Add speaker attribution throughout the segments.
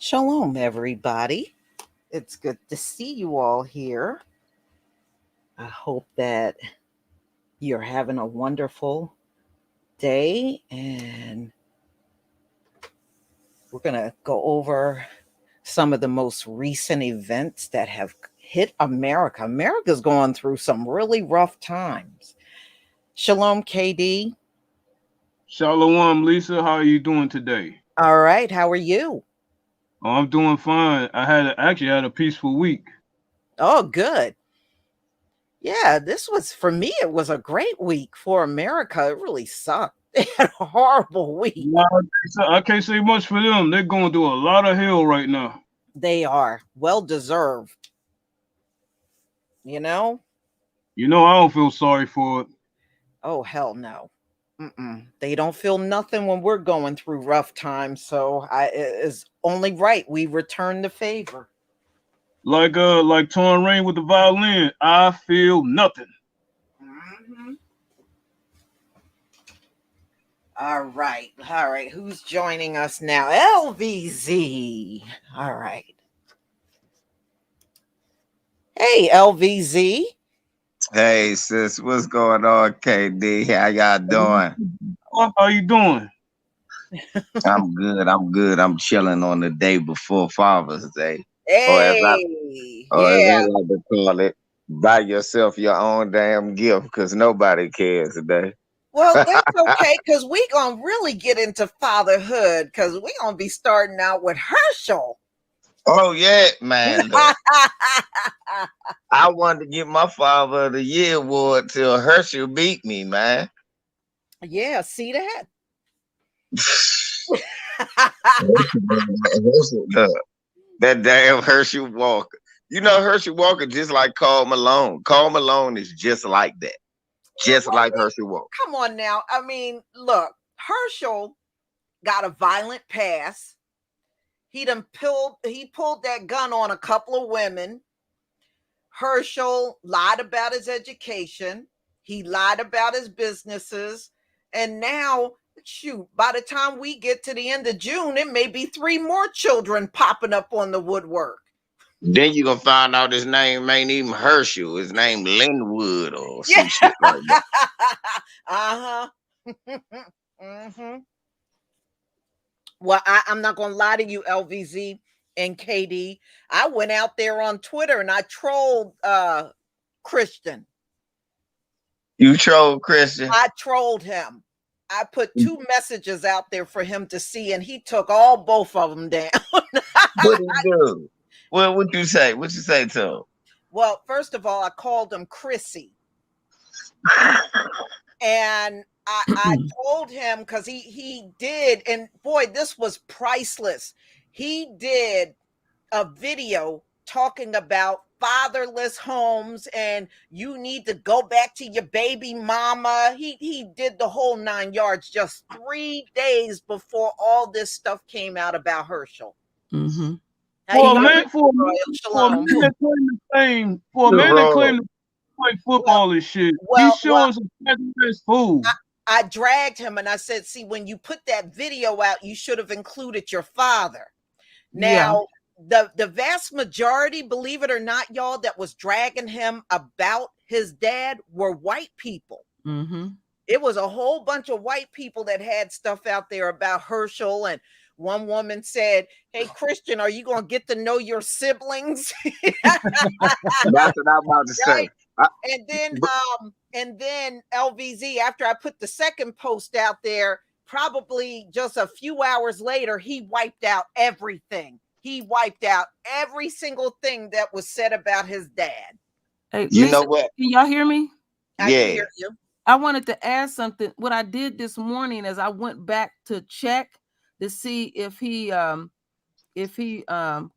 Speaker 1: Shalom, everybody. It's good to see you all here. I hope that you're having a wonderful day, and we're going to go over some of the most recent events that have hit America. America's going through some really rough times. Shalom, KD.
Speaker 2: Shalom, Lisa. How are you doing today?
Speaker 1: All right, how are you?
Speaker 2: Oh, I'm doing fine. Actually had a peaceful week.
Speaker 1: Oh, good. Yeah, this was for me. It was a great week for America. It really sucked. They had a horrible week.
Speaker 2: Nah, I can't say much for them. They're going through a lot of hell right now.
Speaker 1: They are well deserved, you know?
Speaker 2: I don't feel sorry for it.
Speaker 1: Oh, hell no. They don't feel nothing when we're going through rough times. So it is only right we return the favor.
Speaker 2: Like Torn Rain with the violin. I feel nothing.
Speaker 1: Mhm. All right. All right. Who's joining us now? LVZ. All right. Hey, LVZ.
Speaker 3: Hey sis, what's going on, KD? How y'all doing?
Speaker 2: How you doing?
Speaker 3: I'm good. I'm good. I'm chilling on the day before Father's Day, or as I
Speaker 1: Hey.
Speaker 3: or as I
Speaker 1: Yeah.
Speaker 3: like to call it, buy yourself your own damn gift because nobody cares today.
Speaker 1: Well, that's okay because we going to really get into fatherhood because we going to be starting out with Herschel.
Speaker 3: Oh yeah, man. Look, I wanted to get my Father of the Year award till Herschel beat me, man.
Speaker 1: Yeah, see that?
Speaker 3: Look, that damn Herschel Walker. You know Herschel Walker just like Carl Malone. Carl Malone is just like that.
Speaker 1: Yeah,
Speaker 3: Just
Speaker 1: well,
Speaker 3: like Herschel Walker.
Speaker 1: come on now. I mean, look, Herschel got a violent past. He pulled that gun on a couple of women. Herschel lied about his education. He lied about his businesses. And now, shoot, by the time we get to the end of June, it may be 3 more children popping up on the woodwork.
Speaker 3: Then you gonna find out his name ain't even Herschel. His name Linwood or
Speaker 1: Yeah.
Speaker 3: some shit like that.
Speaker 1: Uh-huh. Mm-hmm. Well, I'm not gonna lie to you, LVZ and KD. I went out there on Twitter and I trolled Christian.
Speaker 3: You troll Christian.
Speaker 1: I trolled him. I put 2 messages out there for him to see, and he took both of them down.
Speaker 3: What he do? Well, what you say? What you say to him?
Speaker 1: Well, first of all, I called him Chrissy, and I told him because he did, and boy, this was priceless. He did a video talking about fatherless homes and you need to go back to your baby mama. He did the whole 9 yards just 3 days before all this stuff came out about Herschel.
Speaker 4: Mm-hmm.
Speaker 1: How you doing,
Speaker 2: For a
Speaker 1: Royal? Shalom.
Speaker 3: The
Speaker 2: man that
Speaker 3: road.
Speaker 2: claim to play
Speaker 1: Well,
Speaker 2: football and shit, he
Speaker 1: well, well,
Speaker 2: shows some ass fool.
Speaker 1: I dragged him and I said, see, when you put that video out, you should have included your father.
Speaker 4: Yeah.
Speaker 1: Now, the vast majority, believe it or not, y'all, that was dragging him about his dad were white people.
Speaker 4: Mm-hmm.
Speaker 1: It was a whole bunch of white people that had stuff out there about Herschel. And one woman said, hey, Christian, are you going to get to know your siblings?
Speaker 3: That's what I'm about to say.
Speaker 1: Right. And then LVZ, after I put the second post out there, probably just a few hours later, he wiped out everything. He wiped out every single thing that was said about his dad.
Speaker 4: Hey,
Speaker 3: You
Speaker 4: Lisa,
Speaker 3: know what?
Speaker 4: can y'all hear me?
Speaker 1: I can
Speaker 3: Yeah.
Speaker 1: hear you.
Speaker 4: I wanted to add something. What I did this morning is I went back to check to see if he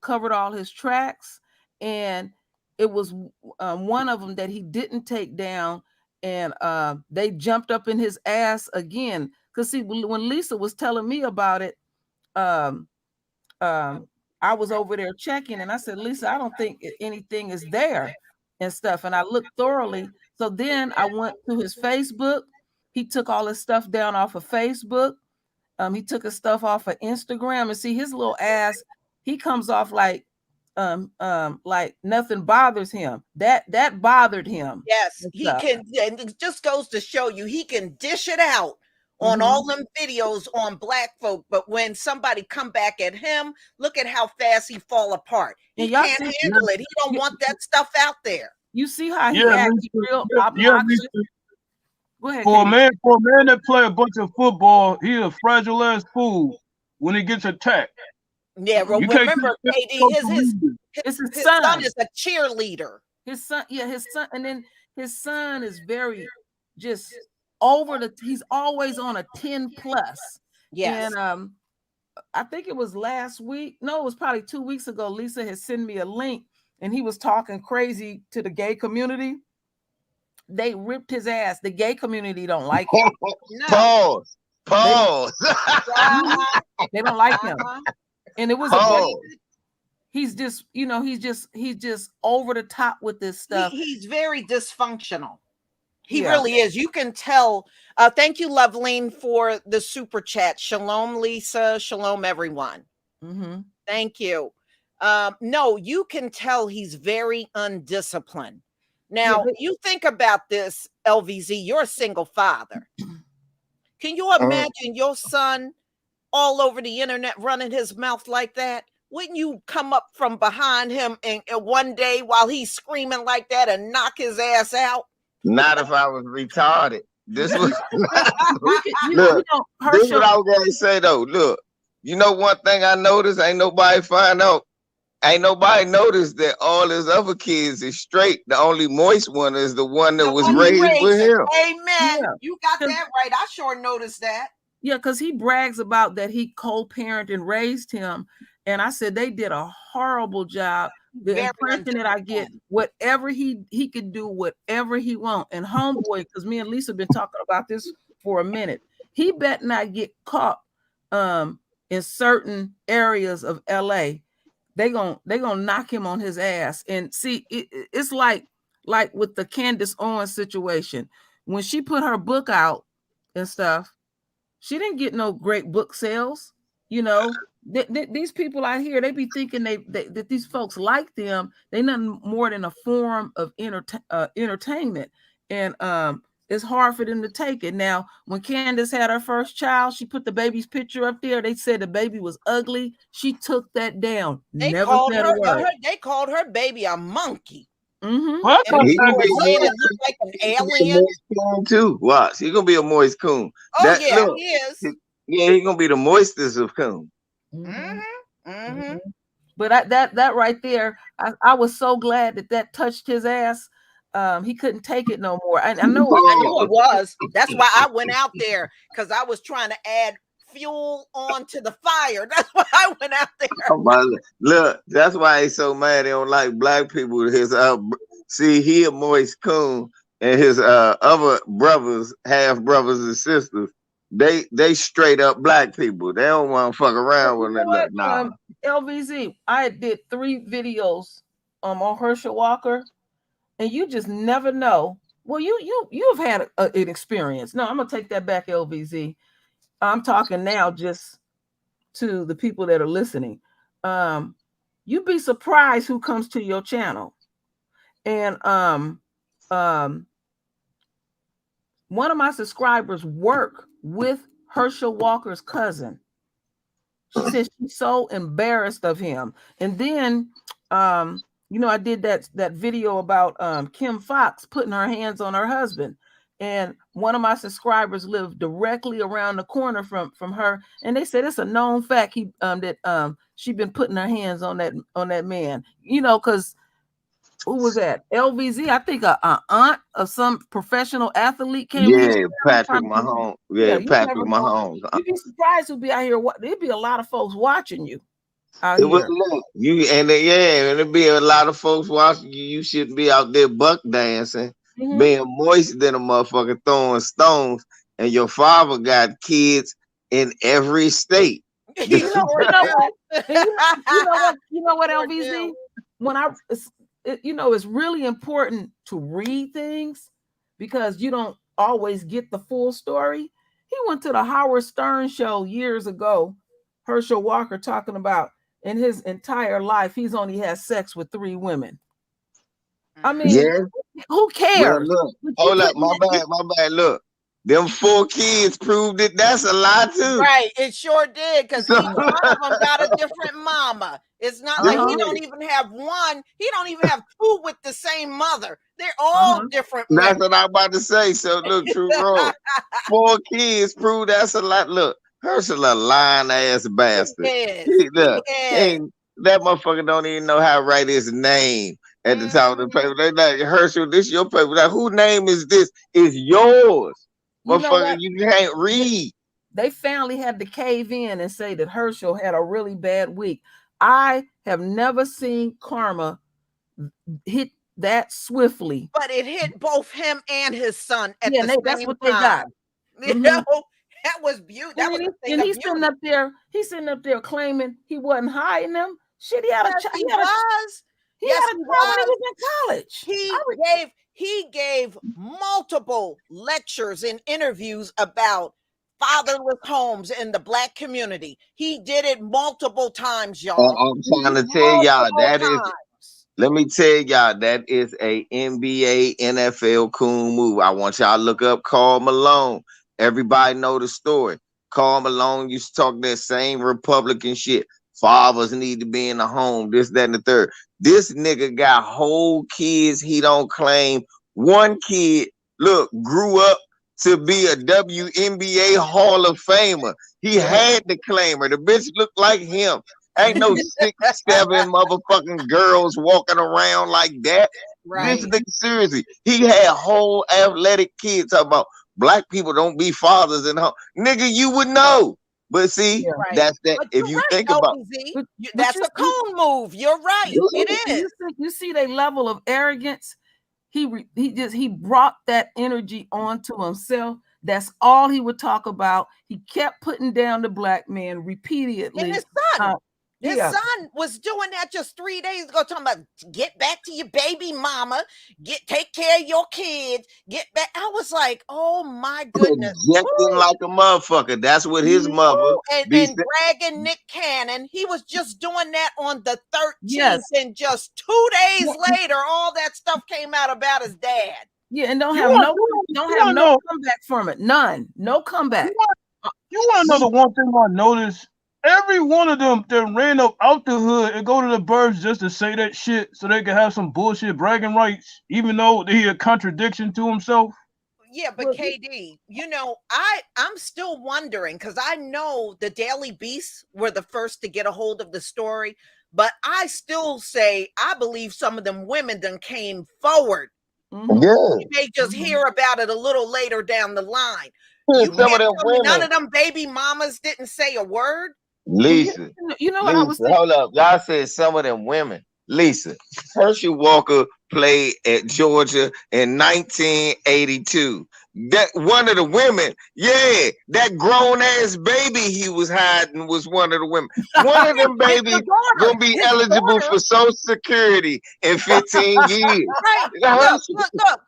Speaker 4: covered all his tracks, and it was one of them that he didn't take down, and they jumped up in his ass again. Because see, when Lisa was telling me about it, um, I was over there checking, and I said, Lisa, I don't think anything is there and stuff. And I looked thoroughly. So then I went to his Facebook. He took all his stuff down off of Facebook. He took his stuff off of Instagram, and see his little ass he comes off like nothing bothers him. That bothered him.
Speaker 1: Yes, he can, and it just goes to show you he can dish it out on all them videos on black folk, but when somebody come back at him, look at how fast he fall apart. He can't handle it. He don't want that stuff out there.
Speaker 4: You see how he acts real obnoxious. Go ahead.
Speaker 2: For a man that play a bunch of football, he a fragile ass fool when he gets attacked.
Speaker 1: Yeah, well, remember, KD, his son is a cheerleader.
Speaker 4: His son, his son, and then his son is very just over he's always on a 10 plus.
Speaker 1: Yes.
Speaker 4: And I think it was last week. No, it was probably 2 weeks ago. Lisa had sent me a link and he was talking crazy to the gay community. They ripped his ass. The gay community don't like him.
Speaker 3: No. Pause.
Speaker 4: They don't like him. And it was he's just, he's just over the top with this stuff.
Speaker 1: He's very dysfunctional. He really is. You can tell. Thank you, Loveline, for the super chat. Shalom, Lisa. Shalom, everyone. Thank you. No, you can tell he's very undisciplined. Now, you think about this, LVZ, you're a single father. Can you imagine your son all over the internet running his mouth like that? Wouldn't you come up from behind him and one day while he's screaming like that and knock his ass out?
Speaker 3: Not if I was retarded. This was this is what I was going to say though. Look, you know one thing I noticed, ain't nobody noticed that all his other kids is straight. The only moist one is the one that was raised with him.
Speaker 1: Amen. Yeah. You got that right. I sure noticed that.
Speaker 4: Yeah, because he brags about that he co-parented and raised him. And I said they did a horrible job. The impression that I get, whatever he could do, whatever he want. And homeboy, because me and Lisa have been talking about this for a minute, he better not get caught in certain areas of LA. They gonna knock him on his ass. And see, it's like with the Candace Owens situation. When she put her book out and stuff, she didn't get no great book sales. These people out here, they be thinking that these folks like them. They nothing more than a form of entertainment, and it's hard for them to take it. Now, when Candace had her first child, she put the baby's picture up there. They said the baby was ugly. She took that down.
Speaker 1: They called her baby a monkey.
Speaker 3: Well, he gonna be like an alien too. Watch, he's gonna be a moist coon.
Speaker 1: Oh he is.
Speaker 3: Yeah, he's gonna be the moistest of coons.
Speaker 4: But that right there, I was so glad that touched his ass. He couldn't take it no more. I know
Speaker 1: it was. That's why I went out there, because I was trying to add fuel onto the fire. That's why I went out there.
Speaker 3: Look, that's why he's so mad. He don't like black people. His see, he a moist coon, and his other brothers, half brothers and sisters, they straight up black people. They don't want to fuck around with that. Nah.
Speaker 4: LVZ, I did 3 videos on Herschel Walker, and you just never know. Well, you've had an experience. No, I'm gonna take that back, LVZ. I'm talking now just to the people that are listening. You'd be surprised who comes to your channel. And one of my subscribers work with Herschel Walker's cousin. She said she's so embarrassed of him. And then I did that video about Kim Fox putting her hands on her husband. And one of my subscribers lived directly around the corner from her, and they said it's a known fact that she been putting her hands on that man. Because who was that? LVZ, I think a aunt of some professional athlete came.
Speaker 3: Yeah, Patrick Mahomes. Yeah, Patrick Mahomes.
Speaker 4: You'd be surprised who'd be out here. There'd be a lot of folks watching you.
Speaker 3: And there'd be a lot of folks watching you. You shouldn't be out there buck dancing. Being moist than a motherfucker throwing stones, and your father got kids in every state.
Speaker 4: You know what, LVZ? It's really important to read things, because you don't always get the full story. He went to the Howard Stern show years ago, Herschel Walker talking about, in his entire life, he's only had sex with 3 women. I mean,
Speaker 3: Yeah.
Speaker 4: who
Speaker 3: Well,
Speaker 4: cares?
Speaker 3: look,
Speaker 4: But you
Speaker 3: hold up,
Speaker 4: putting
Speaker 3: my bad. Look, them 4 kids proved it. That's a lie too.
Speaker 1: Right, it sure did, because
Speaker 3: So-
Speaker 1: each one of them got a different mama. It's not like he don't even have one. He don't even have 2 with the same mother. They're all different
Speaker 3: That's
Speaker 1: women.
Speaker 3: what I'm about to say. So look, true roll. 4 kids prove that's a lot. Look, Herschel a lying ass bastard.
Speaker 1: Yes,
Speaker 3: Look,
Speaker 1: yes.
Speaker 3: ain't that motherfucker don't even know how to write his name at the top of the paper. They like, Herschel, this your paper. Like, whose name is this? It's yours.
Speaker 4: You know
Speaker 3: Motherfucker,
Speaker 4: what?
Speaker 3: you can't read.
Speaker 4: They finally had to cave in and say that Herschel had a really bad week. I have never seen karma hit that swiftly.
Speaker 1: But it hit both him and his son at the same
Speaker 4: That's what
Speaker 1: time.
Speaker 4: they got.
Speaker 1: You know, that was beautiful. That was a thing of
Speaker 4: he's
Speaker 1: beauty.
Speaker 4: he's sitting up there claiming he wasn't hiding them. Shit, he had
Speaker 1: Yes,
Speaker 4: a child.
Speaker 1: he was.
Speaker 4: He
Speaker 1: Yes,
Speaker 4: had a
Speaker 1: he
Speaker 4: child when he
Speaker 1: was.
Speaker 4: was in college.
Speaker 1: He gave multiple lectures and interviews about fatherless homes in the Black community. He did it multiple times, y'all.
Speaker 3: I'm trying to tell y'all that is.
Speaker 1: Multiple times.
Speaker 3: Let me tell y'all that is a NBA NFL coon move. I want y'all to look up Karl Malone. Everybody know the story. Karl Malone used to talk that same Republican shit. Fathers need to be in the home, this, that, and the third. This nigga got whole kids he don't claim. One kid, look, grew up to be a WNBA Hall of Famer. He had to claim her. The bitch looked like him. Ain't no 6, 7 motherfucking girls walking around like that.
Speaker 1: Right.
Speaker 3: This nigga, seriously, he had whole athletic kids. Talking about black people don't be fathers in home. Nigga, you would know. But see,
Speaker 1: Right.
Speaker 3: that's that.
Speaker 1: But
Speaker 3: if
Speaker 1: you're
Speaker 3: you
Speaker 1: right,
Speaker 3: think about
Speaker 1: that's a coon move. You're right. It is.
Speaker 4: You see their level of arrogance. He brought that energy onto himself. That's all he would talk about. He kept putting down the black man repeatedly.
Speaker 1: And his son. His son was doing that just 3 days ago, talking about get back to your baby mama, take care of your kids, get back. I was like, oh my goodness.
Speaker 3: Projecting like a motherfucker. That's what his mother
Speaker 1: and dragging Nick Cannon. He was just doing that on the 13th, and just 2 days later, all that stuff came out about his dad.
Speaker 4: Yeah, and don't have no comeback from it. None. No comeback.
Speaker 2: You want to know the one thing I noticed? Every one of them that ran up out the hood and go to the birds just to say that shit so they can have some bullshit bragging rights, even though he a contradiction to himself.
Speaker 1: Yeah, but KD, you know, I'm still wondering, because I know the Daily Beast were the first to get a hold of the story, but I still say I believe some of them women then came forward. You may just hear about it a little later down the line. You can't tell me none of them baby mamas didn't say a word.
Speaker 3: Lisa,
Speaker 4: you know what I was saying?
Speaker 3: Hold up, y'all said some of them women. Lisa, Herschel Walker played at Georgia in 1982. That one of the women, that grown ass baby he was hiding was one of the women. One of them babies gonna be eligible for Social Security in 15 years.
Speaker 1: Right. Look.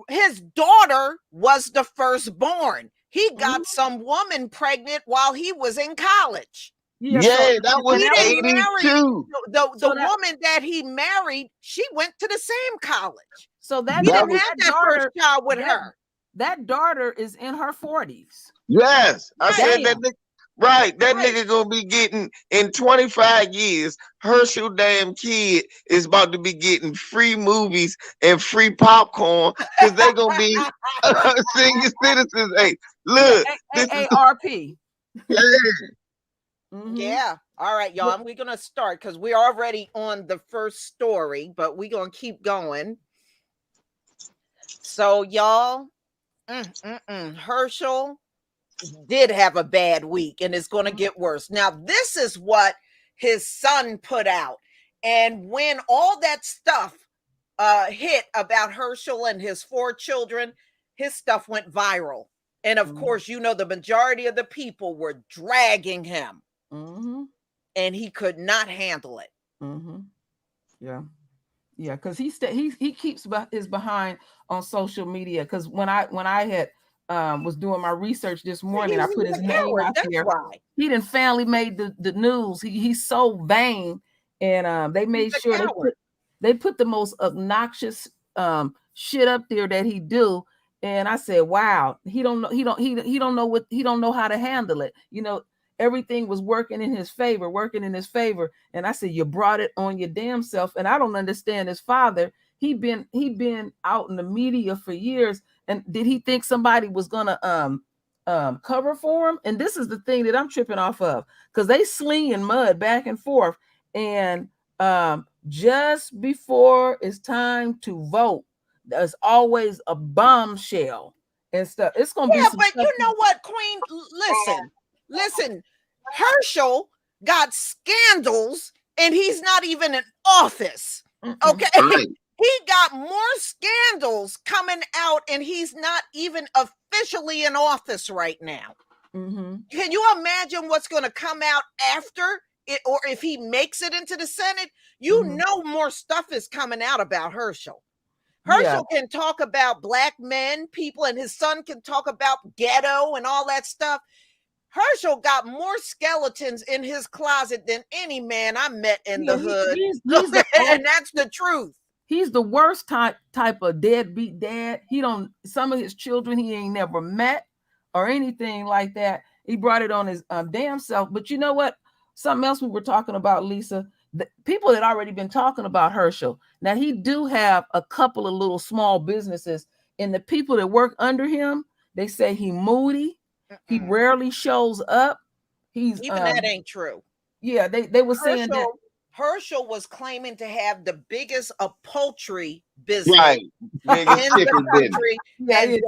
Speaker 1: His daughter was the firstborn. He got some woman pregnant while he was in college.
Speaker 3: That was 82.
Speaker 1: The woman that he married, she went to the same college.
Speaker 4: So
Speaker 1: he didn't have that first child with her.
Speaker 4: That daughter is in her 40s.
Speaker 3: Yes, I said that. Right, that nigga gonna be getting in 25 years. Herschel damn kid is about to be getting free movies and free popcorn because they gonna be senior citizens. Hey, look,
Speaker 4: AARP.
Speaker 1: Yeah. All right, y'all. We're gonna start because we're already on the first story, but we're gonna keep going. So, y'all, Herschel did have a bad week, and it's going to get worse. Now, this is what his son put out, and when all that stuff hit about Herschel and his 4 children, his stuff went viral, and of course, you know, the majority of the people were dragging him, and he could not handle it.
Speaker 4: Yeah, because he keeps his behind on social media. Because when I had was doing my research this morning. I put
Speaker 1: He's
Speaker 4: his
Speaker 1: a
Speaker 4: name
Speaker 1: coward,
Speaker 4: out
Speaker 1: that's
Speaker 4: there.
Speaker 1: why.
Speaker 4: He done finally made the news. He's so vain, and they made
Speaker 1: He's a
Speaker 4: sure
Speaker 1: coward.
Speaker 4: they put the most obnoxious shit up there that he do. And I said, wow, he don't know how to handle it. You know, everything was working in his favor. And I said, you brought it on your damn self. And I don't understand his father. He been out in the media for years. And did he think somebody was gonna cover for him? And this is the thing that I'm tripping off of, because they slinging mud back and forth. And just before it's time to vote, there's always a bombshell and stuff. It's gonna be some
Speaker 1: but
Speaker 4: stuff.
Speaker 1: you know what, Queen? Listen. Herschel got scandals, and he's not even in office. Okay,
Speaker 3: Right.
Speaker 1: he got more scandals coming out, and he's not even officially in office right now.
Speaker 4: Mm-hmm.
Speaker 1: Can you imagine what's going to come out after it, or if he makes it into the Senate? You know, more stuff is coming out about Herschel. Herschel can talk about black men, people, and his son can talk about ghetto and all that stuff. Herschel got more skeletons in his closet than any man I met in the hood. And that's the truth.
Speaker 4: He's the worst type of deadbeat dad. Some of his children he ain't never met or anything like that. He brought it on his damn self. But you know what? Something else we were talking about, Lisa, the people that already been talking about Herschel. Now, he do have a couple of little small businesses, and the people that work under him, they say he moody. He rarely shows up. He's
Speaker 1: even that ain't true.
Speaker 4: Yeah, they were saying that
Speaker 1: Herschel was claiming to have the biggest poultry business
Speaker 3: Right.
Speaker 1: in the country. And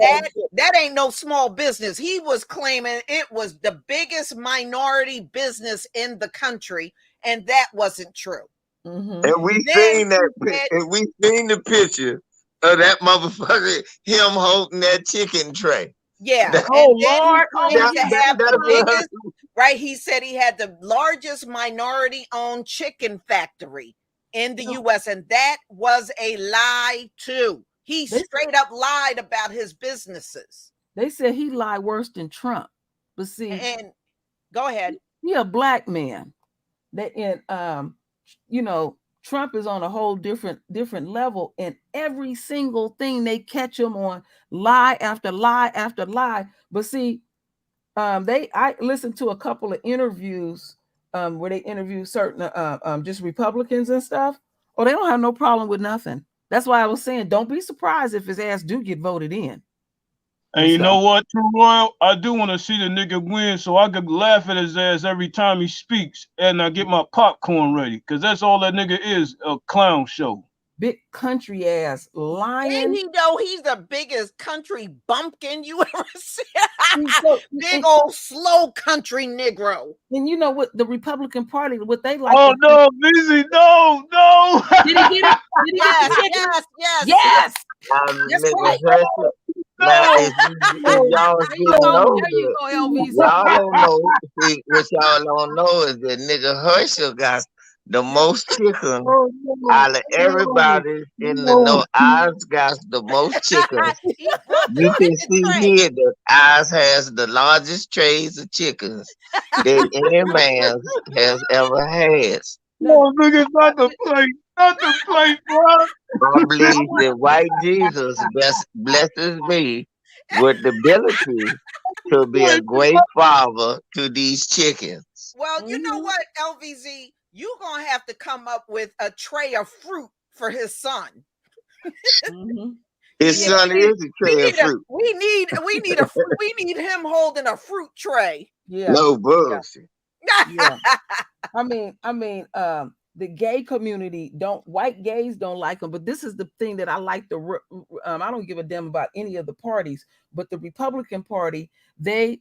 Speaker 1: that ain't no small business. He was claiming it was the biggest minority business in the country, and that wasn't true.
Speaker 3: And we seen that, and we seen the picture of that motherfucker, him holding that chicken tray.
Speaker 1: Yeah.
Speaker 4: Lord.
Speaker 1: Right. He said he had the largest minority-owned chicken factory in the U.S., and that was a lie too. He straight up lied about his businesses.
Speaker 4: They said he lied worse than Trump. But see,
Speaker 1: and go ahead.
Speaker 4: He a black man. Trump is on a whole different level, and every single thing they catch him on, lie after lie after lie. But see, I listened to a couple of interviews where they interview certain just Republicans and stuff. Oh, they don't have no problem with nothing. That's why I was saying, don't be surprised if his ass do get voted in.
Speaker 2: And you know what, True Royal? I do want to see the nigga win so I could laugh at his ass every time he speaks and I get my popcorn ready. Because that's all that nigga is, a clown show.
Speaker 4: Big country ass lying.
Speaker 1: And he know he's the biggest country bumpkin you ever seen. Big old slow country Negro.
Speaker 4: And you know what the Republican Party, what they like.
Speaker 2: Oh no, Busy, no.
Speaker 4: Did he get it? Yes.
Speaker 3: That's right. Now, if y'all didn't know y'all don't know. See, what y'all don't know is that nigga Herschel got the most chicken out of everybody in the know. Oz got the most chickens. You can see here that Oz has the largest trays of chickens that any man has ever had.
Speaker 2: No, nigga, not the plate, bro.
Speaker 3: I believe that white Jesus blesses me with the ability to be a great father to these chickens.
Speaker 1: Well, you know what, LVZ? You're going to have to come up with a tray of fruit for his son.
Speaker 3: His son is a tray of fruit.
Speaker 1: We need him holding a fruit tray.
Speaker 4: Yeah.
Speaker 3: No bullshit.
Speaker 4: Yeah. I mean, the gay community white gays don't like him, but this is the thing that I like. I don't give a damn about any of the parties, but the Republican Party, they're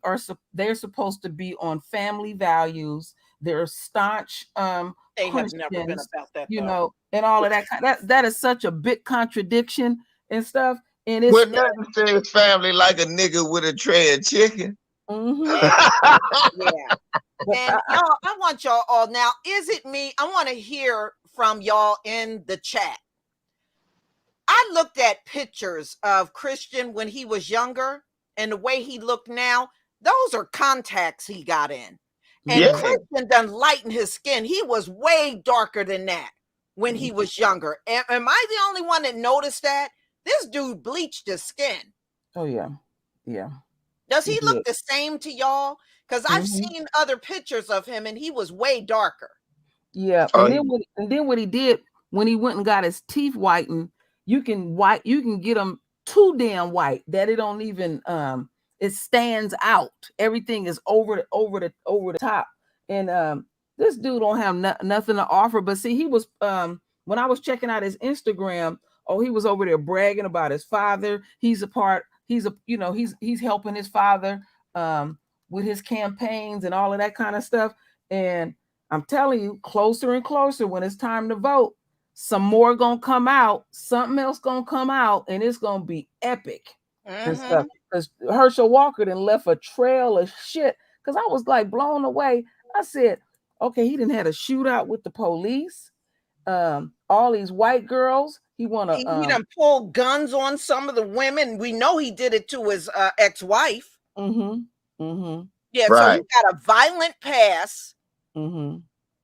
Speaker 4: supposed to be on family values. They're staunch
Speaker 1: they have never been about that,
Speaker 4: and all of that. That is such a big contradiction and stuff. And it's
Speaker 3: well, nothing says family like a nigga with a tray of chicken.
Speaker 1: Yeah. And y'all, I want y'all all now. Is it me? I want to hear from y'all in the chat. I looked at pictures of Christian when he was younger, and the way he looked now, those are contacts he got in. And
Speaker 3: Yeah.
Speaker 1: Christian done lighten his skin. He was way darker than that when he was younger. Am I the only one that noticed that? This dude bleached his skin.
Speaker 4: Oh yeah, yeah.
Speaker 1: Does he
Speaker 4: He
Speaker 1: look
Speaker 4: did.
Speaker 1: the same to y'all? Because I've seen other pictures of him and he was way darker.
Speaker 4: Yeah,
Speaker 3: Oh,
Speaker 4: and then what he did when he went and got his teeth whitened, you can get them too damn white that it don't even it stands out. Everything is over the top, and this dude don't have nothing to offer. But see, he was when I was checking out his Instagram, oh, he was over there bragging about his father. He's helping his father with his campaigns and all of that kind of stuff. And I'm telling you, closer and closer when it's time to vote, some more gonna come out, something else gonna come out, and it's gonna be epic and stuff. Because Herschel Walker then left a trail of shit. Because I was like blown away. I said, okay, he didn't had a shootout with the police. All these white girls. He wanna
Speaker 1: he done pull guns on some of the women. We know he did it to his ex-wife.
Speaker 4: Yeah,
Speaker 1: so he got a violent past.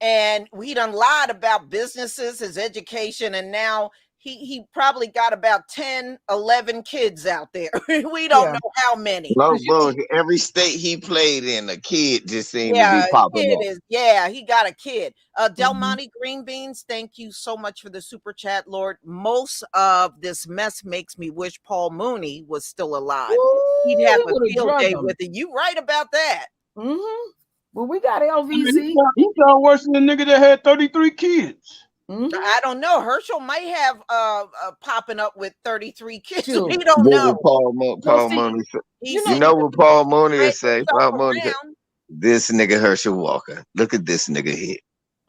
Speaker 4: And
Speaker 1: he done lied about businesses, his education, and now he probably got about 10, 11 kids out there. We don't know how many.
Speaker 3: No bullshit. Every state he played in, a kid just seemed to be popping up.
Speaker 1: He got a kid. Del Monte Green Beans, thank you so much for the super chat, Lord. Most of this mess makes me wish Paul Mooney was still alive. He'd have a field day with it. You right about that.
Speaker 4: Well, we got LVZ.
Speaker 2: He sound worse than the nigga that had 33 kids.
Speaker 1: I don't know. Herschel might have popping up with 33 kids.
Speaker 4: True.
Speaker 1: We don't know.
Speaker 3: Paul Mooney said.
Speaker 1: You
Speaker 3: know what Paul Mooney would say?
Speaker 1: Paul
Speaker 3: Mooney said, this nigga Herschel Walker. Look at this nigga here.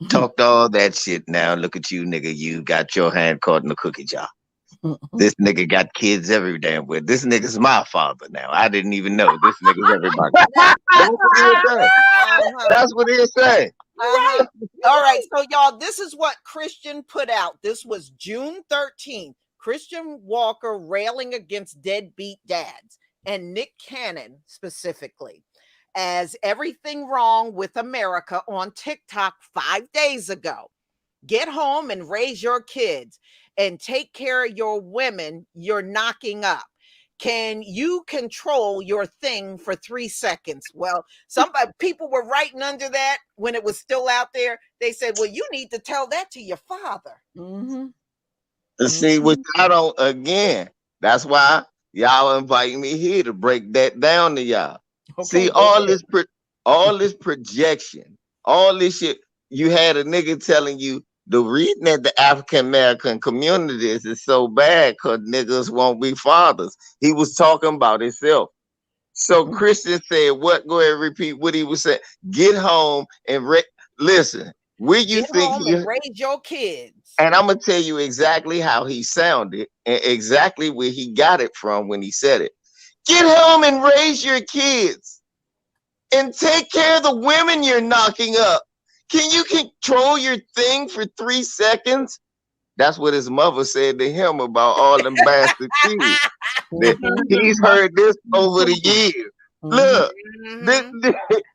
Speaker 3: Talked all that shit now. Look at you, nigga. You got your hand caught in the cookie jar. This nigga got kids every damn where. This nigga's my father now. I didn't even know. This nigga's everybody. That's what he'll say.
Speaker 1: All right. So, y'all, this is what Christian put out. This was June 13th. Christian Walker railing against deadbeat dads and Nick Cannon specifically as everything wrong with America on TikTok 5 days ago. Get home and raise your kids and take care of your women you're knocking up. Can you control your thing for 3 seconds? Well, people were writing under that when it was still out there. They said, well, you need to tell that to your father.
Speaker 3: See, which I don't, again, that's why y'all invite me here to break that down to y'all. Okay, see, all this projection, all this shit, you had a nigga telling you the reason that the African American community is so bad because niggas won't be fathers. He was talking about himself. So Christian said, what? Go ahead and repeat what he was saying. Get home and listen. Where you think
Speaker 1: and raise your kids?
Speaker 3: And I'm gonna tell you exactly how he sounded and exactly where he got it from when he said it. Get home and raise your kids and take care of the women you're knocking up. Can you control your thing for 3 seconds? That's what his mother said to him about all them bastard kids. He's heard this over the years. Look,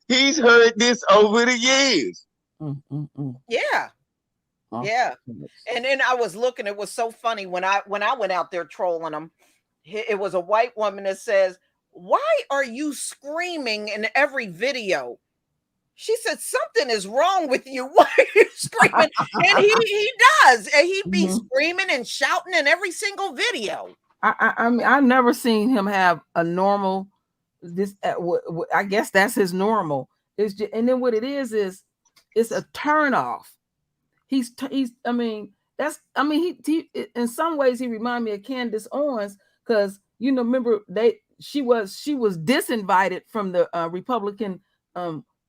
Speaker 3: he's heard this over the years.
Speaker 1: Yeah. Yeah. And then I was looking, it was so funny when I went out there trolling him. It was a white woman that says, why are you screaming in every video? She said, something is wrong with you. Why are you screaming? And he does. And he'd be screaming and shouting in every single video.
Speaker 4: I mean, I've never seen him have a normal, I guess that's his normal. It's just, and then what it is it's a turn off. He in some ways he reminded me of Candace Owens because, remember she was disinvited from the Republican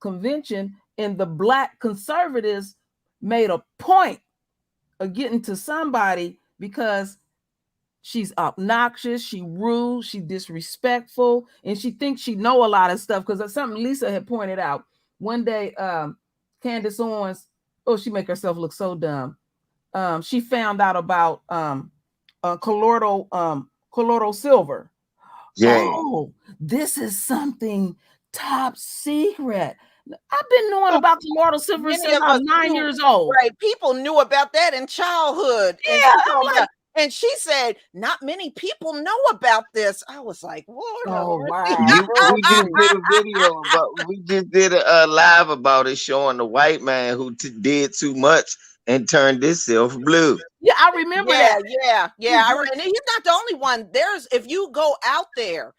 Speaker 4: convention, and the black conservatives made a point of getting to somebody because she's obnoxious, she rude, she disrespectful, and she thinks she know a lot of stuff. Because that's something Lisa had pointed out one day. Candace Owens, she make herself look so dumb. She found out about colloidal silver.
Speaker 3: Yeah.
Speaker 4: Oh, this is something top secret. I've been knowing about the mortal silver
Speaker 1: Many
Speaker 4: since
Speaker 1: of
Speaker 4: I was
Speaker 1: us
Speaker 4: 9
Speaker 1: knew,
Speaker 4: years old.
Speaker 1: right? People knew about that in childhood. And
Speaker 4: Yeah,
Speaker 1: she
Speaker 4: I'm
Speaker 1: told me
Speaker 4: like,
Speaker 1: that. And she said, not many people know about this. I was like, Lord have
Speaker 4: oh
Speaker 1: mercy.
Speaker 4: wow.
Speaker 3: We just did a video about. We just did a live about it, showing the white man who did too much and turned himself blue.
Speaker 4: Yeah, I remember that.
Speaker 1: Yeah. And he's not the only one. If you go out there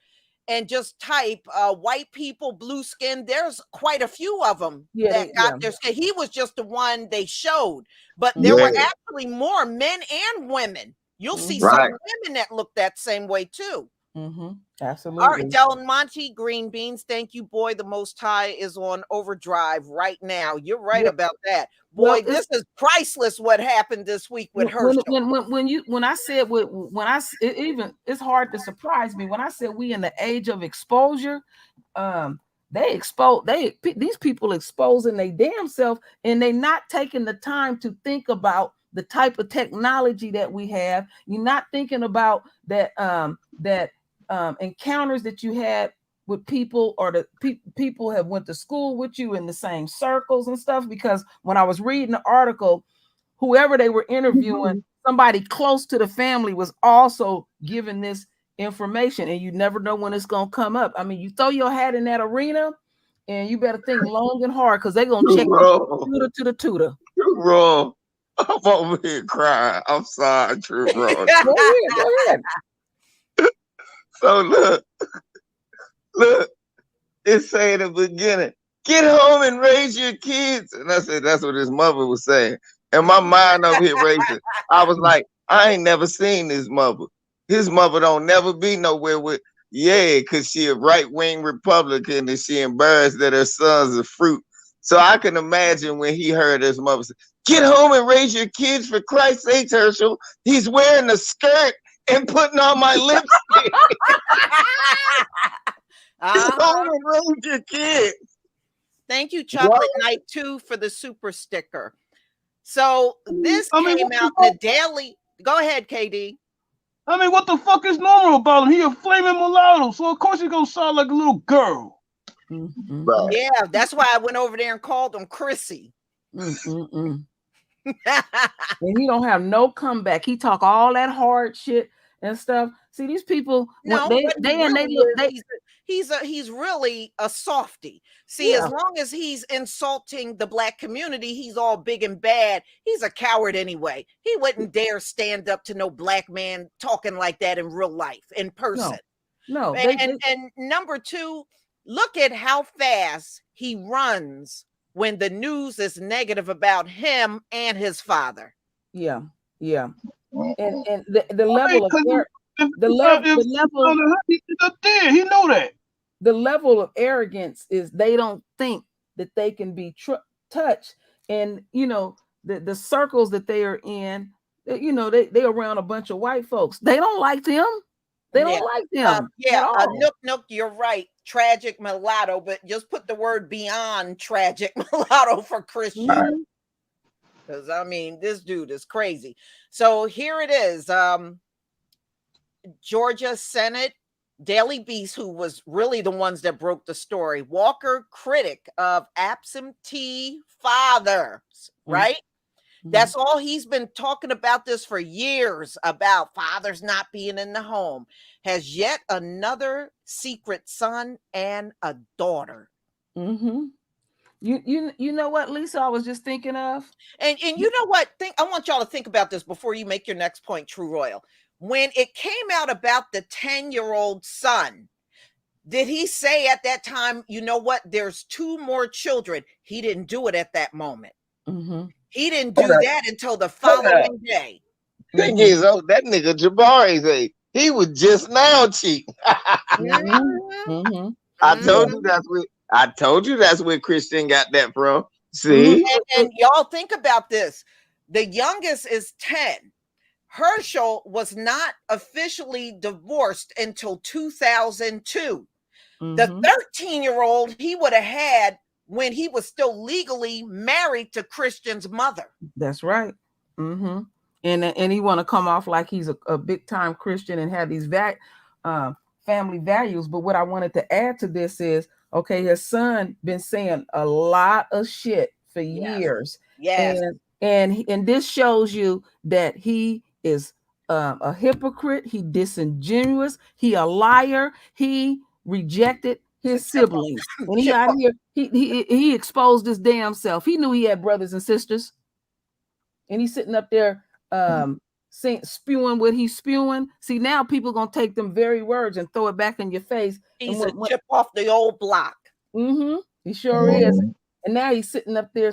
Speaker 1: and just type white people, blue skin, there's quite a few of them that got their skin. He was just the one they showed, but there were
Speaker 3: Yeah.
Speaker 1: actually more men and women. You'll see
Speaker 3: Right.
Speaker 1: some women that look that same way too.
Speaker 4: Absolutely.
Speaker 1: All right, Del Monte, green beans. Thank you, boy. The Most High is on overdrive right now. You're right about that, boy.
Speaker 4: Well,
Speaker 1: this is priceless. What happened this week with Herschel?
Speaker 4: When I said it's hard to surprise me when I said we in the age of exposure. These people exposing their damn self, and they not taking the time to think about the type of technology that we have. You're not thinking about that encounters that you had with people, or the people have went to school with you in the same circles and stuff. Because when I was reading the article, whoever they were interviewing, somebody close to the family was also given this information, and you never know when it's gonna come up. I mean, you throw your hat in that arena, and you better think long and hard, because they're gonna check you to the tutor.
Speaker 3: True wrong. I'm over here crying. I'm sorry, true wrong.
Speaker 4: Go ahead.
Speaker 3: So look, it say in the beginning, get home and raise your kids. And I said, that's what his mother was saying. And my mind up here racing. I was like, I ain't never seen his mother. His mother don't never be nowhere with, because she a right-wing Republican and she embarrassed that her sons are fruit. So I can imagine when he heard his mother say, get home and raise your kids, for Christ's sake, Herschel. He's wearing a skirt and putting on my lipstick. Get home and raise your kids.
Speaker 1: Thank you, Chocolate Night 2, for the super sticker. So this came out in the Daily. Go ahead, KD.
Speaker 2: I mean, what the fuck is normal about him? He a flaming mulatto, so of course he's gonna sound like a little girl.
Speaker 1: Yeah, that's why I went over there and called him Chrissy.
Speaker 4: And he don't have no comeback. He talk all that hard shit and stuff. See, these people,
Speaker 1: he's really a softy. See, as long as he's insulting the black community, he's all big and bad. He's a coward anyway. He wouldn't dare stand up to no black man talking like that in real life, in person.
Speaker 4: No.
Speaker 1: And number two, look at how fast he runs when the news is negative about him and his father.
Speaker 4: Yeah. And the level of
Speaker 2: he know that.
Speaker 4: The level of arrogance is they don't think that they can be touched. And the circles that they are in, they around a bunch of white folks. They don't like them. They don't like them.
Speaker 1: Nook, you're right. Tragic mulatto, but just put the word beyond tragic mulatto for Christian. Because I mean, this dude is crazy. So here it is. Georgia Senate, Daily Beast, who was really the ones that broke the story. Walker, critic of absentee fathers, right? That's all he's been talking about this for years, about fathers not being in the home. Has yet another secret son and a daughter.
Speaker 4: You know what, Lisa, I was just thinking of?
Speaker 1: And you know what? I want y'all to think about this before you make your next point, True Royal. When it came out about the 10-year-old son, did he say at that time, you know what, there's 2 more children? He didn't do it at that moment. He didn't do that until the following day.
Speaker 3: Thing is, that nigga Jabari's age. He was just now cheating. I told you that's where Christian got that from. See?
Speaker 1: And y'all think about this. The youngest is 10. Herschel was not officially divorced until 2002. The 13-year-old he would have had when he was still legally married to Christian's mother.
Speaker 4: That's right. And he want to come off like he's a big time Christian and have these family values. But what I wanted to add to this is, okay, his son been saying a lot of shit for years,
Speaker 1: Yes.
Speaker 4: and this shows you that he is a hypocrite. He disingenuous. He a liar. He rejected his siblings. When he out here, he exposed his damn self. He knew he had brothers and sisters, and he's sitting up there spewing what he's spewing. See, now people gonna take them very words and throw it back in your face.
Speaker 1: He's a chip off the old block.
Speaker 4: He sure is. And now he's sitting up there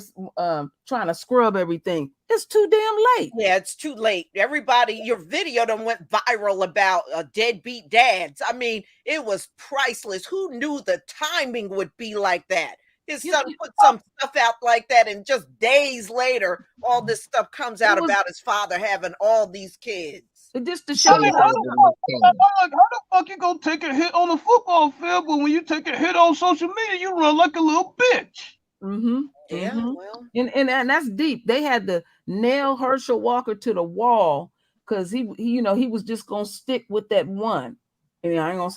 Speaker 4: trying to scrub everything. It's too damn late.
Speaker 1: Yeah, it's too late. Everybody, your video done went viral about deadbeat dads. I mean, it was priceless. Who knew the timing would be like that? His son put some stuff out like that, and just days later, all this stuff comes out about his father having all these kids.
Speaker 4: Just to show you
Speaker 2: how the fuck you gonna take a hit on the football field, but when you take a hit on social media, you run like a little bitch.
Speaker 1: Yeah, well,
Speaker 4: and that's deep. They had to nail Herschel Walker to the wall because he he was just gonna stick with that one. And I ain't gonna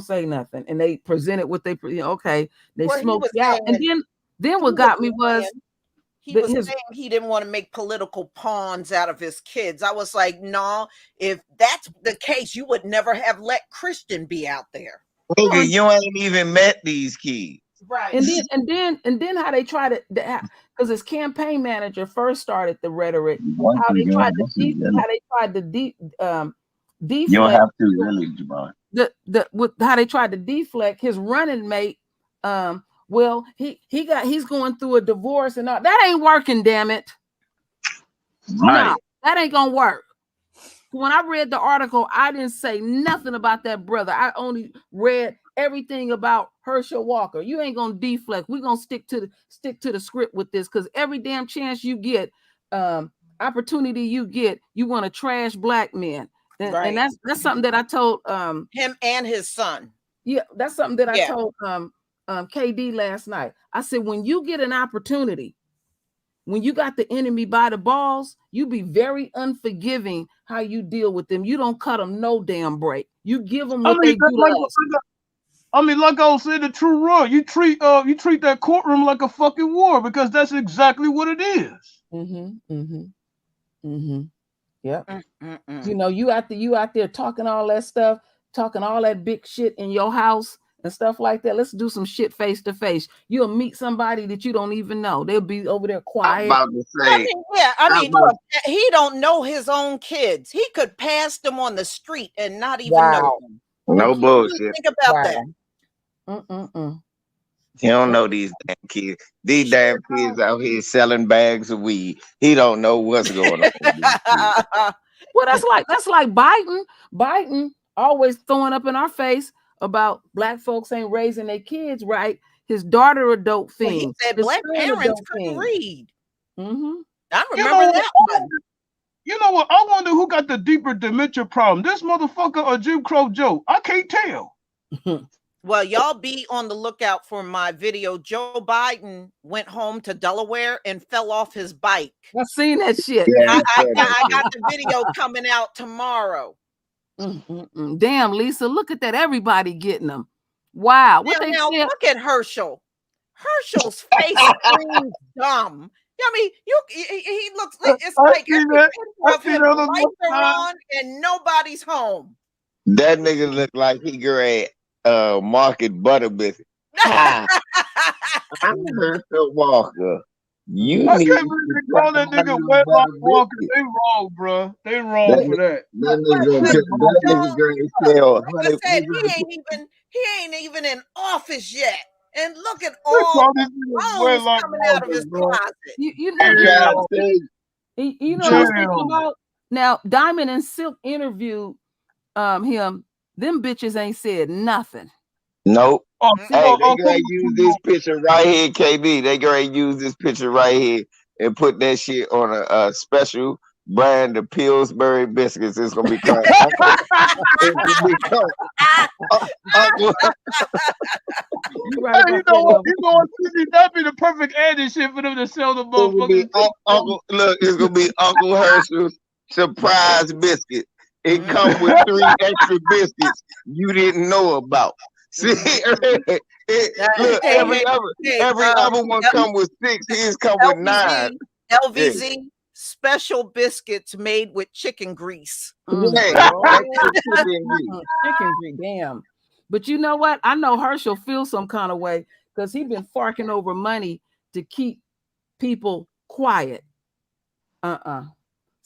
Speaker 4: say nothing. And they presented what they okay. They smoked out. And then what got me was
Speaker 1: he was saying he didn't want to make political pawns out of his kids. I was like, no, if that's the case, you would never have let Christian be out there.
Speaker 3: Nigga, you ain't even met these kids.
Speaker 1: Right.
Speaker 4: And then how they tried to, because his campaign manager first started the rhetoric, how they tried to deflect.
Speaker 3: You don't have to really, Javon.
Speaker 4: How they tried to deflect his running mate. Well, he's going through a divorce and all that ain't working. Damn it!
Speaker 3: Right.
Speaker 4: No, that ain't gonna work. When I read the article, I didn't say nothing about that brother. I only read everything about Herschel Walker. You ain't gonna deflect. We're gonna stick to the script with this, because every damn chance you get, opportunity you get, you want to trash black men. And that's something that I told
Speaker 1: him and his son.
Speaker 4: Yeah, that's something that I told KD last night. I said, when you get an opportunity, when you got the enemy by the balls, you be very unforgiving how you deal with them. You don't cut them no damn break. You give them what they do to us.
Speaker 2: I mean, like I was saying, the true run. You treat that courtroom like a fucking war, because that's exactly what it is.
Speaker 4: Yeah. You know, you out there talking all that stuff, talking all that big shit in your house and stuff like that. Let's do some shit face to face. You'll meet somebody that you don't even know. They'll be over there quiet.
Speaker 3: I'm about to say,
Speaker 1: look, he don't know his own kids. He could pass them on the street and not even know them.
Speaker 3: No bullshit.
Speaker 1: Think about that.
Speaker 3: He don't know these damn kids. These damn kids out here selling bags of weed. He don't know what's going on.
Speaker 4: Well, that's like Biden. Biden always throwing up in our face about black folks ain't raising their kids right. His daughter a dope fiend.
Speaker 1: He said black parents couldn't read. I remember that one.
Speaker 2: You know what? I wonder who got the deeper dementia problem. This motherfucker or Jim Crow Joe? I can't tell.
Speaker 1: Well, y'all be on the lookout for my video. Joe Biden went home to Delaware and fell off his bike.
Speaker 4: I've seen that shit.
Speaker 1: I got the video coming out tomorrow.
Speaker 4: Damn, Lisa, look at that. Everybody getting them. Wow. What
Speaker 1: now look at Herschel. Herschel's face screams dumb. I mean, he looks like it's like lights are on and nobody's home.
Speaker 3: That nigga look like he grade market butter biscuit. I'm Herschel Walker.
Speaker 2: I can't believe they call that nigga Wedlock Walker. They wrong, bro. They wrong for that.
Speaker 1: He ain't even in office yet. And look at all the bones coming out of his closet.
Speaker 4: You know what I was thinking about? Now, Diamond and Silk interviewed him. Them bitches ain't said nothing.
Speaker 3: Nope. Hey, they gonna use this picture right here, KB. They gonna use this picture right here and put that shit on a special brand of Pillsbury biscuits. It's gonna be called.
Speaker 2: That'd be the perfect ad shit for them to sell the motherfuckers.
Speaker 3: Look, it's gonna be Uncle Herschel's surprise biscuit. It comes with 3 extra biscuits you didn't know about. See, look, every other one come with 6. His come with 9.
Speaker 1: LVZ special biscuits made with chicken grease.
Speaker 4: Chicken grease, damn. But you know what? I know Herschel feels some kind of way because he's been farking over money to keep people quiet.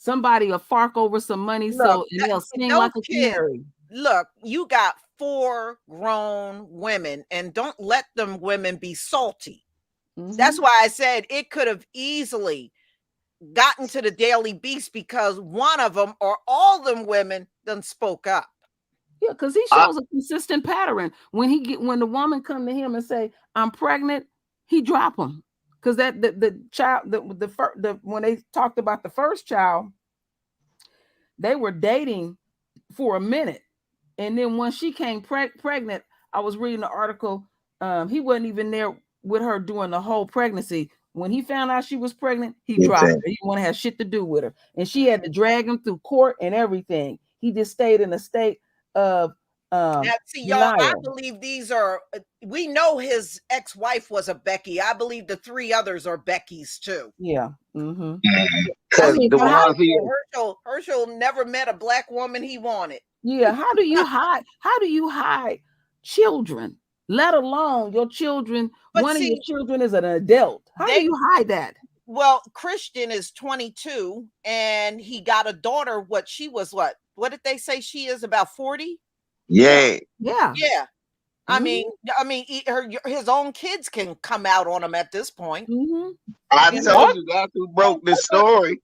Speaker 4: Somebody will fark over some money and they'll sing like a canary.
Speaker 1: Look, you got 4 grown women, and don't let them women be salty. That's why I said it could have easily gotten to the Daily Beast because one of them or all them women done spoke up.
Speaker 4: Yeah, because he shows a consistent pattern. When the woman come to him and say, "I'm pregnant," he drop them. Because the child, when they talked about the first child, they were dating for a minute, and then when she came pregnant, I was reading the article. He wasn't even there with her during the whole pregnancy. When he found out she was pregnant, he dropped her. He didn't want to have shit to do with her, and she had to drag him through court and everything. He just stayed in a state of
Speaker 1: now, see, y'all, I believe these are. We know his ex-wife was a Becky. I believe the 3 others are Becky's too.
Speaker 4: Yeah.
Speaker 1: I mean, Herschel never met a black woman he wanted.
Speaker 4: Yeah. How do you hide? How do you hide children? Let alone your children. But one of your children is an adult. How do you hide that?
Speaker 1: Well, Christian is 22, and he got a daughter. What did they say she is? About 40?
Speaker 3: Yeah.
Speaker 1: I mean, his own kids can come out on him at this point.
Speaker 3: I told you that's who broke the story.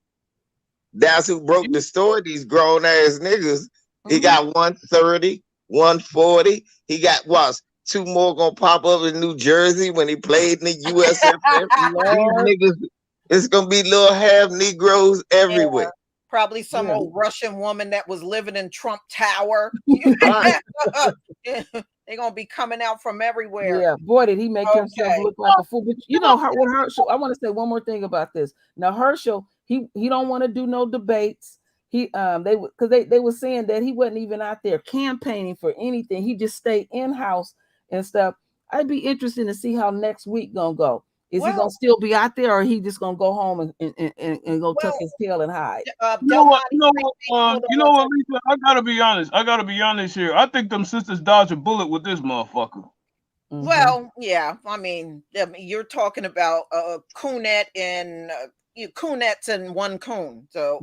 Speaker 3: That's who broke the story. These grown ass niggas. He got 130, 140. He got 2 more gonna pop up in New Jersey when he played in the USFL. These niggas, it's gonna be little half Negroes everywhere.
Speaker 1: Probably some old Russian woman that was living in Trump Tower. They're gonna be coming out from everywhere.
Speaker 4: Yeah, boy, did he make himself look like a fool. But you know, with Herschel, I want to say one more thing about this. Now, Herschel, he don't want to do no debates. They were saying that he wasn't even out there campaigning for anything. He just stayed in house and stuff. I'd be interested to see how next week gonna go. Is he gonna still be out there, or he just gonna go home and go tuck his tail and hide?
Speaker 2: You know what, Lisa? I gotta be honest here. I think them sisters dodged a bullet with this motherfucker.
Speaker 1: Well, yeah. I mean, you're talking about coonette and coonettes and one coon. So,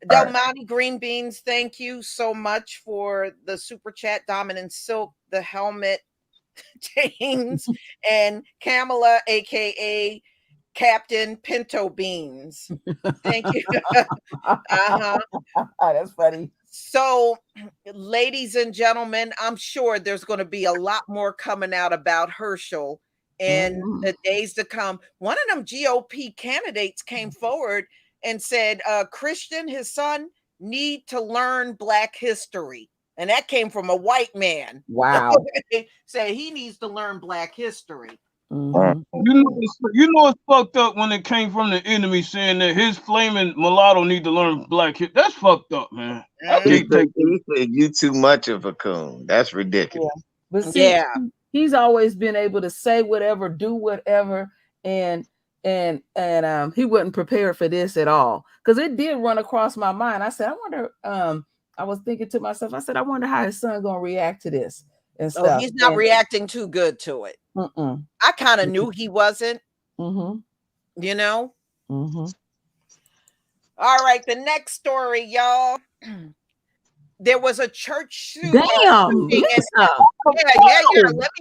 Speaker 1: Delmonte Green Beans, thank you so much for the super chat. Dominant Silk, the helmet. James and Kamala, aka Captain Pinto Beans. Thank you.
Speaker 4: That's funny.
Speaker 1: So, ladies and gentlemen, I'm sure there's going to be a lot more coming out about Herschel in the days to come. One of them GOP candidates came forward and said, Christian, his son, need to learn Black history. And that came from a white man.
Speaker 4: Wow.
Speaker 1: Say he needs to learn Black history.
Speaker 2: You know it's fucked up when it came from the enemy saying that his flaming mulatto need to learn Black history. That's fucked up, man.
Speaker 3: He said you too much of a coon. That's ridiculous.
Speaker 4: Yeah. But see, he's always been able to say whatever, do whatever, and he wasn't prepared for this at all. Because it did run across my mind. I said, I wonder. I was thinking to myself, I said, I wonder how his son gonna react to this and stuff.
Speaker 1: Oh, he's not reacting too good to it. I kind of knew he wasn't. You know. All right, the next story, y'all. There was a church shooting.
Speaker 4: Damn.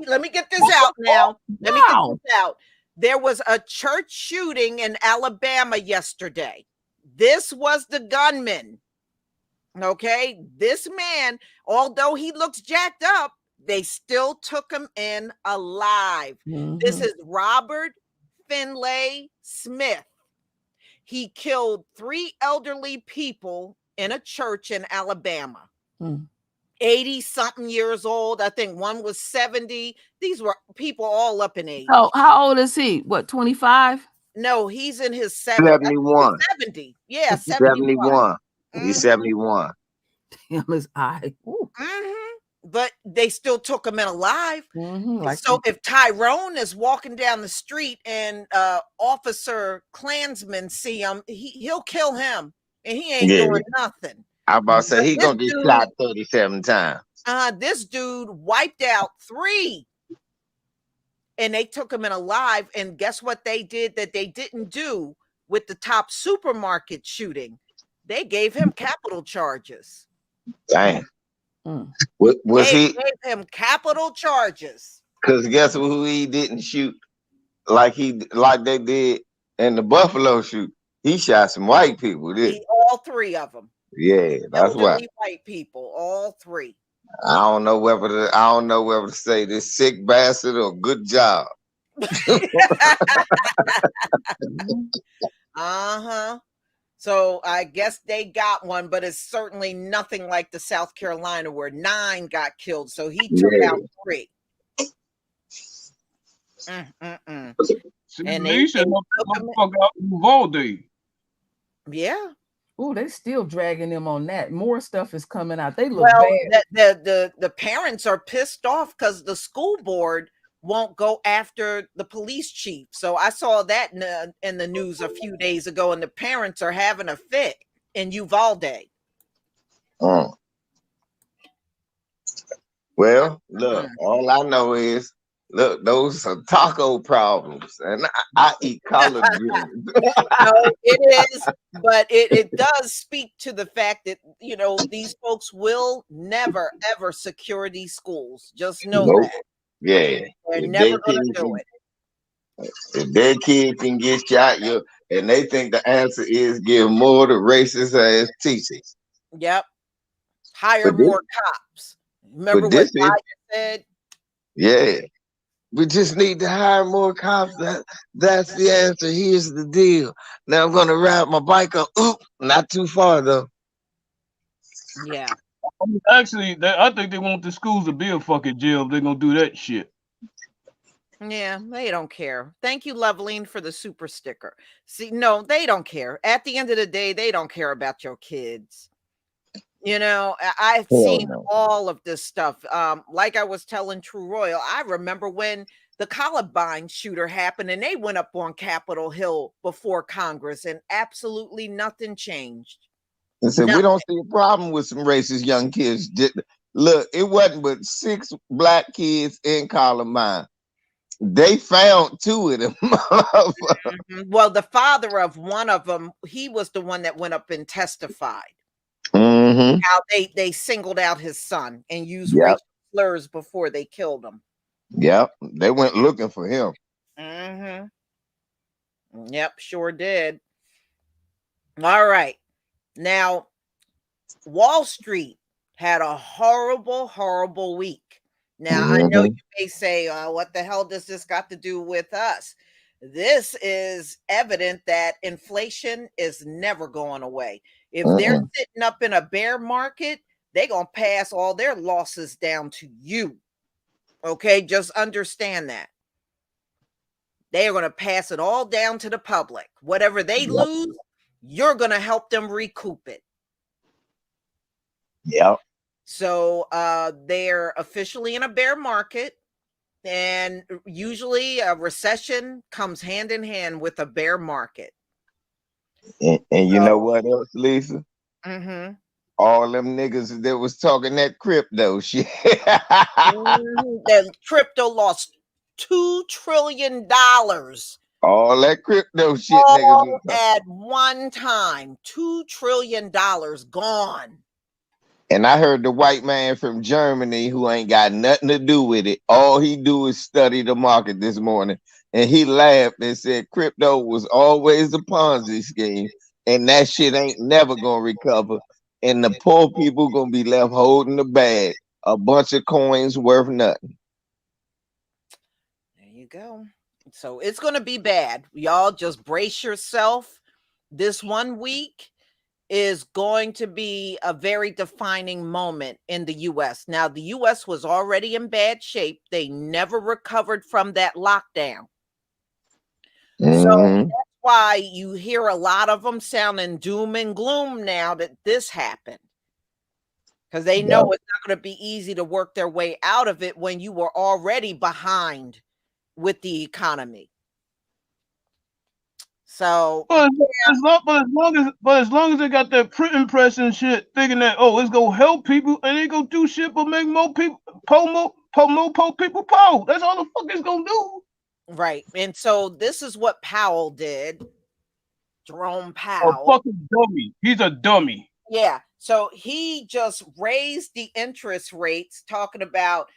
Speaker 1: Let me get this out now. Let me get this out. There was a church shooting in Alabama yesterday. This was the gunman. Okay, this man, although he looks jacked up, they still took him in alive. This is Robert Finlay Smith. He killed 3 elderly people in a church in Alabama. 80-something years old. I think one was 70. These were people all up in age.
Speaker 4: Oh, how old is he? What, 25?
Speaker 1: No, he's in his 70s.
Speaker 3: 71.
Speaker 1: 70. Yeah, 71.
Speaker 3: He's 71.
Speaker 4: Damn his eye.
Speaker 1: But they still took him in alive.
Speaker 4: Like
Speaker 1: So if Tyrone is walking down the street and officer Klansmen see him, he'll kill him, and he ain't doing nothing.
Speaker 3: I'm about to say he gonna get shot 37 times.
Speaker 1: This dude wiped out 3, and they took him in alive. And guess what they did that they didn't do with the Top supermarket shooting? They gave him capital charges.
Speaker 3: Dang. Was
Speaker 1: they
Speaker 3: he?
Speaker 1: Gave him capital charges.
Speaker 3: Because guess who he didn't shoot like they did in the Buffalo shoot? He shot some white people.
Speaker 1: All 3 of them.
Speaker 3: Yeah, that's why.
Speaker 1: White people, all 3.
Speaker 3: I don't know whether to say this sick bastard or good job.
Speaker 1: So I guess they got one, but it's certainly nothing like the South Carolina where 9 got killed. So he took out 3. And
Speaker 2: they said motherfucker out Uvalde.
Speaker 1: Yeah.
Speaker 4: Oh, they still dragging them on that. More stuff is coming out. They look bad.
Speaker 1: The parents are pissed off because the school board won't go after the police chief. So I saw that in the news a few days ago, and the parents are having a fit in Uvalde.
Speaker 3: Well, look, all I know is, look, those are taco problems, and I eat collard greens.
Speaker 1: No, it is, but it does speak to the fact that, these folks will never, ever secure these schools. Just know that.
Speaker 3: Yeah.
Speaker 1: They're never going to do it.
Speaker 3: If their kid can get shot, and they think the answer is give more to racist ass teachers.
Speaker 1: Yep. Hire more cops. Remember what Biden said?
Speaker 3: Yeah. We just need to hire more cops. That's the answer. Here's the deal. Now I'm going to ride my bike up. Oop, not too far though.
Speaker 1: Yeah.
Speaker 2: Actually, I think they want the schools to be a fucking jail. They're going to do that shit.
Speaker 1: Yeah, they don't care. Thank you, Leveline, for the super sticker. See, no, they don't care. At the end of the day, they don't care about your kids. I've seen all of this stuff. Like I was telling True Royal, I remember when the Columbine shooter happened and they went up on Capitol Hill before Congress and absolutely nothing changed.
Speaker 3: And said, we don't see a problem with some racist young kids. Look, it wasn't but 6 black kids in Columbine. They found 2 of them.
Speaker 1: Well, the father of one of them, he was the one that went up and testified. How they singled out his son and used racial slurs before they killed him.
Speaker 3: Yep, they went looking for him.
Speaker 1: Yep, sure did. All right. Now, Wall Street had a horrible, horrible week. Now, I know you may say, what the hell does this got to do with us? This is evident that inflation is never going away. If they're sitting up in a bear market, they're going to pass all their losses down to you. Okay, just understand that. They are going to pass it all down to the public. Whatever they lose, you're going to help them recoup it.
Speaker 3: Yep.
Speaker 1: So they're officially in a bear market. And usually a recession comes hand in hand with a bear market.
Speaker 3: And you know what else, Lisa? All them niggas that was talking that crypto shit.
Speaker 1: The crypto lost $2 trillion.
Speaker 3: All that crypto shit,
Speaker 1: all
Speaker 3: niggas.
Speaker 1: At one time, $2 trillion gone.
Speaker 3: And I heard the white man from Germany who ain't got nothing to do with it. All he do is study the market this morning. And he laughed and said crypto was always a Ponzi scheme. And that shit ain't never going to recover. And the poor people going to be left holding the bag. A bunch of coins worth nothing.
Speaker 1: There you go. So it's going to be bad. Y'all just brace yourself. This 1 week is going to be a very defining moment in the U.S. Now, the U.S. was already in bad shape. They never recovered from that lockdown. So that's why you hear a lot of them sounding doom and gloom now that this happened. because they know it's not going to be easy to work their way out of it when you were already behind with the economy. So,
Speaker 2: But as long as they got that printing press and shit, thinking that it's gonna help people, and they gonna do shit but make more people, more people poor. That's all the fuck it's gonna do.
Speaker 1: right. And so this is what Powell did. Jerome
Speaker 2: A
Speaker 1: Powell.
Speaker 2: fucking dummy. He's a dummy.
Speaker 1: Yeah. So he just raised the interest rates, talking about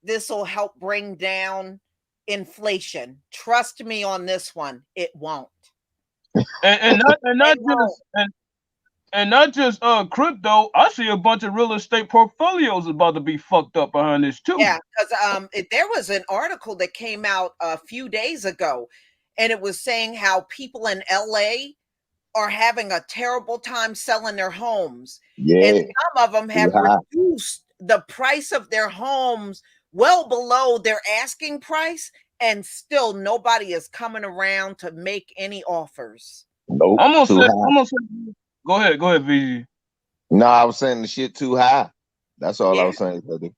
Speaker 1: this will help bring down inflation. Trust me on this one, it won't.
Speaker 2: And not just crypto. I see a bunch of real estate portfolios about to be fucked up behind this too.
Speaker 1: Yeah, because there was an article that came out a few days ago, and it was saying how people in LA are having a terrible time selling their homes.
Speaker 3: Yeah.
Speaker 1: And some of them have reduced the price of their homes well below their asking price, and still nobody is coming around to make any offers.
Speaker 3: Nope.
Speaker 2: I'm gonna say, go ahead, VG.
Speaker 3: No, I was saying the shit too high. That's all I was saying, buddy.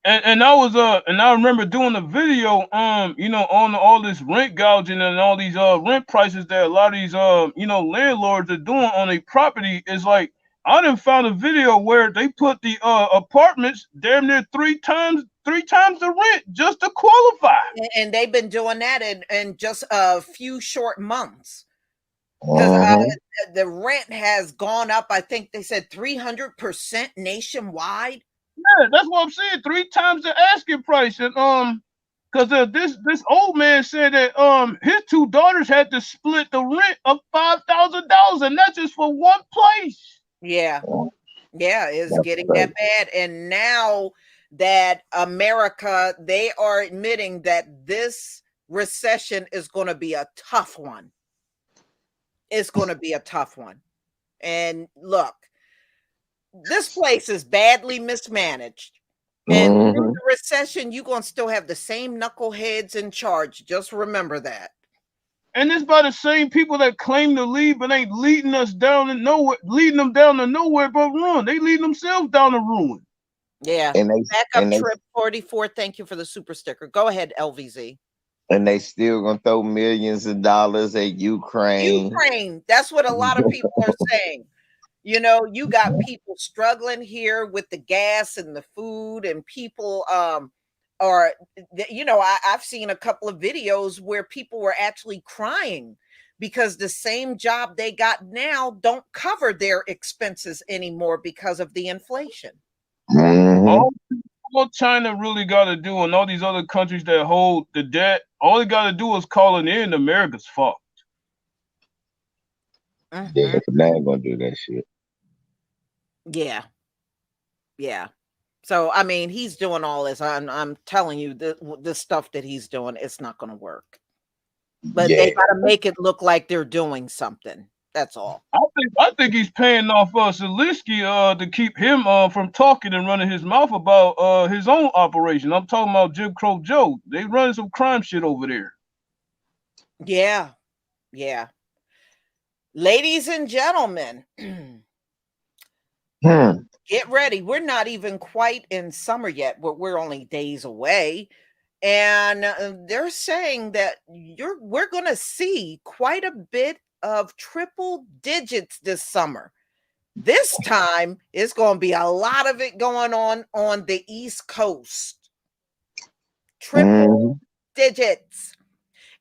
Speaker 2: And I remember doing a video, on all this rent gouging and all these rent prices that a lot of these landlords are doing on a property. Is like, I done found a video where they put the apartments damn near three times the rent just to qualify.
Speaker 1: And they've been doing that in just a few short months. Because the rent has gone up, I think they said 300% nationwide.
Speaker 2: Yeah, that's what I'm saying. 3 times the asking price. And because this old man said that his 2 daughters had to split the rent of $5,000, and that's just for one place.
Speaker 1: Yeah, it's getting that bad. And now that America, they are admitting that this recession is going to be a tough one. It's going to be a tough one. And look, this place is badly mismanaged. And through the recession, you're going to still have the same knuckleheads in charge. Just remember that.
Speaker 2: And it's by the same people that claim to lead, but ain't leading us down to nowhere, leading them down to nowhere but ruin. They lead themselves down to ruin.
Speaker 1: Yeah. Backup trip 44. Thank you for the super sticker. Go ahead, LVZ.
Speaker 3: And they still gonna throw millions of dollars at Ukraine.
Speaker 1: That's what a lot of people are saying. You know, you got people struggling here with the gas and the food, and people are, I've seen a couple of videos where people were actually crying because the same job they got now don't cover their expenses anymore because of the inflation.
Speaker 2: All China really got to do, and all these other countries that hold the debt, all they got to do is call it in. America's fucked.
Speaker 3: Yeah, they ain't gonna do that shit.
Speaker 1: Yeah. So I mean, he's doing all this. I'm telling you, the stuff that he's doing, it's not going to work. But they got to make it look like they're doing something. That's all.
Speaker 2: I think he's paying off Zelensky to keep him from talking and running his mouth about his own operation. I'm talking about Jim Crow Joe. They running some crime shit over there.
Speaker 1: Yeah. Ladies and gentlemen, get ready. We're not even quite in summer yet, but we're only days away. And they're saying that we're going to see quite a bit of triple digits this summer. This time it's going to be a lot of it going on the East Coast. Triple digits.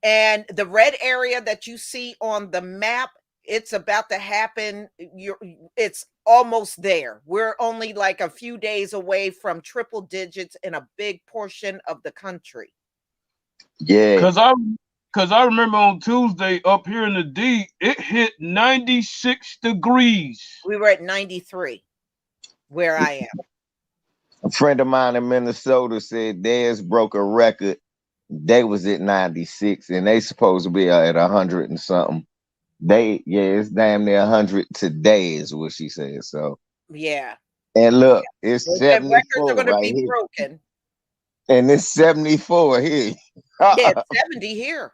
Speaker 1: And the red area that you see on the map, it's about to happen. It's almost there. We're only like a few days away from triple digits in a big portion of the country.
Speaker 3: Yeah.
Speaker 2: Because I remember on Tuesday up here in the D, it hit 96 degrees.
Speaker 1: We were at 93 where I am.
Speaker 3: A friend of mine in Minnesota said theirs broke a record. They was at 96 and they supposed to be at 100 and something. It's damn near 100 today is what she said. So
Speaker 1: yeah.
Speaker 3: And look, it's 74
Speaker 1: records are going to be
Speaker 3: here.
Speaker 1: broken.
Speaker 3: And it's 74 here.
Speaker 1: Yeah, it's 70 here.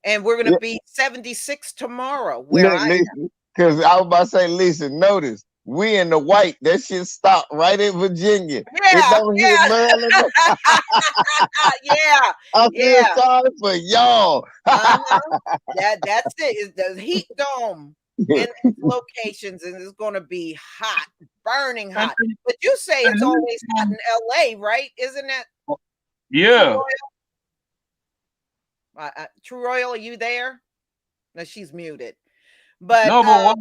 Speaker 1: And we're going to be 76 tomorrow. Where I am.
Speaker 3: Because I was about to say, Lisa, notice We in the white. That shit stopped right in Virginia. It
Speaker 1: Yeah,
Speaker 3: don't hit
Speaker 1: yeah,
Speaker 3: Maryland.
Speaker 1: yeah,
Speaker 3: I feel
Speaker 1: yeah.
Speaker 3: sorry for y'all.
Speaker 1: Uh-huh. That's it. It's the heat dome in these locations, and it's gonna be hot, burning
Speaker 2: And,
Speaker 1: hot. But you say it's
Speaker 2: and
Speaker 1: always hot in LA, right? Isn't it? True
Speaker 2: yeah.
Speaker 1: Royal? True Royal, are you there? No, she's muted. But
Speaker 2: No, but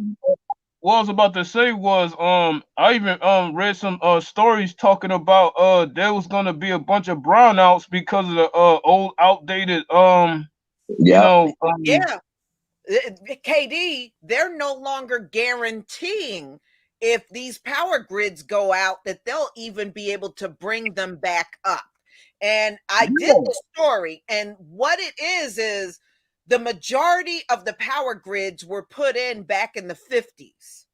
Speaker 2: what I was about to say was I even read some stories talking about there was gonna be a bunch of brownouts because of the old outdated you
Speaker 3: Yeah.
Speaker 2: know
Speaker 1: yeah, KD, they're no longer guaranteeing if these power grids go out that they'll even be able to bring them back up. And I did
Speaker 2: yeah.
Speaker 1: the story, and what it is the majority of the power grids were put in back in the 50s.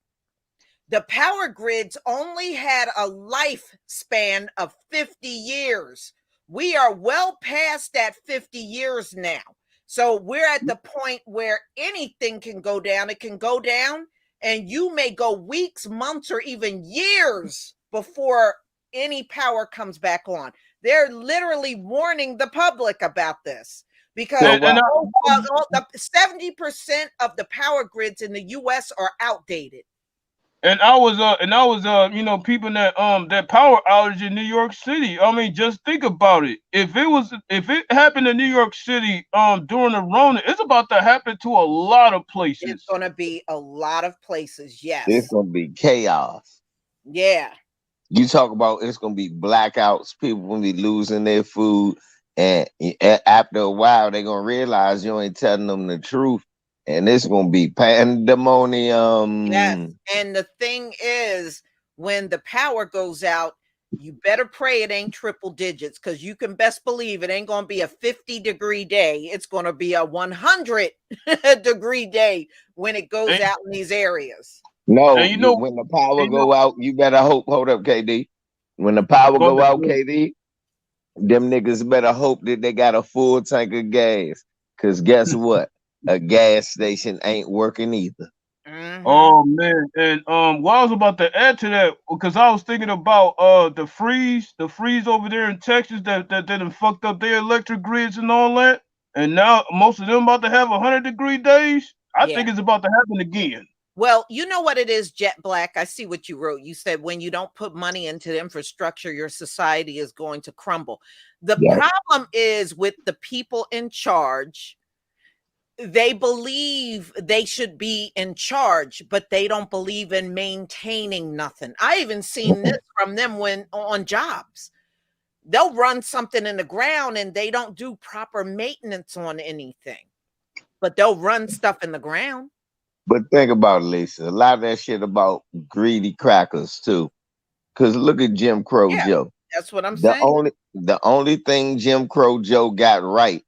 Speaker 1: The power grids only had a lifespan of 50 years. We are well past that 50 years now. So we're at the point where anything can go down. It can go down, and you may go weeks, months, or even years before any power comes back on. They're literally warning the public about this because
Speaker 3: So
Speaker 2: And
Speaker 1: the 70% of the power grids in the US are outdated.
Speaker 2: I was you know peeping that power outage in New York City. I mean, just think about it. If it happened in New York City during the Rona, it's about to happen to a lot of
Speaker 1: It's
Speaker 2: places.
Speaker 1: going to be a lot of places.
Speaker 3: it's
Speaker 1: Yes.
Speaker 3: gonna be chaos.
Speaker 1: Yeah.
Speaker 3: You talk about it's gonna be blackouts. People gonna be losing their food, and after a while, they're gonna realize you ain't telling them the truth, and it's gonna be
Speaker 1: Yes.
Speaker 3: pandemonium.
Speaker 1: And the thing is, when the power goes out, you better pray it ain't triple digits, because you can best believe it ain't going to be a 50-degree day. It's going to be a 100-degree day when it goes
Speaker 2: And,
Speaker 1: out in these areas.
Speaker 3: No,
Speaker 2: and you know,
Speaker 3: when the power
Speaker 2: and, you know,
Speaker 3: go out, you better hope. Hold up, KD. When the power
Speaker 2: go
Speaker 3: go
Speaker 2: ahead,
Speaker 3: out,
Speaker 2: go ahead.
Speaker 3: KD, them niggas better hope that they got a full tank of gas. Cause guess what? A gas station ain't working either.
Speaker 1: Mm-hmm.
Speaker 2: Oh man, and what I was about to add to that, because I was thinking about the freeze over there in Texas that done fucked up their electric grids and all that, and now most of them about to have 100-degree days. I
Speaker 1: Yeah.
Speaker 2: think it's about to happen again.
Speaker 1: Well, you know what it is, Jet Black. I see what you wrote. You said when you don't put money into the infrastructure, your society is going to crumble. The
Speaker 3: Yeah.
Speaker 1: problem is with the people in charge. They believe they should be in charge, but they don't believe in maintaining nothing. I even seen this from them when on jobs. They'll run something in the ground and they don't do proper maintenance on anything, but they'll run stuff in the ground.
Speaker 3: But think about it, Lisa. A lot of that shit about greedy crackers too. Cause look at Jim Crow
Speaker 1: Yeah,
Speaker 3: Joe.
Speaker 1: that's what I'm
Speaker 3: The
Speaker 1: saying.
Speaker 3: only thing Jim Crow Joe got right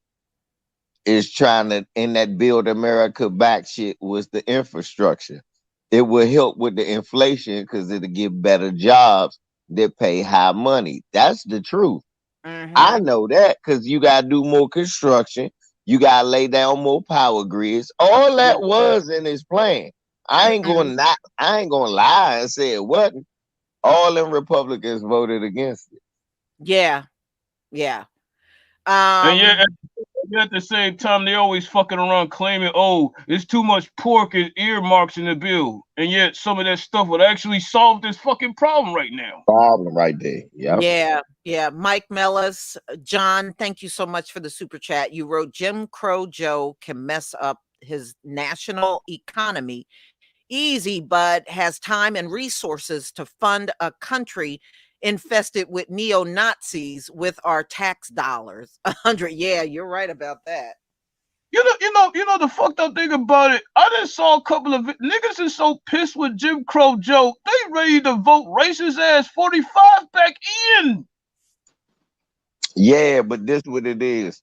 Speaker 3: is trying to in that Build America Back shit was the infrastructure. It will help with the inflation because it'll give better jobs that pay high money. That's the truth. I
Speaker 1: Mhm.
Speaker 3: know that because you gotta do more construction, you gotta lay down more power grids. All
Speaker 1: Yeah.
Speaker 3: that was in his plan. I ain't
Speaker 1: Mhm.
Speaker 3: gonna lie and say it wasn't. All them Republicans voted against it.
Speaker 1: Yeah. Yeah.
Speaker 2: And
Speaker 1: Um,
Speaker 2: yet at the same time, they always fucking around claiming, oh, it's too much pork and earmarks in the bill, and yet some of that stuff would actually solve this fucking problem right now.
Speaker 3: Problem right there. Yep.
Speaker 1: Yeah, yeah. Mike Mellis, John, thank you so much for the super chat. You wrote Jim Crow Joe can mess up his national economy easy, but has time and resources to fund a country infested with neo-Nazis with our tax dollars. 100. Yeah, you're right about that.
Speaker 2: You know the fucked up thing about it. I just saw a couple of niggas is so pissed with Jim Crow Joe, they ready to vote racist ass 45 back in.
Speaker 3: Yeah, but this what it is.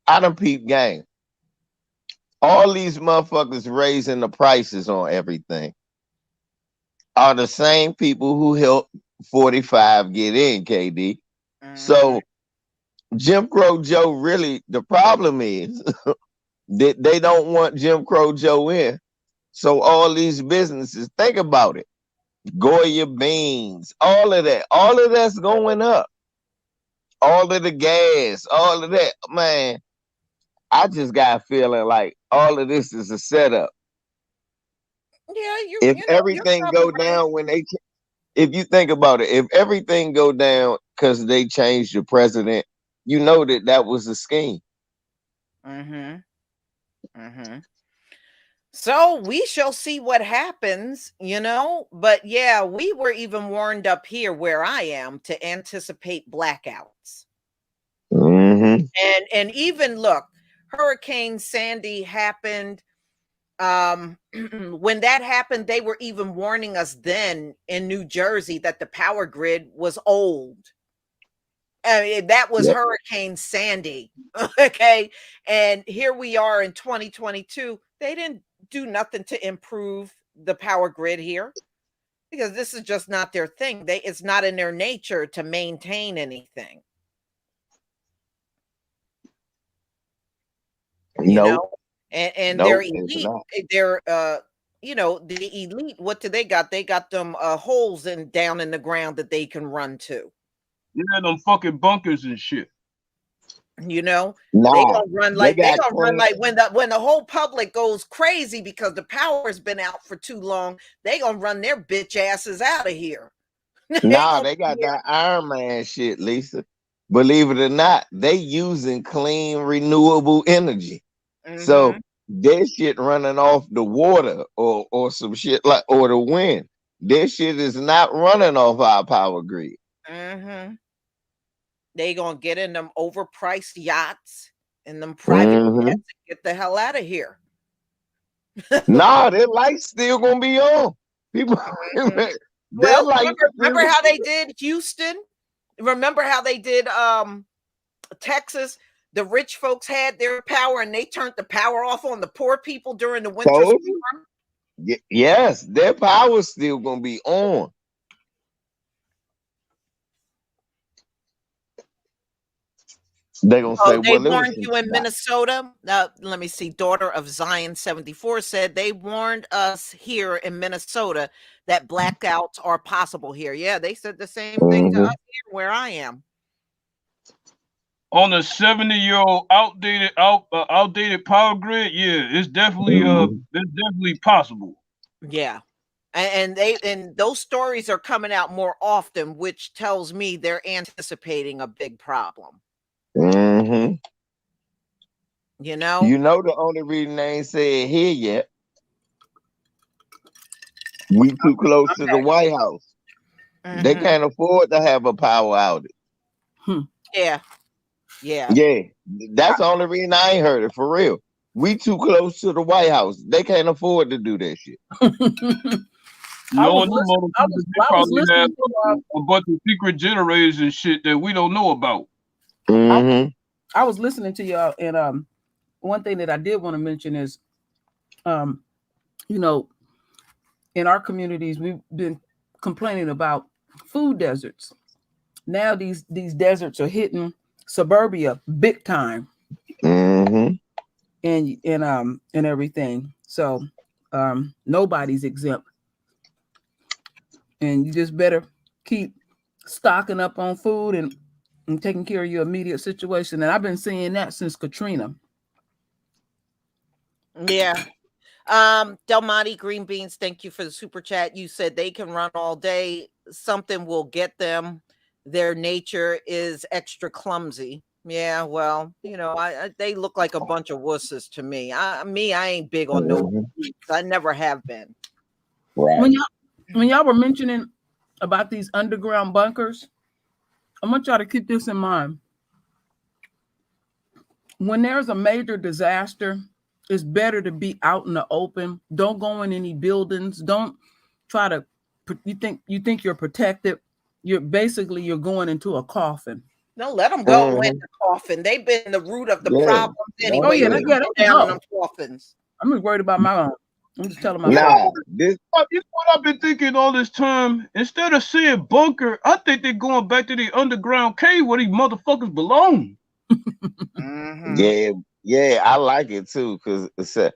Speaker 3: I done peep game. All these motherfuckers raising the prices on everything are the same people who helped 45 get in, KD. So Jim Crow Joe really, the problem is that they don't want Jim Crow Joe in. So all these businesses, think about it. Goya beans, all of that's going up. All of the gas, all of that, man. I just got a feeling like all of this is a setup.
Speaker 1: Yeah,
Speaker 3: If
Speaker 1: you're
Speaker 3: everything
Speaker 1: probably
Speaker 3: go
Speaker 1: right.
Speaker 3: down if you think about it, if everything go down because they changed the president, you know that was a scheme.
Speaker 1: So we shall see what happens, But yeah, we were even warned up here where I am to anticipate blackouts. And even look, Hurricane Sandy happened. When that happened, they were even warning us then in New Jersey that the power grid was old. I mean, that was Hurricane Sandy. Okay. And here we are in 2022. They didn't do nothing to improve the power grid here because this is just not their thing. It's not in their nature to maintain anything. And they're elite. They're the elite. What do they got? They got them holes down in the ground that they can run to.
Speaker 2: Yeah, them fucking bunkers and shit.
Speaker 3: Nah,
Speaker 1: they gonna run like when the whole public goes crazy because the power's been out for too long. They gonna run their bitch asses out of here.
Speaker 3: They got that Iron Man shit, Lisa. Believe it or not, they using clean renewable energy. So their shit running off the water or some shit or the wind. Their shit is not running off our power grid.
Speaker 1: They gonna get in them overpriced yachts and them private jets and get the hell out of here.
Speaker 3: Nah, their lights still gonna be on. People,
Speaker 1: well, remember how they did Houston? Remember how they did Texas? The rich folks had their power and they turned the power off on the poor people during the winter storm.
Speaker 3: Yes, their power's still gonna be on. They're gonna say,
Speaker 1: they warned you in Minnesota. Now, let me see. Daughter of Zion 74 said they warned us here in Minnesota that blackouts are possible here. Yeah, they said the same thing to us here where I am.
Speaker 2: On a 70-year-old outdated power grid, yeah, it's definitely possible.
Speaker 1: Yeah. And those stories are coming out more often, which tells me they're anticipating a big problem.
Speaker 3: You know the only reason they ain't said here yet. We too close to the White House. They can't afford to have a power outage.
Speaker 1: Yeah.
Speaker 3: That's the only reason I ain't heard it for real. We too close to the White House. They can't afford to do that shit.
Speaker 2: I was listening to a bunch of secret generators and shit that we don't know about.
Speaker 4: I was listening to y'all, and one thing that I did want to mention is, in our communities, we've been complaining about food deserts. Now these deserts are hitting suburbia big time, and everything. So nobody's exempt, and you just better keep stocking up on food and taking care of your immediate situation. And I've been seeing that since Katrina.
Speaker 1: Yeah. Del Monte Green Beans, thank you for the super chat. You said they can run all day. Something will get them. Their nature is extra clumsy. Yeah, well, they look like a bunch of wusses to me. I ain't big on no. I never have been.
Speaker 3: Right.
Speaker 4: When y'all were mentioning about these underground bunkers, I want y'all to keep this in mind. When there's a major disaster, it's better to be out in the open. Don't go in any buildings. Don't try to. You think you're protected. You're going into a coffin.
Speaker 1: No, let them go in the coffin. They've been the root of the problems anyway.
Speaker 4: They
Speaker 1: down in them coffins.
Speaker 4: I'm just worried about my own. I'm just telling my
Speaker 2: this is what I've been thinking all this time. Instead of saying bunker, I think they're going back to the underground cave where these motherfuckers belong.
Speaker 3: Yeah, I like it too, because I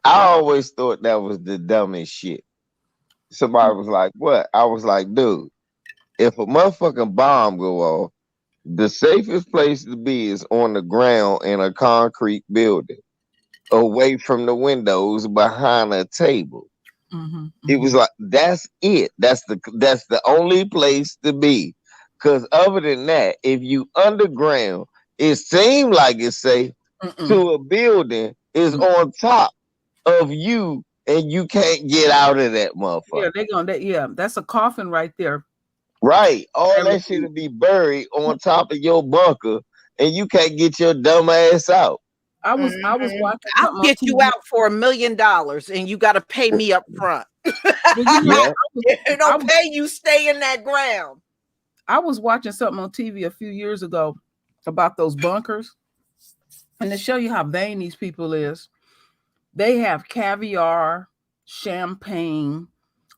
Speaker 3: always thought that was the dumbest shit. Somebody was like, "What?" I was like, "Dude, if a motherfucking bomb go off, the safest place to be is on the ground in a concrete building, away from the windows, behind a table."
Speaker 4: Mhm,
Speaker 3: It was
Speaker 4: mhm.
Speaker 3: like that's it. That's the only place to be. Cause other than that, if you underground, it seemed like it's safe
Speaker 4: Mm-mm.
Speaker 3: to a building is
Speaker 4: Mm.
Speaker 3: on top of you and you can't get out of that
Speaker 4: Yeah,
Speaker 3: motherfucker.
Speaker 4: they gonna that yeah, that's a coffin right there.
Speaker 3: Right. All
Speaker 4: Every
Speaker 3: that shit will be buried on top of your bunker and you can't get your dumb ass out.
Speaker 4: I was
Speaker 1: Mhm.
Speaker 4: watching
Speaker 1: I'll
Speaker 4: something on
Speaker 1: get you
Speaker 4: TV.
Speaker 1: out for $1 million and you got to pay me up front.
Speaker 4: Well, you know,
Speaker 3: Yeah.
Speaker 1: It don't pay you stay in that ground.
Speaker 4: I was watching something on TV a few years ago about those bunkers, and to show you how vain these people is, they have caviar, champagne,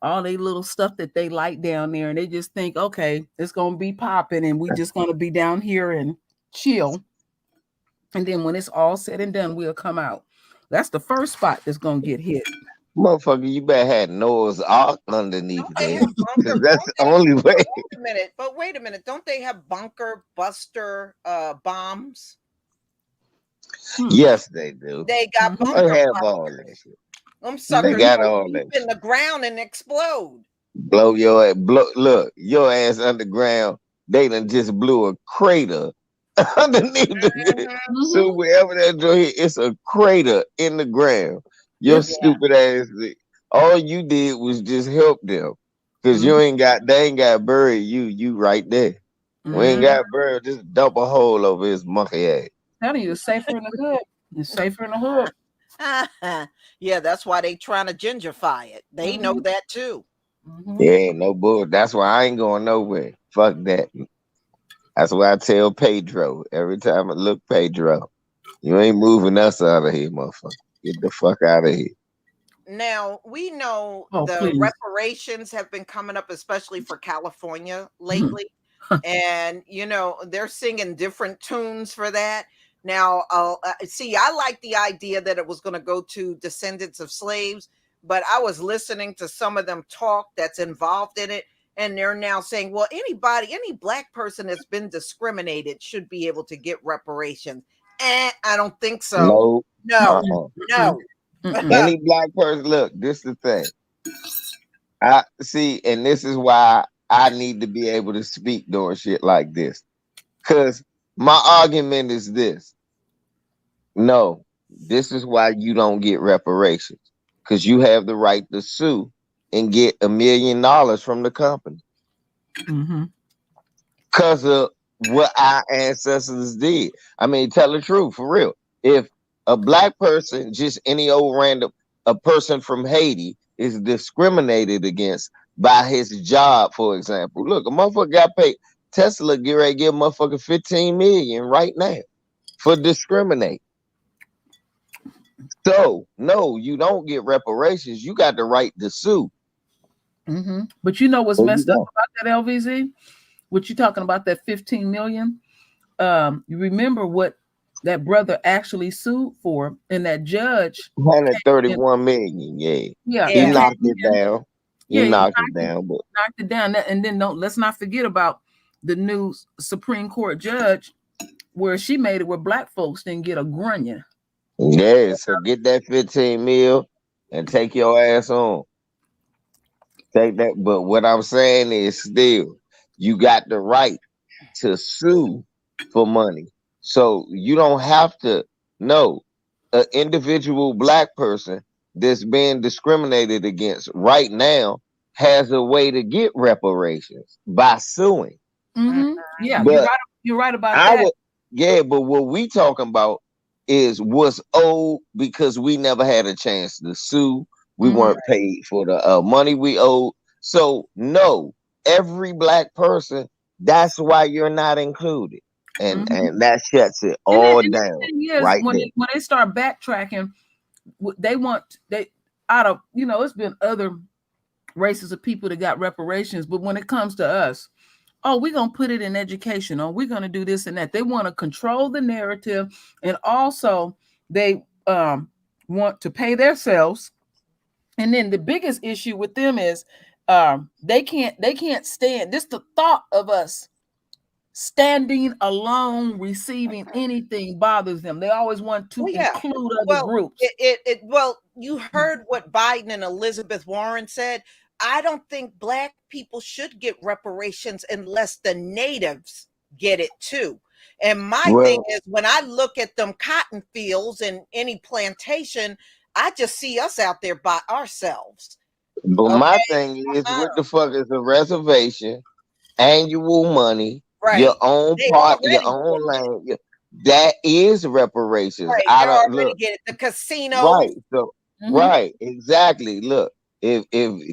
Speaker 4: all they little stuff that they like down there, and they just think, okay, it's gonna be popping, and we just gonna be down here and chill. And then when it's all said and done, we'll come out. That's the first spot that's gonna get hit.
Speaker 3: Motherfucker, you better have Noah's Ark underneath
Speaker 1: Don't they
Speaker 3: there.
Speaker 1: have bunker?
Speaker 3: Cause that's the only way.
Speaker 1: Wait a minute, but wait a minute. Don't they have bunker buster bombs?
Speaker 3: Yes, they do.
Speaker 1: They got
Speaker 4: Mhm.
Speaker 3: They
Speaker 1: bunker
Speaker 3: have
Speaker 1: bombs.
Speaker 3: all that shit.
Speaker 1: Them
Speaker 3: They
Speaker 1: suckers
Speaker 3: got
Speaker 1: go
Speaker 3: all
Speaker 1: deep
Speaker 3: that
Speaker 1: in the
Speaker 3: shit.
Speaker 1: ground and explode.
Speaker 3: Blow your ass. Look, your ass underground. They done just blew a crater underneath the.
Speaker 1: Mhm.
Speaker 3: So
Speaker 4: Mhm.
Speaker 3: wherever that joint hit, it's a crater in the ground. Your
Speaker 4: It's
Speaker 3: stupid ass. All you did was just help them, cause
Speaker 4: mhm,
Speaker 3: they ain't got buried you. You right there. We ain't
Speaker 4: mhm.
Speaker 3: got buried. Just dump a hole over his monkey ass.
Speaker 4: Telling you, it's safer in the hood. It's safer in the hood.
Speaker 1: Yeah, that's why they trying to gentrify it. They know
Speaker 4: Mhm,
Speaker 1: that too.
Speaker 4: mhm.
Speaker 3: Yeah, ain't no bull. That's why I ain't going nowhere. Fuck that. That's why I tell Pedro every time I look, Pedro, you ain't moving us out of here, motherfucker. Get the fuck out of here.
Speaker 1: Now, we know
Speaker 4: Oh,
Speaker 1: the
Speaker 4: please.
Speaker 1: reparations have been coming up, especially for California
Speaker 4: Mhm.
Speaker 1: lately. And, they're singing different tunes for that. Now, see, I like the idea that it was going to go to descendants of slaves, but I was listening to some of them talk that's involved in it. And they're now saying, well, any black person that's been discriminated should be able to get reparations. I don't think so.
Speaker 3: No,
Speaker 1: No,
Speaker 4: Mm-mm,
Speaker 3: uh-uh.
Speaker 1: no.
Speaker 4: mm-mm.
Speaker 3: Any black person, look, this the thing. I see, and this is why I need to be able to speak during shit like this. Cause my argument is this. No, this is why you don't get reparations. Cause you have the right to sue and get $1 million from the company.
Speaker 4: Mhm.
Speaker 3: Because of what our ancestors did. I mean, tell the truth, for real. If a black person, just any old random, a person from Haiti is discriminated against by his job, for example. Look, a motherfucker got paid. Tesla get ready to give a motherfucker 15 million right now for discriminate. So, no, you don't get reparations. You got the right to sue.
Speaker 4: Mhm. But you know what's
Speaker 3: There you
Speaker 4: messed up
Speaker 3: go.
Speaker 4: about that, LVZ? What you talking about, that 15 million? You remember what that brother actually sued for, and that judge came in,
Speaker 3: 131 million, yeah.
Speaker 4: yeah,
Speaker 3: He
Speaker 4: he
Speaker 1: Yeah.
Speaker 4: came
Speaker 3: knocked it
Speaker 4: in,
Speaker 3: down. He
Speaker 4: yeah, he
Speaker 3: knocked it down, but
Speaker 4: knocked it down. And then let's not forget about the new Supreme Court judge, where she made it where black folks didn't get a grunion.
Speaker 3: yeah, so get that 15 mil and take your ass on. Take that. But what I'm saying is still, you got the right to sue for money. So you don't have to know an individual black person that's being discriminated against right now has a way to get reparations by suing.
Speaker 4: Mm-hmm. Yeah, you're
Speaker 3: But
Speaker 4: right. You're right about
Speaker 3: I
Speaker 4: that.
Speaker 3: would, yeah, but what we talking about is what's owed because we never had a chance to sue. We
Speaker 4: Mhm.
Speaker 3: weren't paid for the money we owed. So no, every black person. That's why you're not included, and
Speaker 4: Mhm.
Speaker 3: and that shuts it
Speaker 4: And then
Speaker 3: all
Speaker 4: and the
Speaker 3: down
Speaker 4: thing is,
Speaker 3: right
Speaker 4: when
Speaker 3: there.
Speaker 4: they start backtracking, they out of, it's been other races of people that got reparations, but when it comes to us, oh, we're gonna put it in education, or we're gonna do this and that. They want to control the narrative, and also they want to pay themselves And then the biggest issue with them is they can't stand this. The thought of us standing alone receiving anything bothers them. They always want to include other groups.
Speaker 1: Well, you heard what Biden and Elizabeth Warren said. I don't think Black people should get reparations unless the natives get it too. And my thing is, when I look at them cotton fields and any plantation, I just see us out there by ourselves.
Speaker 3: But my thing is, what the fuck is a reservation? Annual money, your own part, your own land. That is reparations.
Speaker 1: Right.
Speaker 3: I
Speaker 1: don't
Speaker 3: look
Speaker 1: get it. The casino.
Speaker 3: Right. So right, exactly. Look, if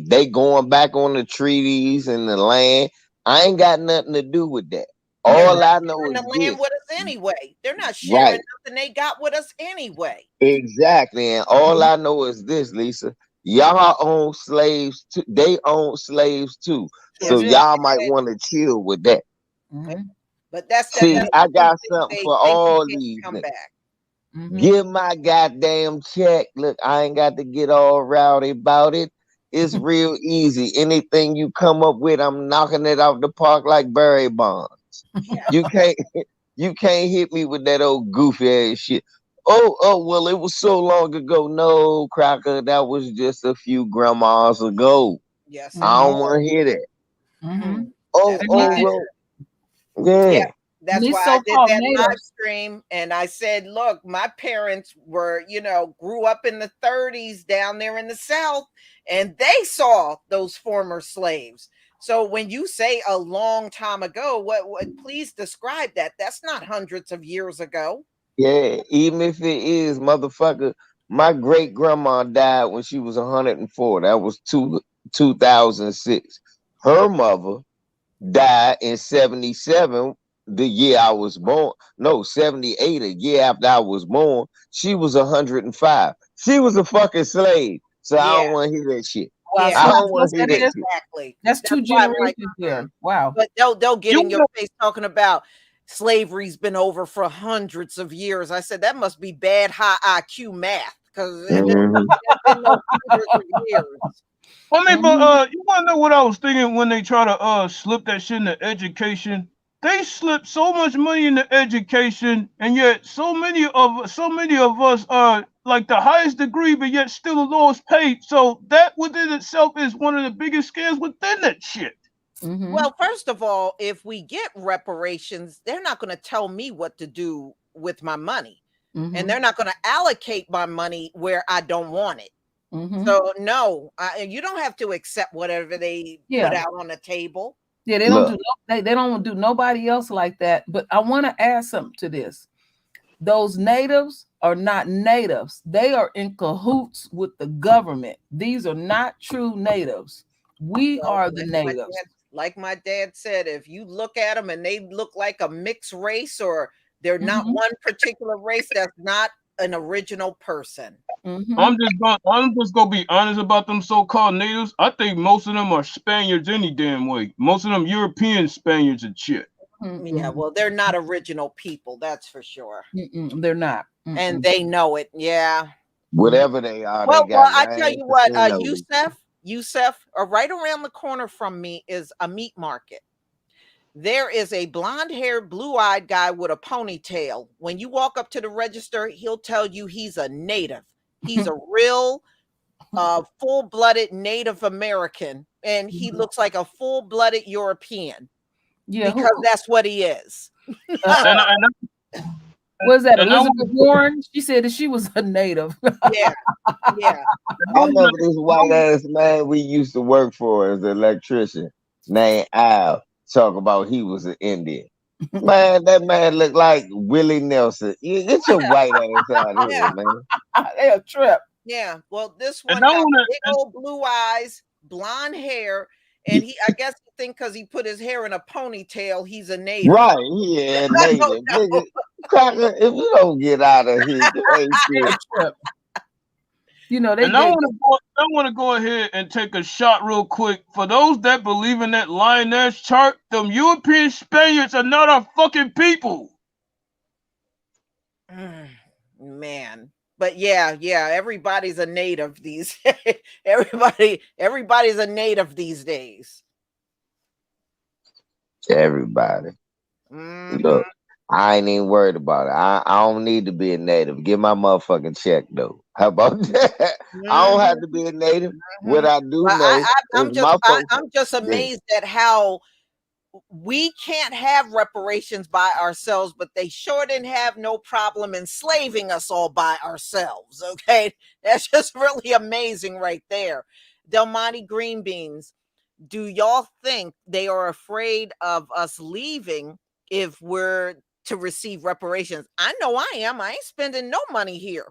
Speaker 3: they going back on the treaties and the land, I ain't got nothing to do with that. All I know is
Speaker 1: the land
Speaker 3: this.
Speaker 1: with us anyway. They're not sharing nothing they got with us anyway.
Speaker 3: Exactly. And all I know is this, Lisa. Y'all own slaves too. They own slaves too. So y'all might want to chill with that.
Speaker 1: But that's
Speaker 3: see, I got something for all these. Give my goddamn check. Look, I ain't got to get all rowdy about it. It's real easy. Anything you come up with, I'm knocking it out the park like Barry Bonds. You can't hit me with that old goofy ass shit. Oh, well, it was so long ago. No, Cracker, that was just a few grandmas ago.
Speaker 1: Yes.
Speaker 3: I don't want to hear that. Well, yeah.
Speaker 1: That's why I did that live stream, and I said, look, my parents were, grew up in the 30s down there in the South, and they saw those former slaves. So when you say a long time ago, what please describe that. That's not hundreds of years ago.
Speaker 3: Yeah, even if it is, motherfucker, my great grandma died when she was 104. That was 2006. Her mother died in 77, the year I was born. No, 78, a year after I was born. She was 105. She was a fucking slave. So I don't want to hear that shit.
Speaker 1: Wow,
Speaker 3: I don't want to hear that shit.
Speaker 1: Exactly.
Speaker 4: That's 2 generations there. Wow.
Speaker 1: But they'll get in your face talking about slavery's been over for hundreds of years. I said that must be bad high IQ math because it's been hundreds of years.
Speaker 2: I mean, but you want to know what I was thinking when they try to slip that shit into education? They slip so much money into education, and yet so many of us are like the highest degree, but yet still the lowest paid. So that within itself is one of the biggest scams within that shit.
Speaker 1: Well, first of all, if we get reparations, they're not going to tell me what to do with my money, and they're not going to allocate my money where I don't want it. So no, you don't have to accept whatever they put out on the table.
Speaker 4: Yeah, they don't do nobody else like that. But I want to add something to this. Those natives are not natives. They are in cahoots with the government. These are not true natives. We are the natives.
Speaker 1: Like my dad said, if you look at them and they look like a mixed race or they're not one particular race, that's not an original person.
Speaker 2: I'm just gonna be honest about them so-called natives. I think most of them are Spaniards any damn way. Most of them European Spaniards and shit.
Speaker 1: Yeah, well, they're not original people, that's for sure.
Speaker 4: They're not,
Speaker 1: and they know it. Yeah,
Speaker 3: whatever they are.
Speaker 1: Well, I tell you what, Yusef, right around the corner from me is a meat market. There is a blonde-haired, blue-eyed guy with a ponytail. When you walk up to the register, he'll tell you he's a native. He's a real full-blooded Native American, and he looks like a full-blooded European. Yeah, because that's what he is.
Speaker 4: Was that Elizabeth Warren? She said that she was a native.
Speaker 1: Yeah.
Speaker 3: I remember this white ass man we used to work for as an electrician named Al. Talk about he was an Indian. Man, that man looked like Willie Nelson. Get your white ass out of here, man.
Speaker 4: They a trip.
Speaker 1: Yeah. Well, this one got big old blue eyes, blonde hair, and I guess you think because he put his hair in a ponytail, he's a native.
Speaker 3: Right, yeah, native. Nigga, Cracker, if you don't get out of here, you ain't shit.
Speaker 2: You know, I want to go ahead and take a shot real quick. For those that believe in that lioness chart, them European Spaniards are not our fucking people.
Speaker 1: Man. But yeah, everybody's a native these everybody's a native these days.
Speaker 3: Everybody.
Speaker 1: Mhm.
Speaker 3: Look, I ain't even worried about it. I don't need to be a native. Get my motherfucking check though. How about that? I don't have
Speaker 1: Mhm.
Speaker 3: to be a native. What
Speaker 1: Mhm.
Speaker 3: I do
Speaker 1: Well,
Speaker 3: know is my folks.
Speaker 1: I'm just
Speaker 3: Yeah,
Speaker 1: amazed at how we can't have reparations by ourselves, but they sure didn't have no problem enslaving us all by ourselves. Okay, that's just really amazing right there. Del Monte Green Beans, do y'all think they are afraid of us leaving if we're to receive reparations? I know I am. I ain't spending no money here.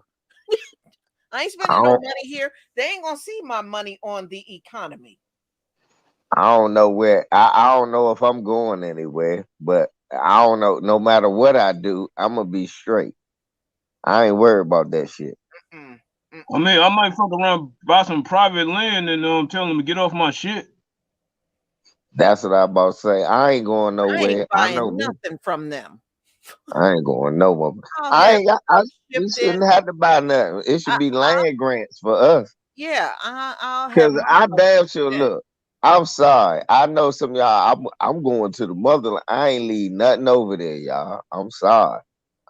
Speaker 1: I ain't
Speaker 3: I
Speaker 1: spending no
Speaker 3: don't.
Speaker 1: money here. They ain't gonna see my money on the economy.
Speaker 3: I don't know where. I don't know if I'm going anywhere, but I don't know. No matter what I do, I'm gonna be straight. I ain't worried about that shit.
Speaker 1: Mm-mm,
Speaker 2: I
Speaker 1: mm-mm.
Speaker 2: mean, I might fuck around, buy some private land, and tell them to get off my shit.
Speaker 3: That's what I about to say. I ain't going
Speaker 1: I ain't
Speaker 3: nowhere. I know
Speaker 1: buying
Speaker 3: me.
Speaker 1: nothing from them.
Speaker 3: I ain't going nowhere.
Speaker 1: I'll
Speaker 3: I
Speaker 1: have
Speaker 3: ain't got.
Speaker 1: stuff
Speaker 3: We
Speaker 1: shipped in.
Speaker 3: shouldn't have to buy nothing. It should
Speaker 1: I,
Speaker 3: be
Speaker 1: I,
Speaker 3: land grants for us.
Speaker 1: yeah, I'll have
Speaker 3: Cause
Speaker 1: my
Speaker 3: I
Speaker 1: stuff
Speaker 3: damn
Speaker 1: shipped
Speaker 3: sure
Speaker 1: in.
Speaker 3: look. I'm sorry. I know some of y'all. I'm going to the motherland. I ain't leave nothing over there, y'all. I'm sorry.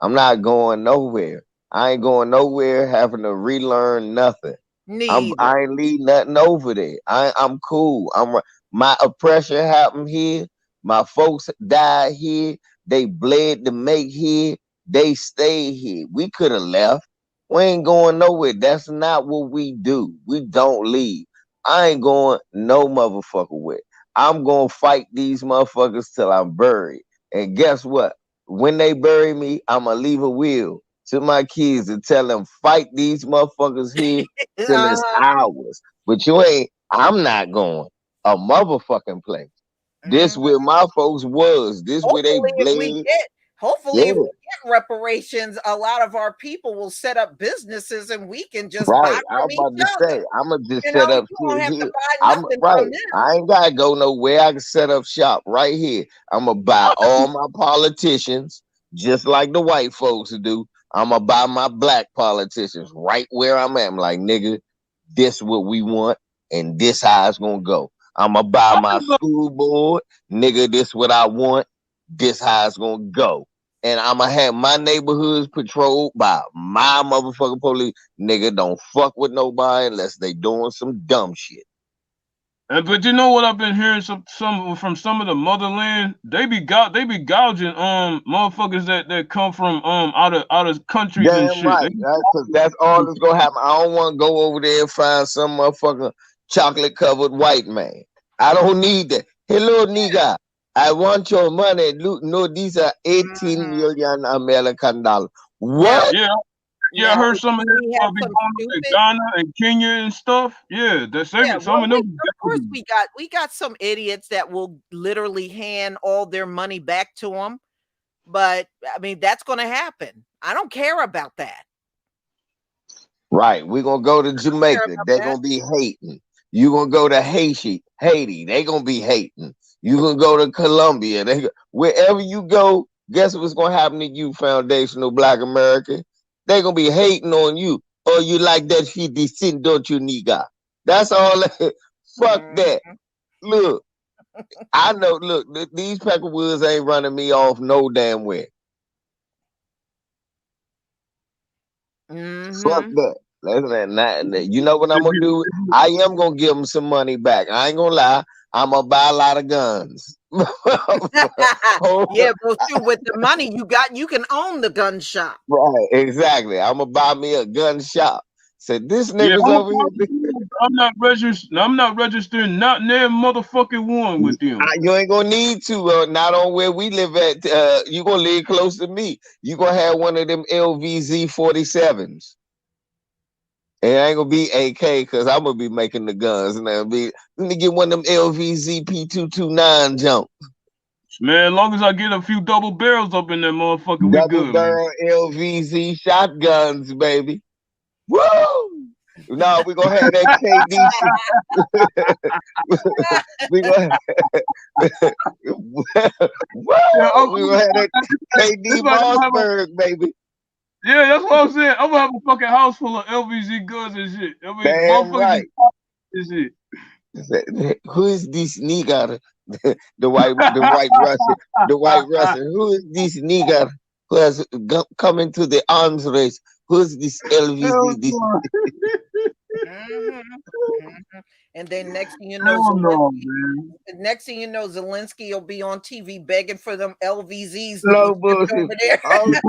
Speaker 3: I'm not going nowhere. I ain't going nowhere having to relearn nothing.
Speaker 1: Neither.
Speaker 3: I ain't leave nothing over there. I'm cool. My oppression happened here. My folks died here. They bled to make here. They stayed here. We could have left. We ain't going nowhere. That's not what we do. We don't leave. I ain't going no motherfucker with. I'm gonna fight these motherfuckers till I'm buried. And guess what? When they bury me, I'ma leave a will to my kids and tell them fight these motherfuckers here till it's
Speaker 1: Uh-huh.
Speaker 3: ours. But you ain't. I'm not going a motherfucking place. This
Speaker 1: Mhm.
Speaker 3: where my folks was. This where they
Speaker 1: Hopefully, if we
Speaker 3: bled.
Speaker 1: get hopefully
Speaker 3: Yeah,
Speaker 1: if we get reparations, a lot of our people will set up businesses and we can just buy
Speaker 3: right. I'm
Speaker 1: from each
Speaker 3: about to
Speaker 1: other.
Speaker 3: say, I'ma just
Speaker 1: You
Speaker 3: set
Speaker 1: know,
Speaker 3: up
Speaker 1: you don't
Speaker 3: shit
Speaker 1: have to
Speaker 3: here.
Speaker 1: buy
Speaker 3: I'm
Speaker 1: nothing from
Speaker 3: right.
Speaker 1: them.
Speaker 3: I ain't gotta go nowhere. I can set up shop right here. I'ma buy all my politicians, just like the white folks do. I'ma buy my black politicians right where I'm at. I'm like, nigga, this what we want, and this how it's gonna go. I'ma buy my school board, nigga. This what I want. This how it's gonna go. And I'ma have my neighborhoods patrolled by my motherfucking police. Nigga, don't fuck with nobody unless they doing some dumb shit.
Speaker 2: But you know what I've been hearing some from some of the motherland. They be gouging motherfuckers that come from out of countries and
Speaker 3: Damn
Speaker 2: shit.
Speaker 3: right, because that's all that's gonna happen. I don't want to go over there and find some motherfucking chocolate covered white man. I don't need that. Hello, nigga. I want your money. Look, no, these are 18
Speaker 1: Mhm.
Speaker 3: million American dollars.
Speaker 1: Now,
Speaker 3: What?
Speaker 2: Yeah, I
Speaker 1: now
Speaker 2: heard some of them
Speaker 1: we have
Speaker 2: be
Speaker 1: some
Speaker 2: going up to
Speaker 1: stupid.
Speaker 2: Ghana and Kenya and stuff. Yeah, that's
Speaker 1: Yeah,
Speaker 2: some
Speaker 1: well,
Speaker 2: of
Speaker 1: we
Speaker 2: them.
Speaker 1: of course we got some idiots that will literally hand all their money back to them. But I mean, that's going to happen. I don't care about that.
Speaker 3: Right. We're gonna go to
Speaker 1: I don't care
Speaker 3: Jamaica.
Speaker 1: about
Speaker 3: They're
Speaker 1: that.
Speaker 3: gonna be hating. You gonna go to Haiti. They gonna be hating. You gonna go to Colombia. Wherever you go, guess what's gonna happen to you, foundational Black American? They gonna be hating on you. Oh, you like that shit, sin, don't you, nigga? That's all. Fuck that.
Speaker 1: Mhm.
Speaker 3: Look, I know. Look, these Peckerwoods ain't running me off no damn way. Fuck
Speaker 1: Mhm.
Speaker 3: that. You know what I'm gonna do? I am gonna give them some money back. I ain't gonna lie. I'm gonna buy a lot of guns.
Speaker 1: Yeah, but shoot, with the money you got, you can own the gun shop.
Speaker 3: Right, exactly. I'm gonna buy me a gun shop. Said this
Speaker 2: Yeah,
Speaker 3: nigga's over here.
Speaker 2: I'm not registered. I'm not registering not near motherfucking one with them.
Speaker 3: You ain't gonna need to. Not on where we live at. You gonna live close to me. You gonna have one of them LVZ 47s. It ain't gonna be AK because I'm gonna be making the guns. And let me get one of them LVZ P229 jump.
Speaker 2: Man, as long as I get a few double barrels up in that motherfucker, we
Speaker 3: Double
Speaker 2: good, man.
Speaker 3: barrel LVZ shotguns, baby. Woo! No, we're gonna have that KD. we gonna
Speaker 2: Yeah,
Speaker 3: Woo! We gonna have that KD Mossberg, baby.
Speaker 2: Yeah, that's what I'm saying. I'm gonna have a fucking house full of LVZ guns and shit. I mean,
Speaker 3: Damn
Speaker 2: motherfuckers
Speaker 3: right.
Speaker 2: and shit.
Speaker 3: Who is this nigga? The white Russian, Who is this nigga who has come into the arms race? Who's this LVZ? This
Speaker 1: And then next thing you
Speaker 2: I
Speaker 1: know,
Speaker 2: don't know,
Speaker 1: Zelensky will be on TV begging for them LVZs to
Speaker 3: no
Speaker 1: be shipped
Speaker 3: bullshit.
Speaker 1: over there.
Speaker 3: Look,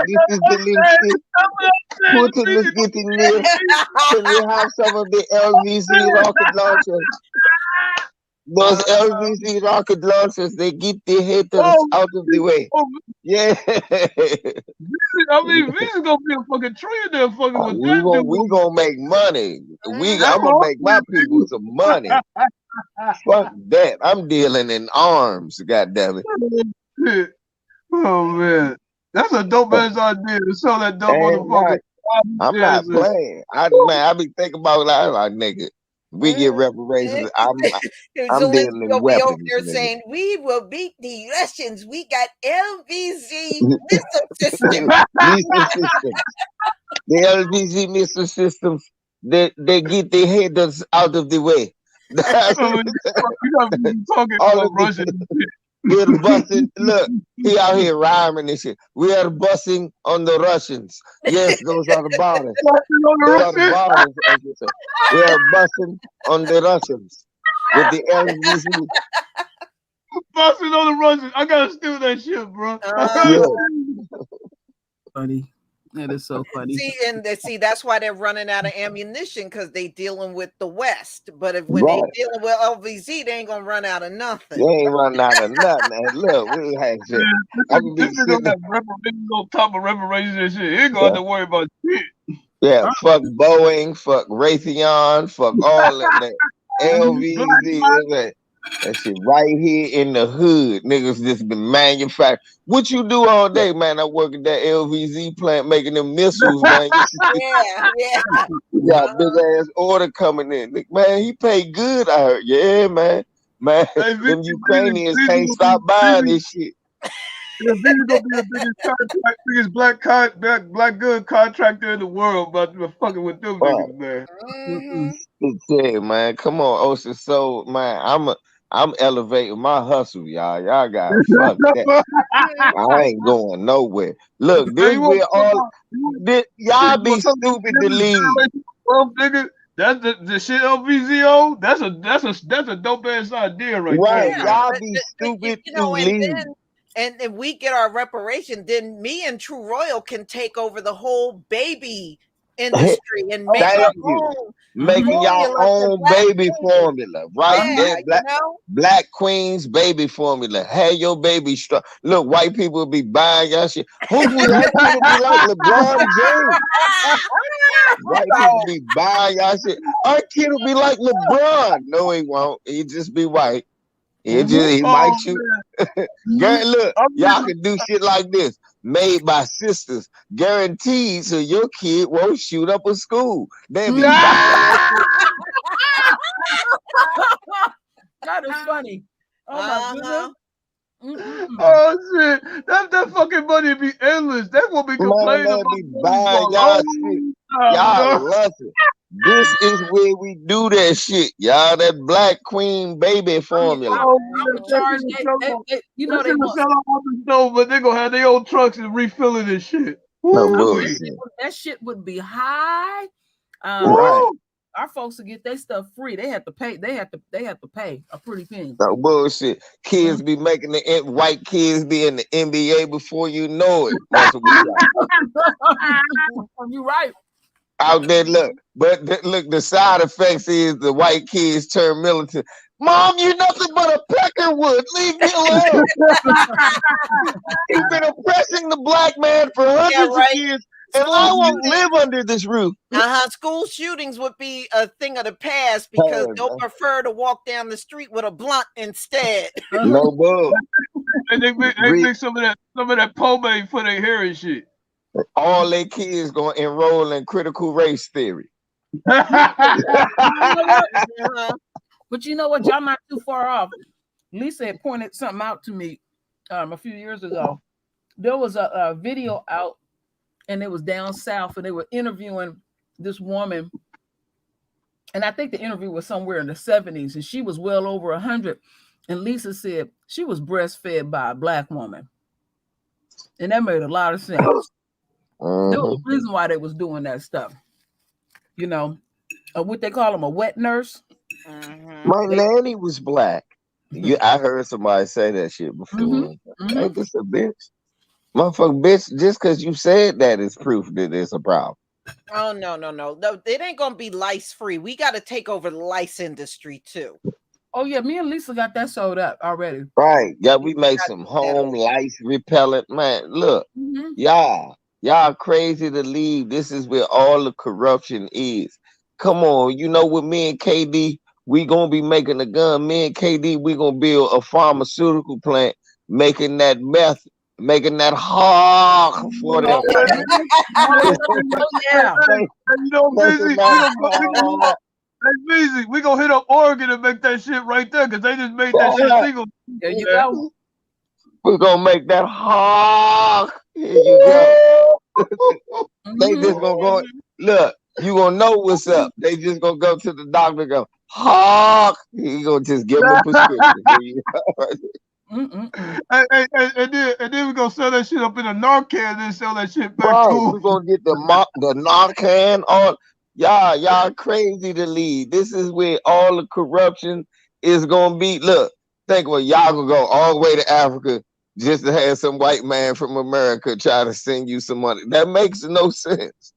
Speaker 3: this is the Putin is getting near. Can we have some of the LVZ rocket launchers? Those LVZ rocket launchers, they get the haters out of the way. Yeah.
Speaker 2: I mean, V's gonna be a fucking trillionaire fucking with that dude.
Speaker 3: We gonna make money. I'm gonna make my people some money. Fuck that. I'm dealing in arms, goddammit.
Speaker 2: Oh man. That's a dope ass idea to sell that dumb motherfucker.
Speaker 3: Right. I'm not playing. I be thinking about like nigga. We get reparations. I'm dealing in
Speaker 1: Be
Speaker 3: weapons.
Speaker 1: over there saying, "We will beat the Russians. We got LVZ missile systems."
Speaker 3: The LVZ missile systems. They get their headers out of the way. All of Russian. We're busting. Look, he out here rhyming and shit. We are busting on the Russians. Yes, those are the bombers. Those are the bombers, as you say. We are busting on the Russians with the LVZ.
Speaker 2: Busting on the Russians. I gotta steal that shit, bro.
Speaker 4: Funny. That is so funny.
Speaker 1: See, that's why they're running out of ammunition because they dealing with the West. But when they dealing with LVZ, they ain't gonna run out of nothing.
Speaker 3: They ain't running out of nothing. And look, we had shit. I can be
Speaker 2: sitting on top of reparations and shit. He ain't gonna have to worry about shit.
Speaker 3: Yeah, fuck Boeing, fuck Raytheon, fuck all of that. LVZ, that shit right here in the hood. Niggas just been manufactured. What you do all day, man? I work at that LVZ plant making them missiles, man. You got a big ass order coming in. Man, he paid good, I heard. Yeah, man. Man, them Ukrainians can't stop buying this shit.
Speaker 2: He's gonna be the biggest black good contractor in the world, but we're fucking with them niggas, man.
Speaker 3: Yeah, man. Come on, Ocean Soul, man. I'm elevating my hustle, y'all. Y'all got fuck that. I ain't going nowhere. Look, y'all be stupid to leave.
Speaker 2: Nigga, that's the shit LVZO. That's a dope ass idea right there.
Speaker 3: Right, y'all be stupid to leave.
Speaker 1: And if we get our reparation, then me and True Royal can take over the whole baby industry and make our own.
Speaker 3: Making your own baby formula, right?
Speaker 1: Yeah,
Speaker 3: Black Queen's baby formula. Have your baby strong. Look, white people be buying y'all shit. Hopefully that kid will be like LeBron James. White people be buying y'all shit. Our kid will be like LeBron. No, he won't. He just be white. He might shoot. Look, y'all can do shit like this. Made by sisters, guaranteed, so your kid won't shoot up a school. They be
Speaker 4: that is funny. Oh my goodness.
Speaker 2: Oh shit! That fucking money be endless. They will be complaining about
Speaker 3: buying y'all shit. Y'all love it. This is where we do that shit, y'all. That Black Queen baby formula.
Speaker 4: You know they
Speaker 2: sell out the stove, but they gonna have their own trucks and refilling this shit.
Speaker 4: That shit would be high.
Speaker 3: Right.
Speaker 4: Our folks would get their stuff free. They have to pay. They have to pay a pretty penny.
Speaker 3: No bullshit. Kids be making white kids be in the NBA before you know it.
Speaker 4: You're right.
Speaker 3: Out there, look, but look, the side effects is the white kids turn militant. Mom, you're nothing but a peckerwood. Leave me alone. You've been oppressing the black man for hundreds of years, and I won't live under this roof.
Speaker 1: School shootings would be a thing of the past because they'll prefer to walk down the street with a blunt instead.
Speaker 3: No bull.
Speaker 2: And they make some of that pomade for their hair and shit.
Speaker 3: All their kids gonna enroll in critical race theory.
Speaker 4: But you know what? Y'all not too far off. Lisa had pointed something out to me a few years ago. There was a video out and it was down south, and they were interviewing this woman. And I think the interview was somewhere in the 70s, and she was well over 100. And Lisa said she was breastfed by a Black woman. And that made a lot of sense. There was a reason why they was doing that stuff. You know, what they call them, a wet nurse.
Speaker 3: My nanny was Black. I heard somebody say that shit before. Ain't this a bitch? Motherfucker, bitch, just because you said that is proof that it's a problem.
Speaker 1: Oh, no. It ain't going to be lice free. We got to take over the lice industry too.
Speaker 4: Oh, yeah. Me and Lisa got that sold up already.
Speaker 3: Right. Yeah, we make some home lice repellent. Man, look, y'all crazy to leave. This is where all the corruption is. Come on. You know, with me and KD, we going to be making a gun. Me and KD, we going to build a pharmaceutical plant, making that meth, making that hog for them.
Speaker 2: You know, Busy, we gonna hit up Oregon and make that shit right there, because they just made that shit legal.
Speaker 4: There you go.
Speaker 3: We're gonna make that hog. Here you go. They just gonna go. Look, you gonna know what's up. They just gonna go to the doctor and go, hog. He gonna just give them a prescription.
Speaker 2: And then we're gonna sell that shit up in a Narcan and then sell that shit back
Speaker 3: right,
Speaker 2: to
Speaker 3: we're gonna get the Narcan on. Y'all crazy to leave. This is where all the corruption is gonna be. Look, think about y'all gonna go all the way to Africa just to have some white man from America try to send you some money. That makes no sense.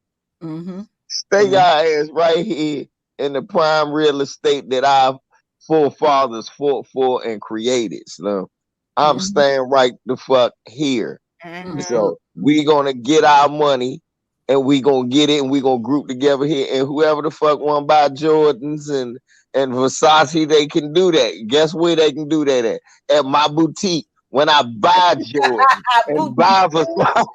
Speaker 3: Stay your ass right here in the prime real estate that our forefathers fought for and created. So I'm staying right the fuck here. So we gonna get our money. And we gonna get it, and we gonna group together here. And whoever the fuck want to buy Jordans and Versace, they can do that. Guess where they can do that at? At my boutique. When I buy Jordan and buy Versace.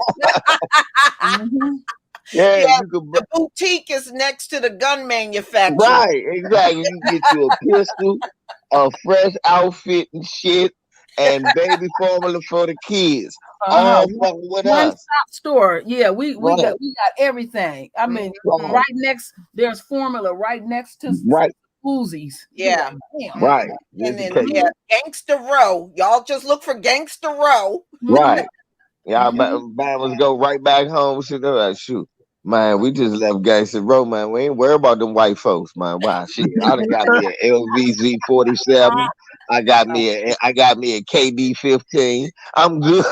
Speaker 1: Yeah, the boutique is next to the gun manufacturer.
Speaker 3: Right, exactly. You can get you a pistol, a fresh outfit and shit, and baby formula for the kids. All fucking with
Speaker 4: one
Speaker 3: us.
Speaker 4: stop store. Yeah, we got everything. I mean, right next, there's formula right next to Uzis.
Speaker 1: Yeah.
Speaker 3: Right.
Speaker 1: And then Gangsta Row. Y'all just look for Gangsta Row.
Speaker 3: Right. Y'all let's go right back home. Shoot. Man, we just left Gangsta Row, man. We ain't worried about them white folks, man. Wow, shit. I done got me an LVZ 47. I got me a KD 15. I'm good.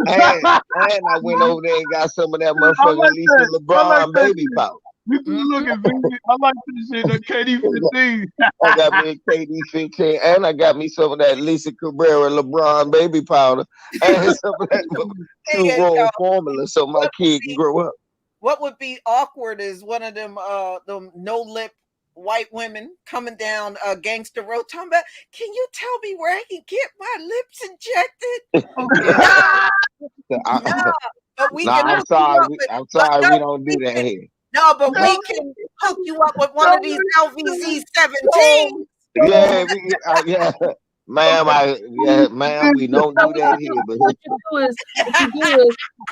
Speaker 3: and I went over there and got some of that motherfucking Lisa LeBron baby powder.
Speaker 2: Look at me. I like this shit, the KD 15.
Speaker 3: I got me a KD 15, and I got me some of that Lisa Cabrera LeBron baby powder, and some of that two-roll formula so my kid can grow up.
Speaker 1: What would be awkward is one of them no-lip white women coming down Gangsta Road talking about, can you tell me where I can get my lips injected? But we can
Speaker 3: I'm sorry, we don't do that here.
Speaker 1: No, but we can hook you up with one of these LVZ 17.
Speaker 3: Yeah, ma'am, ma'am, we don't do that here. But
Speaker 4: what you do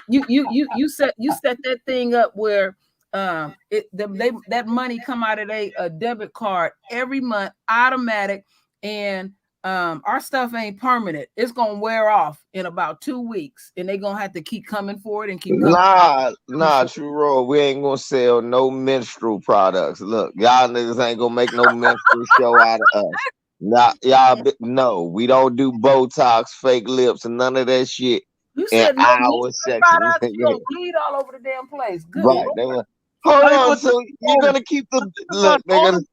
Speaker 4: is you set that thing up where that money come out of a debit card every month, automatic, and our stuff ain't permanent. It's gonna wear off in about 2 weeks, and they're gonna have to keep coming for it and keep coming.
Speaker 3: Nah, True Roll. We ain't gonna sell no menstrual products. Look, y'all niggas ain't gonna make no menstrual show out of us. Nah, no, we don't do Botox, fake lips, and none of that shit.
Speaker 4: You said
Speaker 3: in our section.
Speaker 4: You gonna bleed all over the damn place. Good.
Speaker 3: Right. Hold on, so you're gonna keep the look, nigga.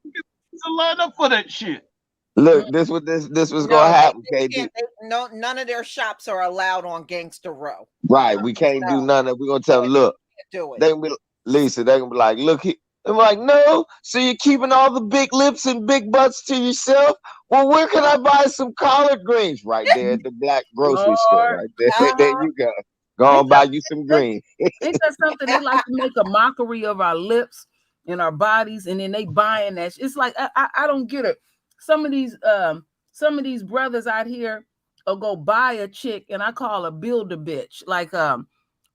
Speaker 2: Line up for that shit.
Speaker 3: Look, this was gonna happen, KD.
Speaker 1: No, none of their shops are allowed on Gangsta Row.
Speaker 3: Right, we can't do none of it. We're gonna tell them, look,
Speaker 1: do it.
Speaker 3: They gonna be Lisa, they're gonna be like, look, I'm like, no, so you're keeping all the big lips and big butts to yourself? Well, where can I buy some collard greens? Right there at the black grocery store, right there. There you go. Go on, buy you some greens.
Speaker 4: Ain't that something? They like to make a mockery of our lips and our bodies, and then they buying that. It's like I don't get it. Some of these brothers out here will go buy a chick, and I call her build a bitch. Like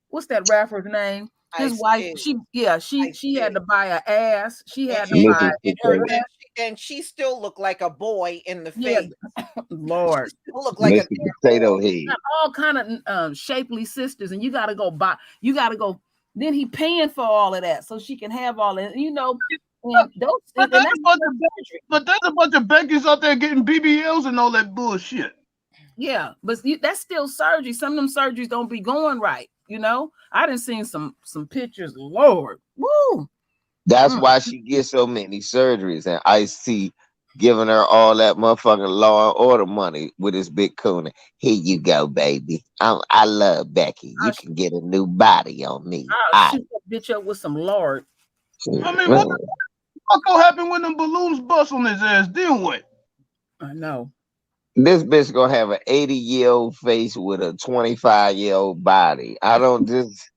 Speaker 4: what's that rapper's name? His
Speaker 1: Ice
Speaker 4: wife,
Speaker 1: Cube.
Speaker 4: she had to buy an ass. She had to
Speaker 3: Mrs.
Speaker 4: buy
Speaker 3: Potato.
Speaker 1: And she still looked like a boy in the
Speaker 4: yeah,
Speaker 1: face.
Speaker 4: Lord.
Speaker 1: Still looked like a
Speaker 3: Mr. Potato Head.
Speaker 4: Got all kind of shapely sisters, and you got to go buy. You got to go. Then he paying for all of that so she can have all that. You know, and those.
Speaker 2: But there's a bunch of Beckys out there getting BBLs and all that bullshit.
Speaker 4: Yeah, but that's still surgery. Some of them surgeries don't be going right. You know, I done seen some pictures. Lord, woo.
Speaker 3: That's why she gets so many surgeries, and Ice-T giving her all that motherfucking Law and Order money with his big coonie. Here you go, baby. I love Becky. You can get a new body on me.
Speaker 4: I'll shoot that bitch up with some lard.
Speaker 2: I mean, what the fuck gonna happen when them balloons bust on his ass? Then what?
Speaker 4: I know.
Speaker 3: This bitch gonna have an 80-year-old face with a 25-year-old body. I don't just.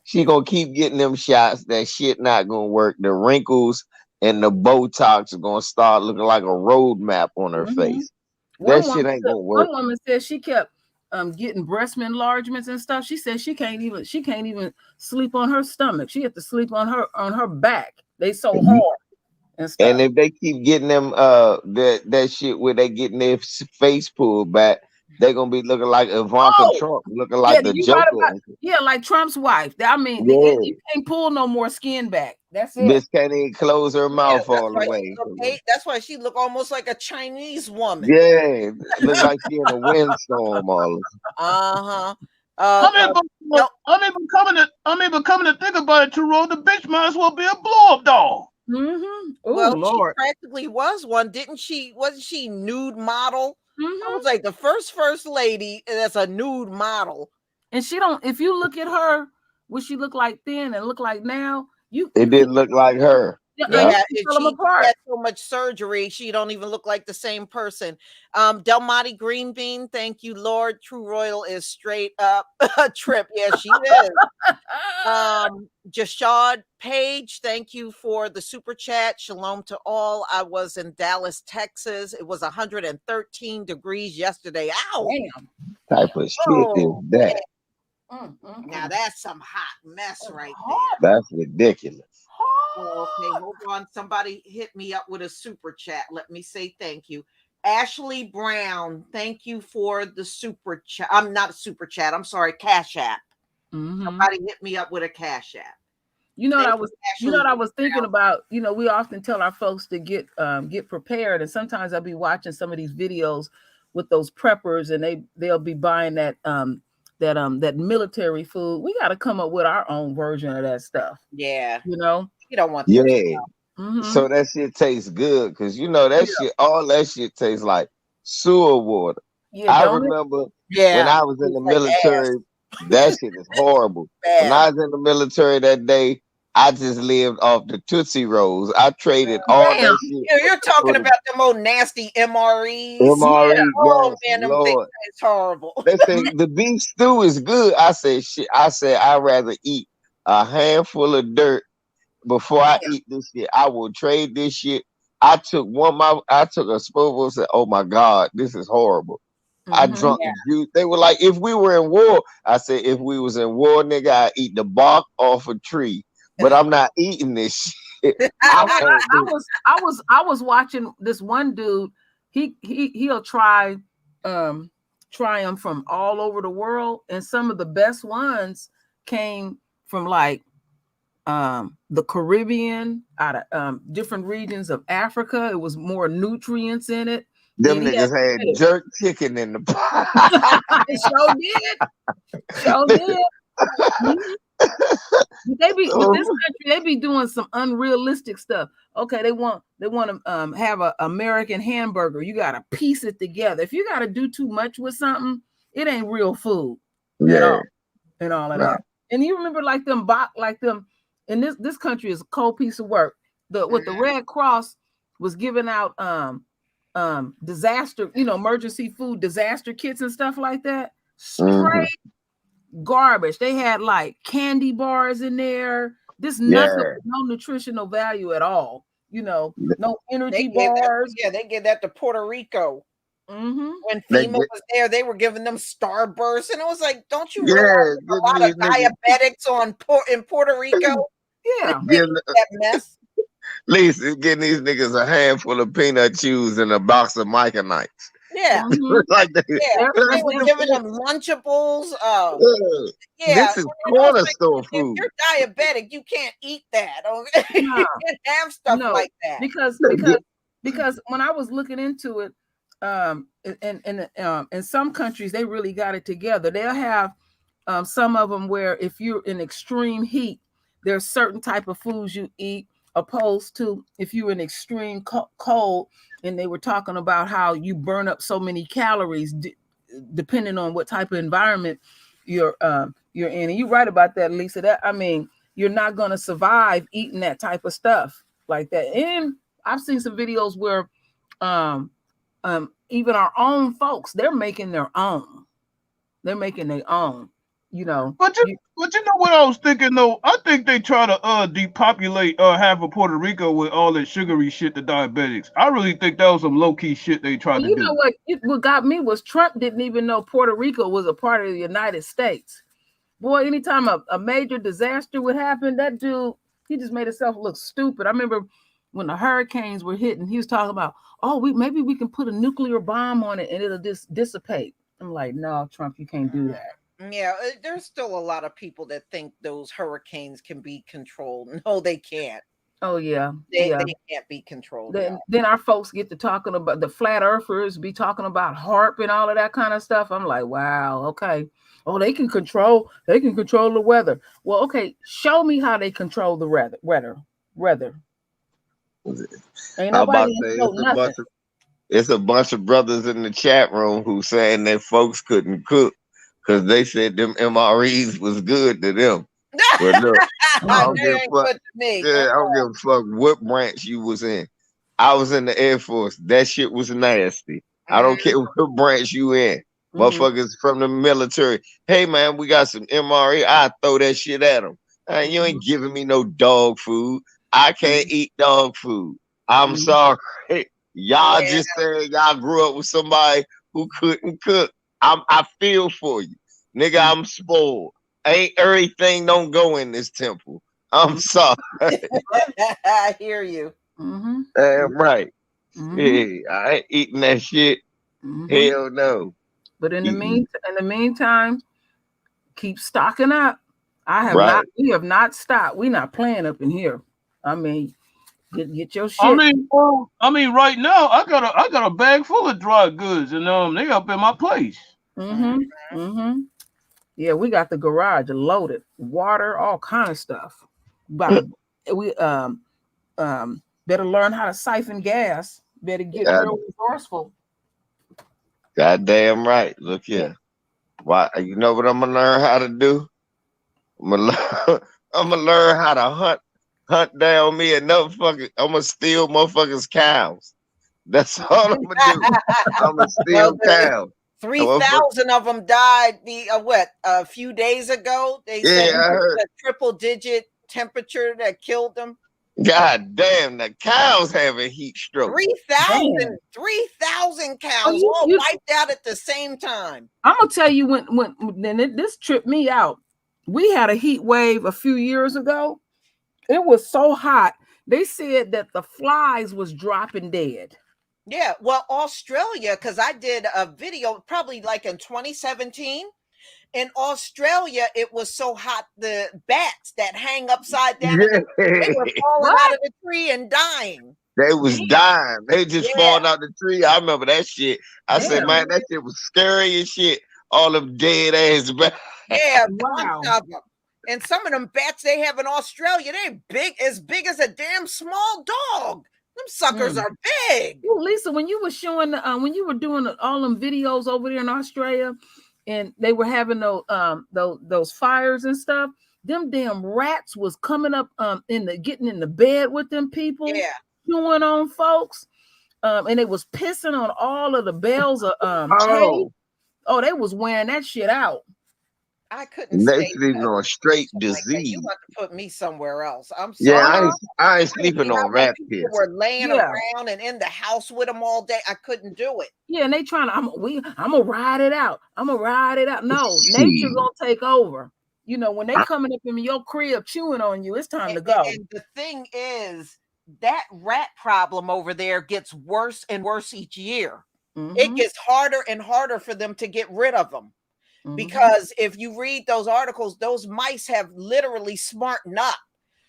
Speaker 3: She gonna keep getting them shots. That shit not gonna work. The wrinkles and the Botox are gonna start looking like a road map on her face. That shit ain't gonna work.
Speaker 4: One woman said she kept getting breast enlargements and stuff. She said she can't even sleep on her stomach. She had to sleep on her back. They so hard and stuff.
Speaker 3: And if they keep getting them that shit where they getting their face pulled back, they're gonna be looking like Ivanka Trump, looking like the Joker.
Speaker 4: Like Trump's wife. I mean, you can't pull no more skin back. That's it.
Speaker 3: This can't even close her mouth all the way.
Speaker 1: That's why she look almost like a Chinese woman.
Speaker 3: Yeah, look like she in a windstorm all.
Speaker 2: I mean, but coming to think about it, Terrell, the bitch might as well be a blow-up doll.
Speaker 1: Well, Lord. She practically was one, didn't she? Wasn't she nude model? I was like the first lady that's a nude model.
Speaker 4: And she don't. If you look at her, what she looked like then and look like now,
Speaker 3: it didn't look like her.
Speaker 1: Yeah, she had so much surgery, she don't even look like the same person. Delmonte Green Bean, thank you, Lord. True Royal is straight up a trip. Yeah, she is. Jashad Page, thank you for the super chat. Shalom to all. I was in Dallas, Texas. It was 113 degrees yesterday. Ow!
Speaker 4: Damn.
Speaker 3: Type of shit is that?
Speaker 1: Now that's some hot mess right
Speaker 3: there. That's ridiculous.
Speaker 1: Okay, hold on. Somebody hit me up with a super chat. Let me say thank you. Ashley Brown, thank you for the super chat. I'm not a super chat. I'm sorry, Cash App. Somebody hit me up with a Cash App.
Speaker 4: You know what I was thinking about. You know, we often tell our folks to get prepared, and sometimes I'll be watching some of these videos with those preppers, and they'll be buying that military food. We got to come up with our own version of that stuff.
Speaker 1: Yeah,
Speaker 4: you know.
Speaker 1: You don't want
Speaker 3: so that shit tastes good because you know that shit, all that shit tastes like sewer water. I remember when I was in the military, that shit is horrible. When I was in the military that day, I just lived off the Tootsie Rolls. I traded all that shit.
Speaker 1: You're talking about them old nasty MREs.
Speaker 3: Oh
Speaker 1: man, them things is horrible.
Speaker 3: They say the beef stew is good. I said shit. I said I'd rather eat a handful of dirt before I eat this shit. I will trade this shit. I took a spoonful and said, "Oh my God, this is horrible." I drunk the juice. They were like, "If we were in war," I said, "If we was in war, nigga, I eat the bark off a tree, but I'm not eating this shit."
Speaker 4: I was watching this one dude. He'll try them from all over the world, and some of the best ones came from like the Caribbean, out of different regions of Africa. It was more nutrients in it.
Speaker 3: Them niggas had jerk chicken in the pot.
Speaker 4: Sure did. They be with this country. They be doing some unrealistic stuff. Okay, they want to have an American hamburger. You got to piece it together. If you got to do too much with something, it ain't real food at all. And all of that. And you remember like them. And this country is a cold piece of work. The Red Cross was giving out disaster, emergency food disaster kits and stuff like that. Straight garbage. They had like candy bars in there. Nothing, no nutritional value at all. No energy bars.
Speaker 1: They give that to Puerto Rico.
Speaker 4: Mm-hmm.
Speaker 1: When
Speaker 3: They
Speaker 1: FEMA
Speaker 3: get-
Speaker 1: was there, they were giving them Starburst, and it was like, don't you
Speaker 3: Yeah,
Speaker 1: realize there's a
Speaker 3: give
Speaker 1: lot
Speaker 3: me
Speaker 1: of
Speaker 3: a nigga.
Speaker 1: diabetics in Puerto Rico?
Speaker 4: Yeah.
Speaker 3: Give
Speaker 1: That mess.
Speaker 3: Lisa getting these niggas a handful of peanut chews and a box of Micronites.
Speaker 1: Yeah,
Speaker 4: Mhm.
Speaker 3: Like that.
Speaker 1: yeah. They were
Speaker 4: They're-
Speaker 1: giving them Lunchables.
Speaker 3: Yeah.
Speaker 1: Yeah.
Speaker 3: This is
Speaker 1: And I was
Speaker 3: corner
Speaker 1: like,
Speaker 3: store
Speaker 1: if
Speaker 3: food.
Speaker 1: you're diabetic, you can't eat that. Okay? You
Speaker 4: No.
Speaker 1: can't have stuff
Speaker 4: No,
Speaker 1: like that.
Speaker 4: because when I was looking into it, in some countries they really got it together. They'll have some of them where if you're in extreme heat, there's certain type of foods you eat, opposed to if you're in extreme cold. And they were talking about how you burn up so many calories depending on what type of environment you're in. And you're right about that, Lisa. That I mean, you're not going to survive eating that type of stuff like that. And I've seen some videos where even our own folks, they're making their own. They're making their own, you know.
Speaker 2: But you know what I was thinking though? I think they try to depopulate half of Puerto Rico with all that sugary shit to diabetics. I really think that was some low key shit they tried to
Speaker 4: You
Speaker 2: do.
Speaker 4: know what got me was Trump didn't even know Puerto Rico was a part of the United States. Boy, anytime a major disaster would happen, that dude, he just made himself look stupid. I remember when the hurricanes were hitting, he was talking about, maybe we can put a nuclear bomb on it and it'll just dissipate. I'm like, no, Trump, you can't do that.
Speaker 1: Yeah, there's still a lot of people that think those hurricanes can be controlled. No, they can't.
Speaker 4: Oh yeah,
Speaker 1: They can't be controlled.
Speaker 4: Then our folks get to talking about the flat earthers, be talking about HARP and all of that kind of stuff. I'm like, wow, okay. Oh, they can control the weather. Well, okay, show me how they control the weather. Ain't nobody know nothing.
Speaker 3: It's a bunch of brothers in the chat room who saying that folks couldn't cook because they said them MREs was good to them. But look, I don't give a fuck. Yeah, I don't give a fuck what branch you was in. I was in the Air Force. That shit was nasty. I don't care what branch you in. Motherfuckers from the military. Hey man, we got some MRE. I throw that shit at them. You ain't giving me no dog food. I can't eat dog food. I'm sorry. Y'all just said y'all grew up with somebody who couldn't cook. I feel for you. Nigga, I'm spoiled. Ain't everything don't go in this temple. I'm sorry.
Speaker 1: I hear you.
Speaker 3: Damn right. Yeah, I ain't eating that shit. Hell no.
Speaker 4: But in the meantime, keep stocking up. We have not stopped. We're not playing up in here. I mean, get your shit.
Speaker 2: I mean, right now I got a bag full of dry goods, and they up in my place.
Speaker 4: Yeah, we got the garage loaded, water, all kind of stuff. But we better learn how to siphon gas. Better get real resourceful.
Speaker 3: Goddamn right. Look here. Why? You know what I'm gonna learn how to do? I'm gonna learn how to hunt down me another fucking. I'm gonna steal motherfuckers' cows. That's all I'm gonna do. I'm gonna steal cows.
Speaker 1: 3,000 of them died a few days ago. They said
Speaker 3: I heard.
Speaker 1: A triple-digit temperature that killed them.
Speaker 3: God damn, the cows have a heat stroke.
Speaker 1: 3,000 cows all wiped out at the same time.
Speaker 4: I'm gonna tell you when this tripped me out. We had a heat wave a few years ago. It was so hot. They said that the flies was dropping dead.
Speaker 1: Yeah, well, Australia, because I did a video probably like in 2017. In Australia, it was so hot, the bats that hang upside down, they were falling out of the tree and dying.
Speaker 3: They was dying. They just falling out the tree. I remember that shit. I said, man, that shit was scary as shit. All them dead ass bats.
Speaker 1: Yeah, bunch of them. And some of them bats they have in Australia, they're as big as a damn small dog. Them suckers are big.
Speaker 4: Lisa, when you were showing, when you were doing all them videos over there in Australia, and they were having those fires and stuff, them damn rats was coming up getting in the bed with them people, chewing on folks, and they was pissing on all of the bales of hay. Oh, they was wearing that shit out.
Speaker 1: I couldn't
Speaker 3: They
Speaker 1: stay
Speaker 3: sleeping on straight
Speaker 1: like that. You
Speaker 3: disease.
Speaker 1: want to put me somewhere else. I'm
Speaker 3: Yeah,
Speaker 1: sorry.
Speaker 3: I ain't
Speaker 1: See
Speaker 3: sleeping
Speaker 1: how
Speaker 3: on
Speaker 1: when
Speaker 3: rat
Speaker 1: people
Speaker 3: piss.
Speaker 1: were laying
Speaker 4: Yeah.
Speaker 1: around and in the house with them all day, I couldn't do it.
Speaker 4: Yeah, and they trying to, I'm gonna ride it out. I'm gonna ride it out. No, nature
Speaker 3: Shit.
Speaker 4: gonna take over. You know, when they coming up in your crib chewing on you, it's time to go.
Speaker 1: And the thing is, that rat problem over there gets worse and worse each year. It
Speaker 4: Mhm,
Speaker 1: gets harder and harder for them to get rid of them.
Speaker 4: mhm.
Speaker 1: Because if you read those articles, those mice have literally smartened up.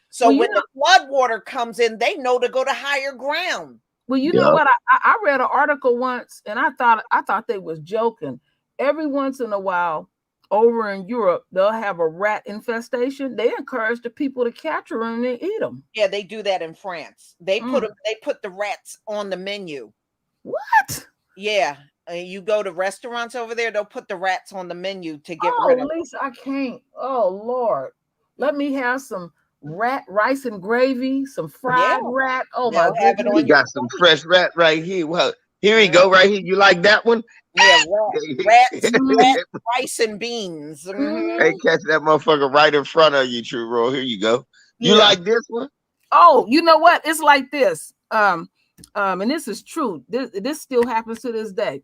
Speaker 1: So
Speaker 4: Well, you
Speaker 1: when
Speaker 4: know,
Speaker 1: the flood water comes in, they know to go to higher ground.
Speaker 4: well, you know
Speaker 3: Yeah.
Speaker 4: what? I read an article once, and I thought they was joking. Every once in a while, over in Europe, they'll have a rat infestation. They encourage the people to capture them and eat them.
Speaker 1: Yeah, they do that in France. They
Speaker 4: Mm.
Speaker 1: put the rats on the menu.
Speaker 4: What?
Speaker 1: Yeah, you go to restaurants over there, they'll put the rats on the menu to get rid
Speaker 4: Oh,
Speaker 1: of them.
Speaker 4: Lisa, I can't. Oh, Lord. Let me have some rat rice and gravy, some fried
Speaker 1: Yeah.
Speaker 4: rat. Oh,
Speaker 1: They'll
Speaker 4: my
Speaker 1: have it
Speaker 4: goodness.
Speaker 1: on
Speaker 3: You
Speaker 1: your
Speaker 3: got some
Speaker 1: plate.
Speaker 3: fresh rat right here. Well, here we go, right here. You like that one?
Speaker 1: Yeah, rats,
Speaker 4: Mhm.
Speaker 1: rice and beans. Mhm.
Speaker 3: Hey, catch that motherfucker right in front of you, True Roll. Here you go. You
Speaker 4: Yeah.
Speaker 3: like this one?
Speaker 4: Oh, you know what? It's like this. And this is true. This still happens to this day.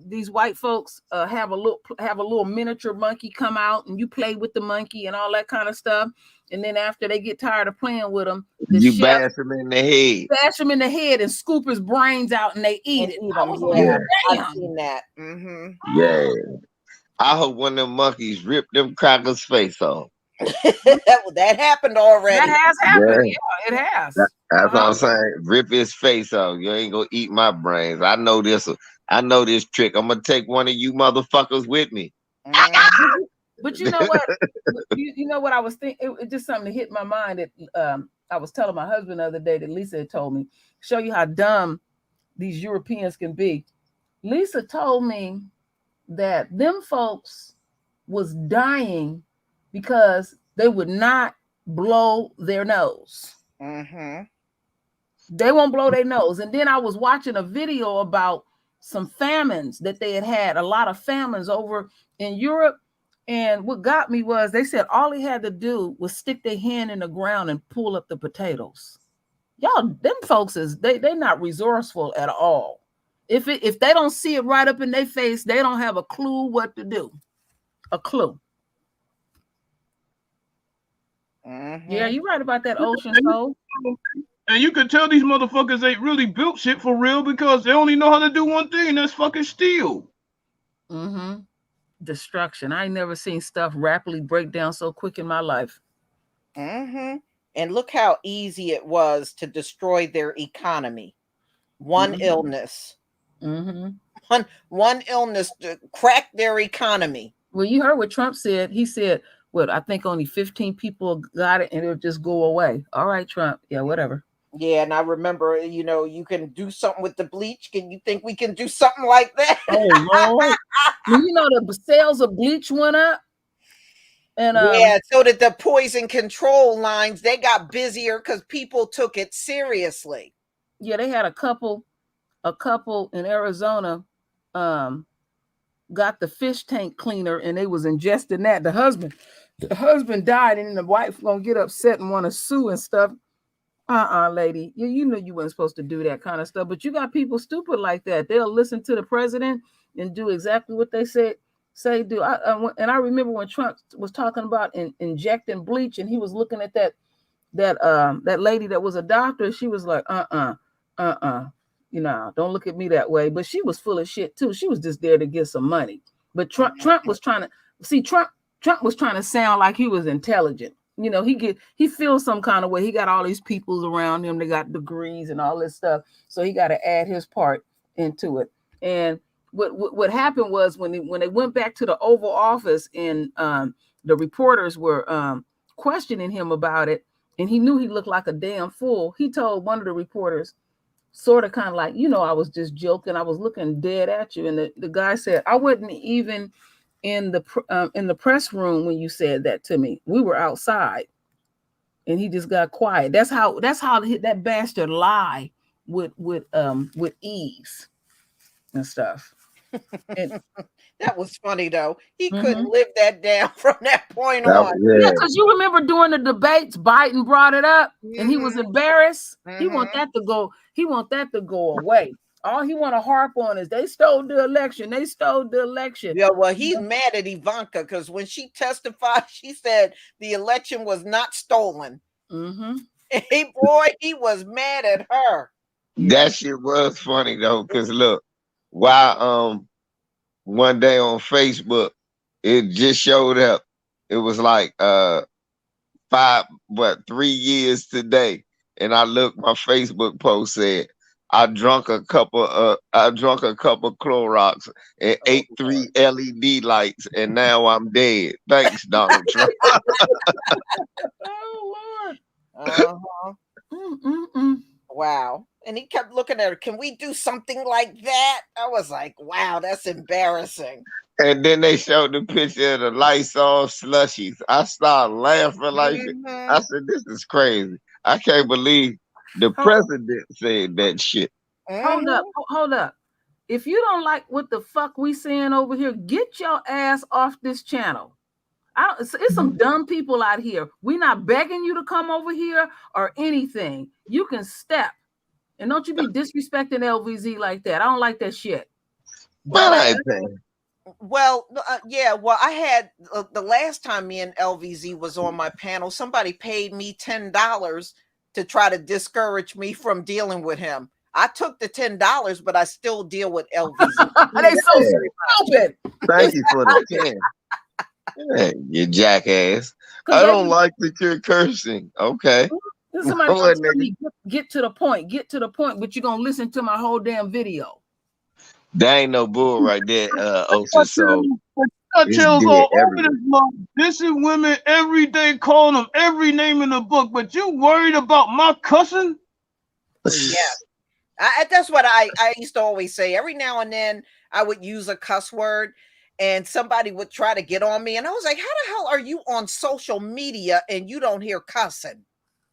Speaker 4: These white folks have a little miniature monkey come out, and you play with the monkey and all that kind of stuff. And then after they get tired of playing with them, the
Speaker 3: You
Speaker 4: chef
Speaker 3: bash him in the head.
Speaker 4: bash him in the head and scoop his brains out, and they eat
Speaker 1: And
Speaker 4: it.
Speaker 1: eat
Speaker 4: I
Speaker 1: 'em,
Speaker 4: was
Speaker 1: yeah.
Speaker 4: like,
Speaker 1: I've
Speaker 4: damn.
Speaker 1: seen that. Mm-hmm.
Speaker 3: Yeah. I hope one of them monkeys rip them crackers' face off.
Speaker 1: That happened already.
Speaker 4: That has happened.
Speaker 3: Yeah.
Speaker 4: Yeah, it has.
Speaker 3: That's what
Speaker 4: Uh-huh.
Speaker 3: I'm saying. Rip his face off. You ain't gonna eat my brains. I know this. I know this trick. I'm gonna take one of you motherfuckers with me.
Speaker 1: Mhm.
Speaker 4: But you know what? You know what I was thinking? It just something that hit my mind that I was telling my husband the other day that Lisa had told me. Show you how dumb these Europeans can be. Lisa told me that them folks was dying because they would not blow their nose.
Speaker 1: Mm-hmm.
Speaker 4: They won't blow their nose. And then I was watching a video about some famines that they had a lot of famines over in Europe. And what got me was they said all they had to do was stick their hand in the ground and pull up the potatoes. Y'all, them folks they're not resourceful at all. If they don't see it right up in their face, they don't have a clue what to do. A clue.
Speaker 1: Mm-hmm.
Speaker 4: Yeah, you're right about that, Ocean Soul.
Speaker 2: And you could tell these motherfuckers ain't really built shit for real because they only know how to do one thing, that's fucking steal.
Speaker 4: Mm-hmm. Destruction. I ain't never seen stuff rapidly break down so quick in my life.
Speaker 1: Mm-hmm. And look how easy it was to destroy their economy. One illness.
Speaker 4: Mm-hmm.
Speaker 1: One illness to crack their economy.
Speaker 4: Well, you heard what Trump said. He said, "Well, I think only 15 people got it, and it'll just go away." All right, Trump. Yeah, whatever.
Speaker 1: Yeah, and I remember, you can do something with the bleach. Can you think we can do something like that?
Speaker 4: Oh Lord! Well, you know the sales of bleach went up, and
Speaker 1: yeah, so that the poison control lines they got busier because people took it seriously.
Speaker 4: Yeah, they had a couple in Arizona, got the fish tank cleaner, and they was ingesting that. The husband died, and then the wife gonna get upset and want to sue and stuff. Lady, you know you weren't supposed to do that kind of stuff, but you got people stupid like that. They'll listen to the president and do exactly what they say do. And I remember when Trump was talking about injecting bleach, and he was looking at that lady that was a doctor. She was like, don't look at me that way. But she was full of shit too. She was just there to get some money. But Trump was trying to see. Trump was trying to sound like he was intelligent. You know, he feels some kind of way. He got all these people around him. They got degrees and all this stuff. So he got to add his part into it. And what happened was when they went back to the Oval Office and the reporters were questioning him about it, and he knew he looked like a damn fool. He told one of the reporters, sort of kind of like, I was just joking. I was looking dead at you. And the guy said, I wasn't even in the press room when you said that to me. We were outside. And he just got quiet. That's how that bastard lie with ease and stuff. And
Speaker 1: That was funny though. He
Speaker 4: Mhm.
Speaker 1: couldn't live that down from that point
Speaker 3: That-
Speaker 1: on.
Speaker 4: Yeah,
Speaker 3: yeah.
Speaker 4: because you remember during the debates, Biden brought it up and he was
Speaker 1: Mhm.
Speaker 4: embarrassed. He want
Speaker 1: Mhm.
Speaker 4: that to go. He want that to go away. All he want to harp on is they stole the election. They stole the election.
Speaker 1: Yeah, well, he's mad at Ivanka because when she testified, she said the election was not stolen.
Speaker 4: Mm-hmm.
Speaker 1: Hey, boy, he was mad at her.
Speaker 3: That shit was funny though, cause look, why one day on Facebook, it just showed up. It was like 3 years today. And I looked, my Facebook post said, I drunk a couple Clorox and ate 3 LED lights, and now I'm dead. Thanks, Donald Trump.
Speaker 4: Oh Lord.
Speaker 1: Uh-huh.
Speaker 4: Mm-mm-mm.
Speaker 1: Wow. And he kept looking at her. Can we do something like that? I was like, wow, that's embarrassing.
Speaker 3: And then they showed the picture of the Lysol slushies. I started laughing like
Speaker 1: Mhm.
Speaker 3: I said, this is crazy. I can't believe the president said that shit.
Speaker 4: Hold up,
Speaker 1: Mhm.
Speaker 4: hold up. If you don't like what the fuck we saying over here, get your ass off this channel. It's some dumb people out here. We're not begging you to come over here or anything. You can step. And don't you be disrespecting LVZ like that. I don't like that shit.
Speaker 3: Man, I ain't paying.
Speaker 1: Well, yeah. Well, I had the last time me and LVZ was on my panel, somebody paid me $10 to try to discourage me from dealing with him. I took the $10, but I still deal with LVZ.
Speaker 4: They so stupid.
Speaker 3: Thank you for the 10. Yeah, you jackass. I don't like that you're cursing. Okay.
Speaker 4: Somebody
Speaker 3: Go ahead,
Speaker 4: tell me, get to the point, but you're gonna listen to my whole damn video.
Speaker 3: That ain't no bull right there, Ocean. So it's
Speaker 2: Cartels
Speaker 3: dead
Speaker 2: all over
Speaker 3: everywhere.
Speaker 2: this month. Dissing women every day, calling them every name in the book. But you worried about my cussing?
Speaker 1: Yeah. That's what I used to always say. Every now and then I would use a cuss word and somebody would try to get on me. And I was like, how the hell are you on social media and you don't hear cussing?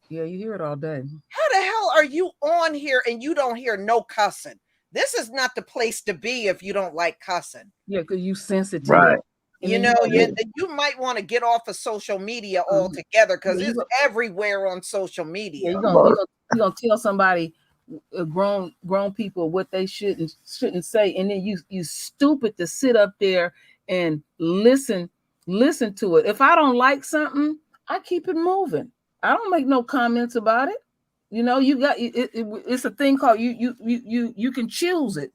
Speaker 4: Yeah, you hear it all day.
Speaker 1: How the hell are you on here and you don't hear no cussing? This is not the place to be if you don't like cussing.
Speaker 4: Yeah, because you sensitive.
Speaker 3: Right.
Speaker 1: You know, you might want to get off of social media altogether because it's everywhere on social media.
Speaker 4: Yeah, you're gonna tell somebody, grown people, what they shouldn't say, and then you stupid to sit up there and listen to it. If I don't like something, I keep it moving. I don't make no comments about it. You know, you got it's a thing called you can choose it.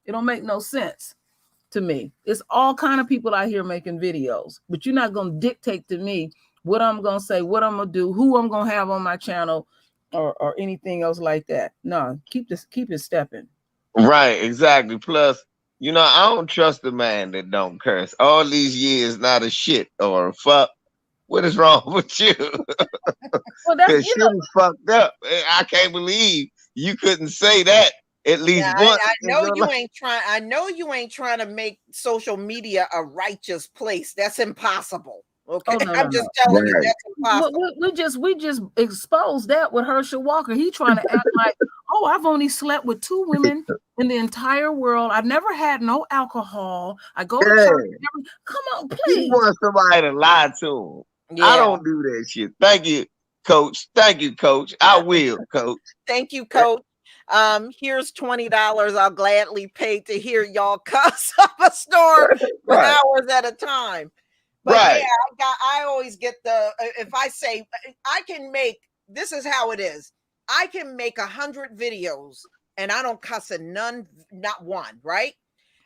Speaker 4: It don't make no sense to me. It's all kind of people out here making videos, but you're not gonna dictate to me what I'm gonna say, what I'm gonna do, who I'm gonna have on my channel, or anything else like that. No, keep it stepping.
Speaker 3: Right, exactly. Plus, you know, I don't trust a man that don't curse. All these years, not a shit or a fuck. What is wrong with you?
Speaker 4: Well, that's
Speaker 3: Shit is fucked up. I can't believe you couldn't say that at least once.
Speaker 1: I know you ain't trying. I know you ain't trying to make social media a righteous place. That's impossible. Okay, I'm just telling you that's impossible.
Speaker 4: We just exposed that with Herschel Walker. He trying to act like, oh, I've only slept with 2 women in the entire world. I've never had no alcohol. I go to church. Come on, please.
Speaker 3: He wants somebody to lie to him. Yeah. I don't do that shit. Thank you, Coach. Thank you, Coach. I will, Coach.
Speaker 1: Thank you, Coach. Here's $20. I'll gladly pay to hear y'all cuss up a storm for hours at a time. But yeah, I always get if I say I can make, this is how it is. I can make 100 videos and I don't cuss in none, not one, right?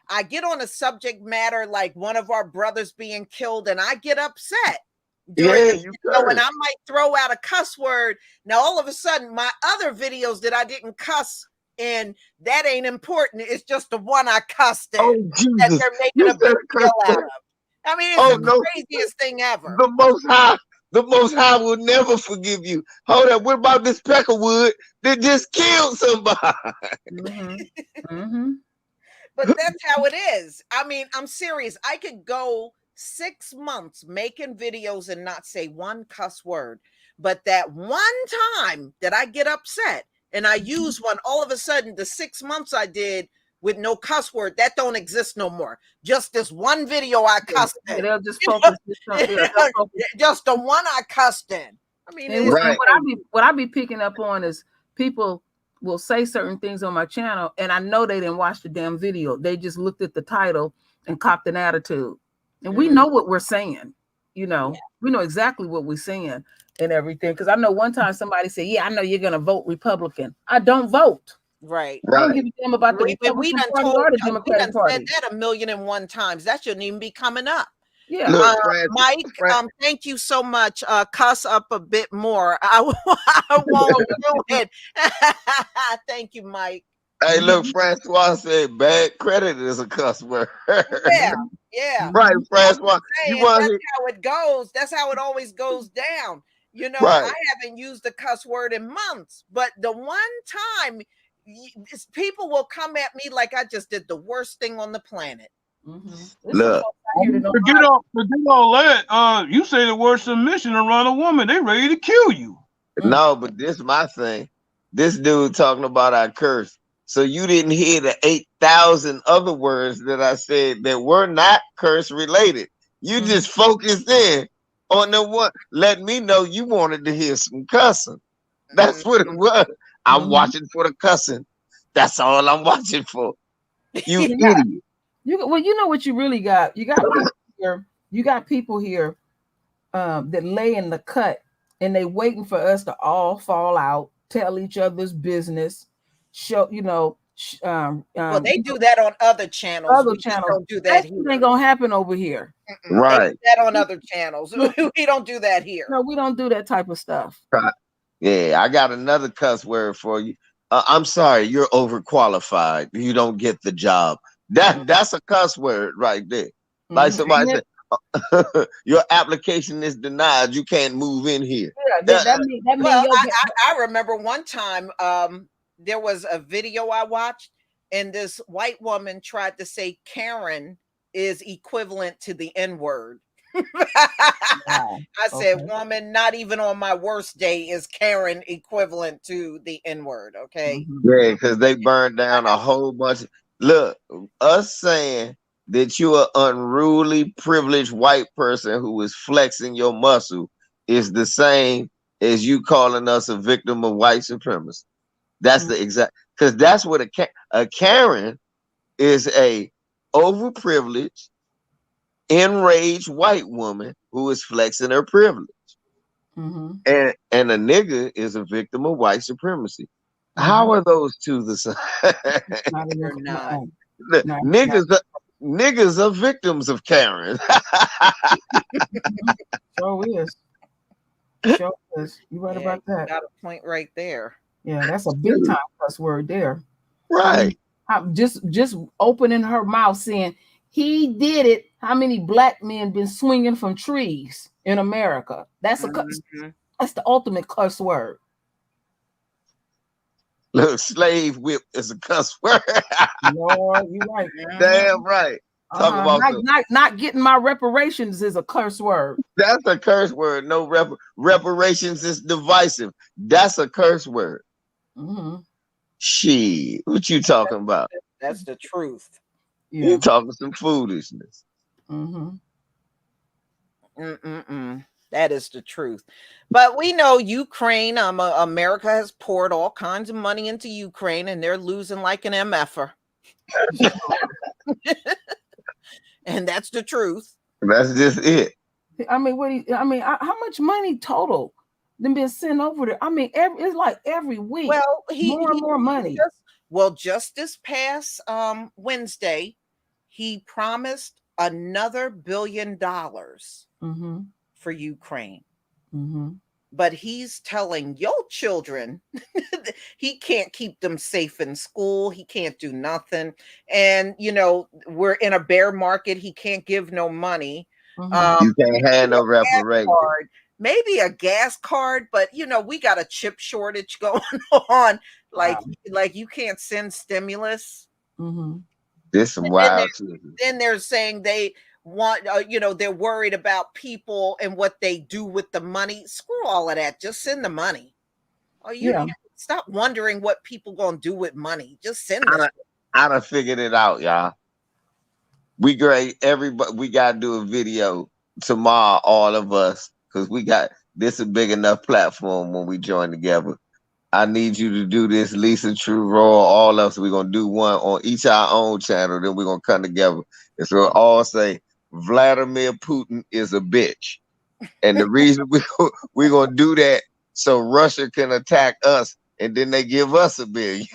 Speaker 1: I get on a subject matter like one of our brothers being killed and I get upset. And I might throw out a cuss word. Now, all of a sudden, my other videos that I didn't cuss in, that ain't important. It's just the one I cussed in that they're making a big deal out of. I mean, it's the craziest thing ever.
Speaker 3: The Most High will never forgive you. Hold up, what about this Peckerwood that just killed somebody?
Speaker 1: But that's how it is. I mean, I'm serious. I could go 6 months making videos and not say one cuss word. But that one time that I get upset and I use one, all of a sudden, the 6 months I did with no cuss word. That don't exist no more. Just this one video I cussed
Speaker 4: Yeah,
Speaker 1: in.
Speaker 4: they'll just focus. They'll focus.
Speaker 1: Just the one I cussed in. I mean,
Speaker 4: And
Speaker 1: it's
Speaker 3: Right.
Speaker 4: what I be picking up on is people will say certain things on my channel, and I know they didn't watch the damn video. They just looked at the title and copped an attitude. And we know what we're saying. You know, we know exactly what we're saying and everything. Because I know one time somebody said, "Yeah, I know you're gonna vote Republican." I don't vote.
Speaker 1: right.
Speaker 4: I don't
Speaker 3: Right.
Speaker 4: give a damn about the
Speaker 1: We
Speaker 4: Republican
Speaker 1: done
Speaker 4: Party
Speaker 1: told,
Speaker 4: or the
Speaker 1: we
Speaker 4: Democratic
Speaker 1: done
Speaker 4: Party.
Speaker 1: said that 1,000,001 times. That shouldn't even be coming up.
Speaker 4: Yeah.
Speaker 3: Look, Francis,
Speaker 1: Mike, thank you so much. Cuss up a bit more. I won't do it. Thank you, Mike.
Speaker 3: hey, look, Francois said bad credit is a cuss word.
Speaker 1: Yeah, yeah.
Speaker 3: Right, Francois.
Speaker 1: Saying
Speaker 3: You want
Speaker 1: that's
Speaker 3: to
Speaker 1: how it goes. That's how it always goes down. You know,
Speaker 3: Right.
Speaker 1: I haven't used the cuss word in months, but the one time people will come at me like I just did the worst thing on the planet.
Speaker 3: Look.
Speaker 2: Forget all that. You say the word submission around a woman, they ready to kill you.
Speaker 3: No, but this is my thing. This dude talking about I curse. So you didn't hear the 8,000 other words that I said that were not curse related. You just focused in on the one. Let me know you wanted to hear some cussing. That's what it was. I'm watching for the cussing. That's all I'm watching for. You idiot.
Speaker 4: You know what you really got. You got people here. You got people here that lay in the cut, and they waiting for us to all fall out, tell each other's business, show
Speaker 1: well, they do that on other channels.
Speaker 4: Other
Speaker 1: We just
Speaker 4: channels.
Speaker 1: don't do that
Speaker 4: That
Speaker 1: here.
Speaker 4: ain't gonna happen over here.
Speaker 3: Right.
Speaker 1: They do that on other channels. We don't do that here.
Speaker 4: No, we don't do that type of stuff.
Speaker 3: Yeah, I got another cuss word for you. I'm sorry, you're overqualified. You don't get the job. That's a cuss word right there. Like somebody said, your application is denied. You can't move in here.
Speaker 4: Yeah, that means
Speaker 1: well, I remember one time there was a video I watched, and this white woman tried to say Karen is equivalent to the N-word. I said, woman, not even on my worst day is Karen equivalent to the N-word. Okay.
Speaker 3: Yeah, because they burned down a whole bunch. Look, us saying that you're an unruly, privileged white person who is flexing your muscle is the same as you calling us a victim of white supremacy. That's the exact, because that's what a Karen is, a overprivileged, enraged white woman who is flexing her privilege. And a nigga is a victim of white supremacy. How are those two the same?
Speaker 1: They're not.
Speaker 3: Niggas are victims of Karen.
Speaker 4: Sure is. Sure is. You right about that.
Speaker 1: Got a point right there.
Speaker 4: Yeah, that's a big time cuss word there.
Speaker 3: Right.
Speaker 4: Just opening her mouth saying he did it. How many black men been swinging from trees in America? That's that's the ultimate cuss word.
Speaker 3: Look, slave whip is a cuss word.
Speaker 4: Lord, you right.
Speaker 3: Damn right. Talk about
Speaker 4: not getting my reparations is a curse word.
Speaker 3: That's a curse word. No reparations is divisive. That's a curse word. Shit, what you talking about?
Speaker 1: That's the truth.
Speaker 4: Yeah.
Speaker 3: You talking some foolishness.
Speaker 1: That is the truth. But we know Ukraine, America has poured all kinds of money into Ukraine, and they're losing like an MFer. And that's the truth.
Speaker 3: That's just it.
Speaker 4: I mean, how much money total then been sent over there? I mean, it's like every week.
Speaker 1: Well,
Speaker 4: more money.
Speaker 1: Just this past Wednesday, he promised another $1 billion for Ukraine. But he's telling your children he can't keep them safe in school. He can't do nothing. And, we're in a bear market. He can't give no money.
Speaker 3: You can't have no reparations.
Speaker 1: Maybe a gas card, but, we got a chip shortage going on. Like you can't send stimulus.
Speaker 3: This some wild shit.
Speaker 1: Then they're saying they want, they're worried about people and what they do with the money. Screw all of that. Just send the money. Stop wondering what people gonna do with money. Just send it.
Speaker 3: I done figured it out, y'all. We great. Everybody, we gotta do a video tomorrow, all of us, because we got this a big enough platform when we join together. I need you to do this, Lisa, True, Raw, all of us. We're gonna do one on each our own channel, then we're gonna come together. And so all say Vladimir Putin is a bitch. And the reason we're gonna do that so Russia can attack us and then they give us $1 billion.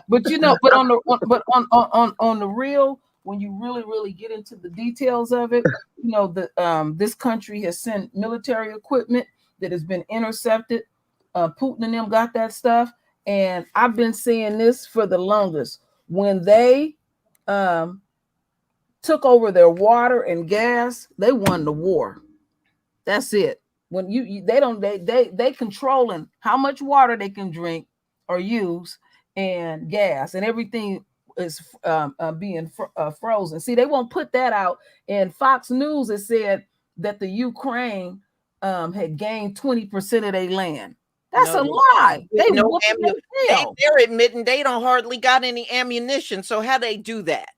Speaker 4: But you know, but on the real, when you really get into the details of it, you know, this country has sent military equipment that has been intercepted. Putin and them got that stuff, and I've been saying this for the longest. When they took over their water and gas, they won the war. That's it. When they controlling how much water they can drink or use, and gas, and everything is being frozen. See, they won't put that out. And Fox News has said that the Ukraine had gained 20% of their land. That's a lie.
Speaker 1: They're admitting they don't hardly got any ammunition. So how they do that?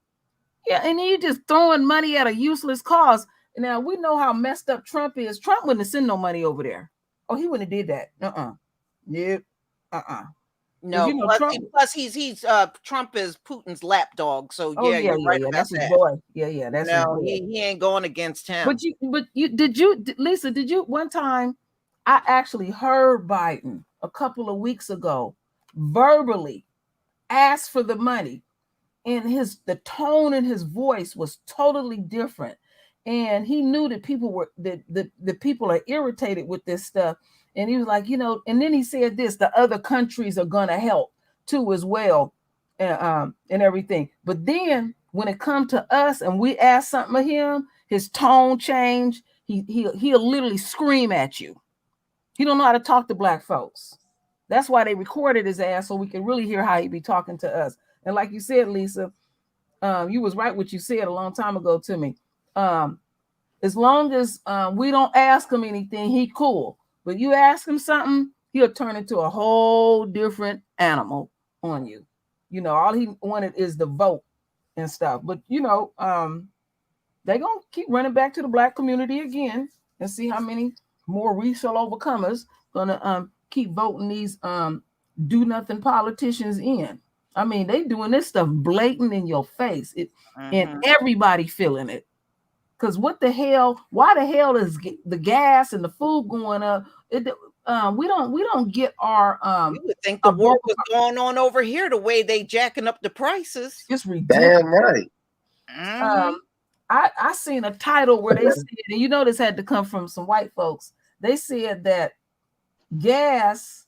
Speaker 4: Yeah, and you just throwing money at a useless cause. Now we know how messed up Trump is. Trump wouldn't have sent no money over there. Oh, he wouldn't have did that. Yep.
Speaker 1: No,
Speaker 4: you know,
Speaker 1: plus he's Trump is Putin's lapdog. So you're right about
Speaker 4: that's
Speaker 1: that.
Speaker 4: His boy. Yeah, that's his boy.
Speaker 1: He ain't going against him.
Speaker 4: But Lisa, did you one time? I actually heard Biden a couple of weeks ago verbally ask for the money, and the tone in his voice was totally different, and he knew that people were the people are irritated with this stuff. And he was like, you know, and then he said this: the other countries are gonna help too as well, and everything. But then when it comes to us and we ask something of him, his tone changed. He'll literally scream at you. He don't know how to talk to black folks. That's why they recorded his ass so we can really hear how he be talking to us. And like you said, Lisa, you was right what you said a long time ago to me. As long as we don't ask him anything, he cool. But you ask him something, he'll turn into a whole different animal on you. You know, all he wanted is the vote and stuff. But, you know, they're going to keep running back to the black community again and see how many more racial overcomers going to keep voting these do-nothing politicians in. I mean, they doing this stuff blatant in your face, and everybody feeling it. Because what the hell? Why the hell is the gas and the food going up? We don't get our.
Speaker 1: You would think the war was going on over here the way they jacking up the prices.
Speaker 4: It's ridiculous.
Speaker 3: Damn right.
Speaker 4: I seen a title where they said, and you know this had to come from some white folks. They said that gas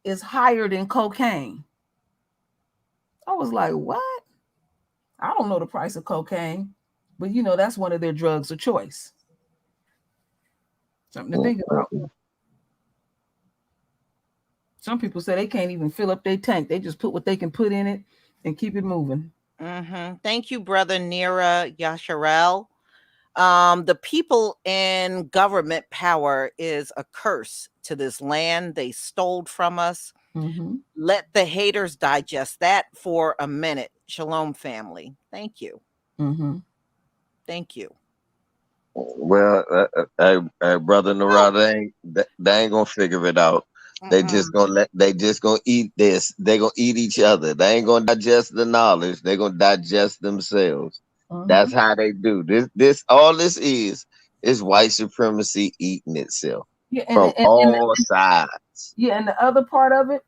Speaker 4: is higher than cocaine. I was like, what? I don't know the price of cocaine. But, you know, that's one of their drugs of choice. Something to think about. Some people say they can't even fill up their tank. They just put what they can put in it and keep it moving.
Speaker 1: Thank you, brother Nira Yasharel. The people in government power is a curse to this land they stole from us. Let the haters digest that for a minute. Shalom, family. Thank you. Thank you.
Speaker 3: Well, brother Narada, they ain't gonna figure it out. They just gonna eat this. They gonna eat each other. They ain't gonna digest the knowledge. They gonna digest themselves. That's how they do this. All this is white supremacy eating itself from all sides.
Speaker 4: Yeah, and the other part of it,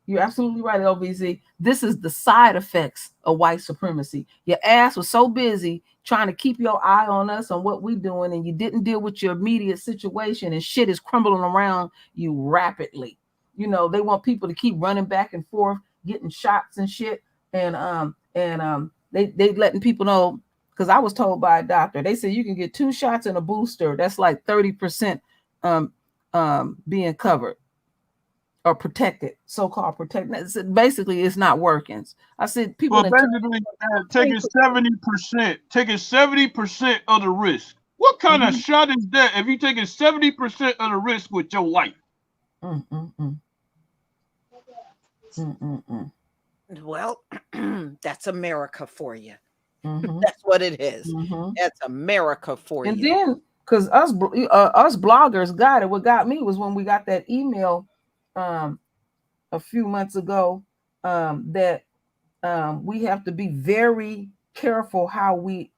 Speaker 4: you're absolutely right, LBZ. This is the side effects of white supremacy. Your ass was so busy trying to keep your eye on us, on what we're doing, and you didn't deal with your immediate situation, and shit is crumbling around you rapidly. You know, they want people to keep running back and forth, getting shots and shit. And they letting people know, because I was told by a doctor, they said you can get 2 shots and a booster. That's like 30% being covered. Or protected, so-called protected. Basically, it's not working. I said people.
Speaker 2: Well, basically, taking 70% of the risk. What kind of shot is that? If you taking 70% of the risk with your life,
Speaker 4: Mm-mm-mm.
Speaker 1: Well, that's America for you.
Speaker 4: Mhm.
Speaker 1: That's what it is.
Speaker 4: Mhm.
Speaker 1: That's America for
Speaker 4: And
Speaker 1: you.
Speaker 4: then, because us bloggers got it. What got me was when we got that email a few months ago that we have to be very careful how we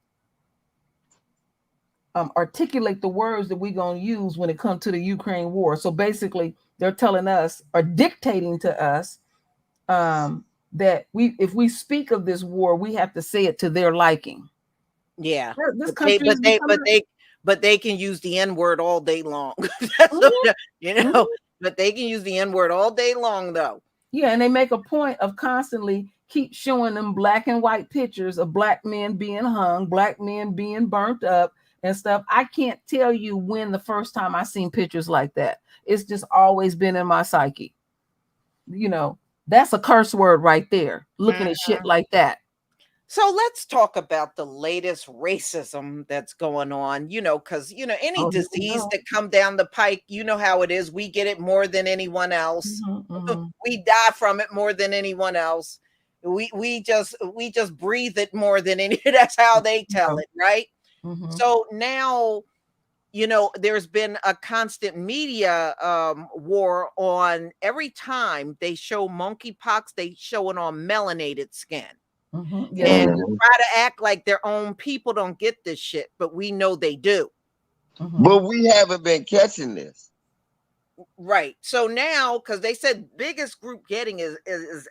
Speaker 4: articulate the words that we're going to use when it comes to the Ukraine war. So basically, they're telling us or dictating to us that if we speak of this war, we have to say it to their liking.
Speaker 1: Yeah,
Speaker 4: This country
Speaker 1: but they can use the N-word all day long. That's what, but they can use the N-word all day long though.
Speaker 4: Yeah, and they make a point of constantly keep showing them black and white pictures of black men being hung, black men being burnt up and stuff. I can't tell you when the first time I seen pictures like that. It's just always been in my psyche. That's a curse word right there, looking at shit like that.
Speaker 1: So let's talk about the latest racism that's going on, because, any disease that come down the pike, you know how it is. We get it more than anyone else. We die from it more than anyone else. We just breathe it more than any. That's how they tell it, right? So now, there's been a constant media war on every time they show monkeypox, they show it on melanated skin. And try to act like their own people don't get this shit, but we know they do.
Speaker 3: But we haven't been catching this.
Speaker 1: Right. So now, because they said biggest group getting is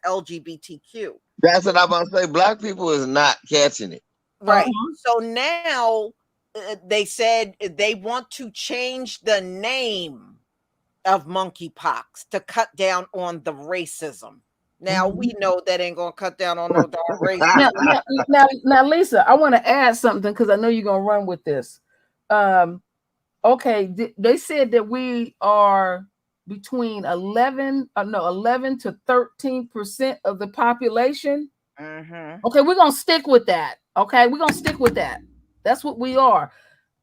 Speaker 1: LGBTQ.
Speaker 3: That's what I'm about to say. Black people is not catching it.
Speaker 1: Right. So now they said they want to change the name of monkeypox to cut down on the racism. Now we know that ain't gonna cut down on no darn racism.
Speaker 4: Now, Lisa, I want to add something because I know you're gonna run with this. Okay, they said that we are between 11 to 13% of the population. Okay, we're gonna stick with that. Okay, we're gonna stick with that. That's what we are.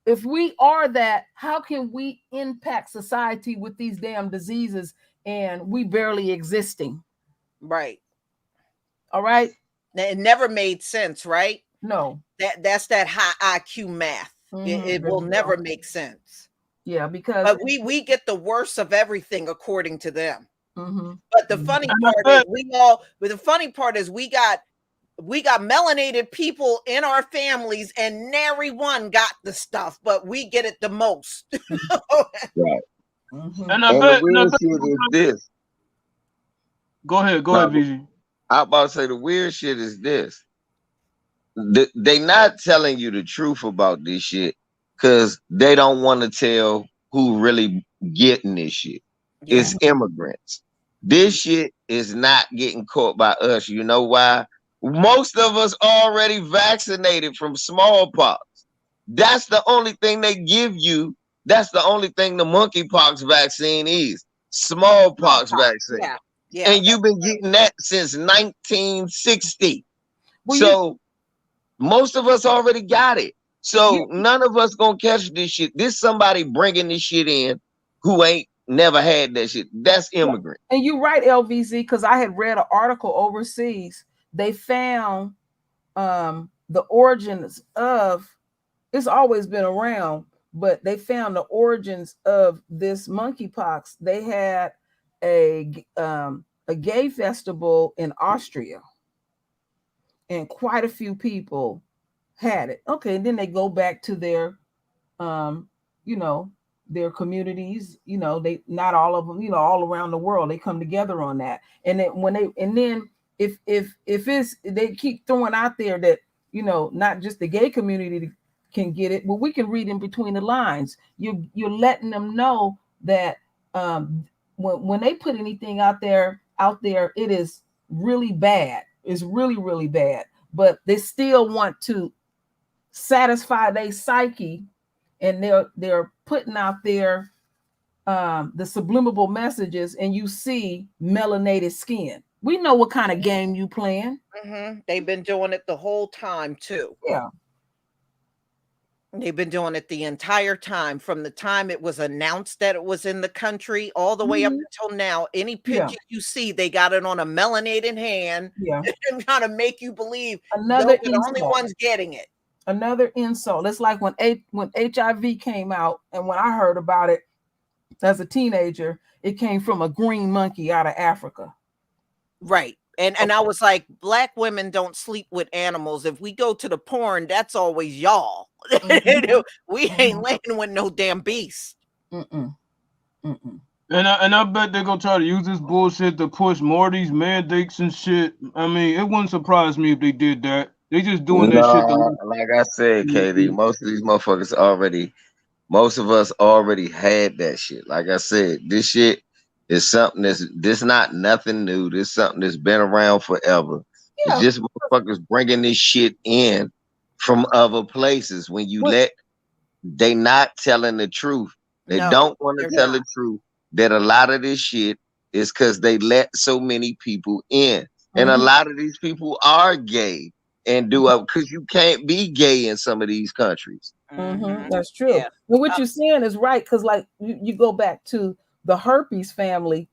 Speaker 4: If we are that, how can we impact society with these damn diseases and we barely existing?
Speaker 1: Right.
Speaker 4: All right.
Speaker 1: It never made sense, right?
Speaker 4: No.
Speaker 1: That's that high IQ math. It will never make sense.
Speaker 4: Yeah, because
Speaker 1: but we get the worst of everything according to them. But the funny part is we got melanated people in our families, and nary one got the stuff, but we get it the most.
Speaker 3: Right.
Speaker 2: And I bet
Speaker 3: is this.
Speaker 2: Go ahead, VG.
Speaker 3: I'm about to say the weird shit is this. They not telling you the truth about this shit because they don't want to tell who really getting this shit. Yeah. It's immigrants. This shit is not getting caught by us. You know why? Most of us already vaccinated from smallpox. That's the only thing they give you. That's the only thing the monkeypox vaccine is. Smallpox vaccine. Yeah. Yeah, and you've been getting that since 1960. So most of us already got it. So none of us gonna catch this shit. This somebody bringing this shit in who ain't never had that shit. That's immigrant.
Speaker 4: And you're right, LVZ, because I had read an article overseas. They found the origins of, it's always been around, but they found the origins of this monkeypox. They had a gay festival in Austria, and quite a few people had it. Okay, and then they go back to their their communities, they not all of them, all around the world, they come together on that. And then if it's, they keep throwing out there that not just the gay community can get it, but we can read in between the lines. You're letting them know that when they put anything out there, it is really bad. It's really, really bad. But they still want to satisfy their psyche, and they're putting out there the subliminal messages, and you see melanated skin. We know what kind of game you playing.
Speaker 1: They've been doing it the whole time too.
Speaker 4: Yeah.
Speaker 1: They've been doing it the entire time, from the time it was announced that it was in the country all the way up
Speaker 4: Mhm.
Speaker 1: until now. Any
Speaker 4: Yeah.
Speaker 1: picture you see, they got it on a melanated hand
Speaker 4: Yeah.
Speaker 1: and trying to make you believe
Speaker 4: Another
Speaker 1: they're the only
Speaker 4: insult.
Speaker 1: ones getting it.
Speaker 4: Another insult. It's like when HIV came out, and when I heard about it as a teenager, it came from a green monkey out of Africa.
Speaker 1: Right. And I was like, black women don't sleep with animals. If we go to the porn, that's always y'all.
Speaker 4: Mhm.
Speaker 1: We ain't laying with no damn beast.
Speaker 4: Mm-mm. Mm-mm.
Speaker 2: And I bet they're gonna try to use this bullshit to push more of these mandates and shit. I mean, it wouldn't surprise me if they did that. They just doing that shit
Speaker 3: No,
Speaker 2: to
Speaker 3: like I said, KD, most of these motherfuckers already, most of us already had that shit. Like I said, this shit is something this not nothing new. This something that's been around forever. It's
Speaker 4: Yeah.
Speaker 3: just motherfuckers bringing this shit in from other places. When you
Speaker 4: What-
Speaker 3: they not telling the truth. They
Speaker 1: No,
Speaker 3: don't want to
Speaker 1: they're
Speaker 3: tell
Speaker 1: not.
Speaker 3: the truth that a lot of this shit is because they let so many people in. And a
Speaker 4: Mhm.
Speaker 3: lot of these people are gay and do up because you can't be gay in some of these countries.
Speaker 1: Mhm.
Speaker 4: That's true.
Speaker 1: Yeah.
Speaker 4: And what you're saying is right, because like you go back to the herpes family,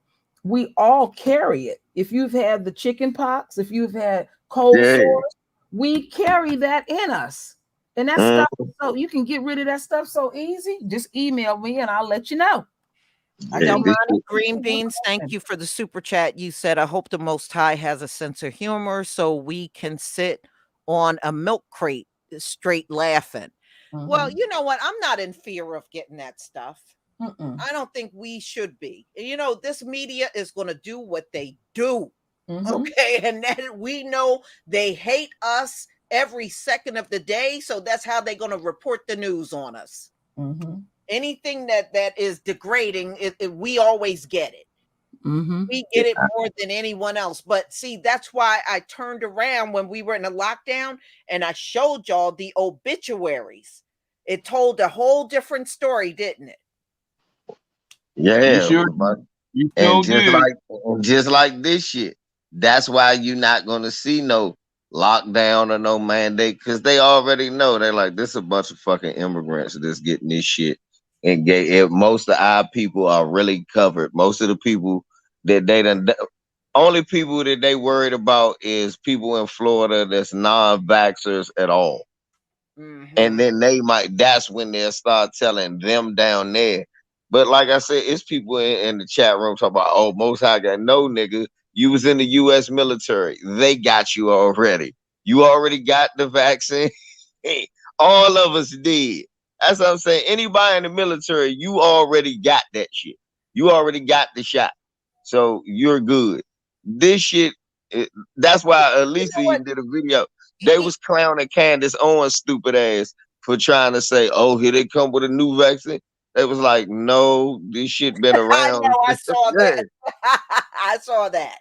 Speaker 4: we all carry it. If you've had the chicken pox, if you've had cold
Speaker 3: Yeah.
Speaker 4: sores, we carry that in us. And that
Speaker 3: Mhm.
Speaker 4: stuff, so you can get rid of that stuff so easy. Just email me and I'll let you know.
Speaker 3: Yeah, this
Speaker 1: Delmonte Green Beans, thank you for the super chat. You said, I hope the Most High has a sense of humor so we can sit on a milk crate straight laughing. Well,
Speaker 4: Mhm.
Speaker 1: you know what? I'm not in fear of getting that stuff.
Speaker 4: Mm-mm.
Speaker 1: I don't think we should be. You know, this media is going to do what they do.
Speaker 4: Mhm.
Speaker 1: Okay. And then we know they hate us every second of the day. So that's how they're going to report the news on us.
Speaker 4: Mhm.
Speaker 1: Anything that is degrading, we always get it.
Speaker 4: Mhm.
Speaker 1: We get it more than anyone else. But see, that's why I turned around when we were in a lockdown and I showed y'all the obituaries. It told a whole different story, didn't it?
Speaker 3: Yeah,
Speaker 2: You sure?
Speaker 3: but
Speaker 2: You
Speaker 3: and
Speaker 2: sure did.
Speaker 3: just like this shit. That's why you're not gonna see no lockdown or no mandate because they already know they're like this a bunch of fucking immigrants that's getting this shit. And most of our people are really covered. Most of the people that they done only people that they worried about is people in Florida that's non-vaxxers at all. And then that's when they'll start telling them down there. But like I said, it's people in the chat room talking about, oh, Most High got no nigga. You was in the US military. They got you already. You already got the vaccine. All of us did. That's what I'm saying. Anybody in the military, you already got that shit. You already got the shot. So you're good. This shit, that's why Elisa even did a video. They was clowning Candace Owens' stupid ass for trying to say, oh, here they come with a new vaccine. They was like, no, this shit been around.
Speaker 1: I know, I saw that. I saw that.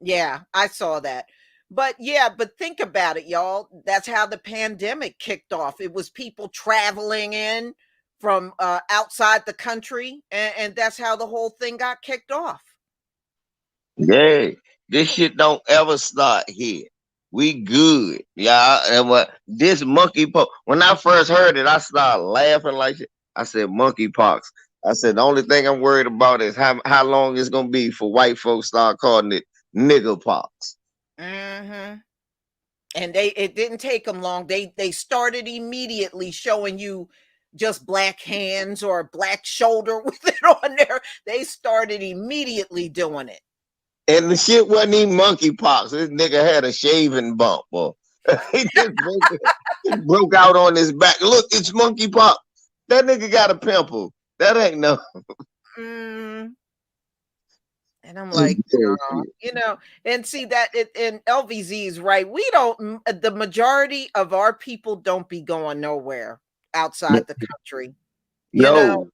Speaker 1: Yeah, I saw that. But yeah, but think about it, y'all. That's how the pandemic kicked off. It was people traveling in from outside the country, and that's how the whole thing got kicked off.
Speaker 3: Yeah, this shit don't ever start here. We good, yeah. And what this monkeypox? When I first heard it, I started laughing like shit. I said monkeypox. I said the only thing I'm worried about is how long it's gonna be for white folks start calling it nigger pox.
Speaker 1: And it didn't take them long. They started immediately showing you just black hands or a black shoulder with it on there. They started immediately doing it.
Speaker 3: And the shit wasn't even monkeypox. This nigga had a shaving bump, or he just broke out on his back. Look, it's monkeypox. That nigga got a pimple. That ain't no.
Speaker 1: And I'm like, you know, and see that and LVZ is right. We don't, the majority of our people don't be going nowhere outside the country. You know,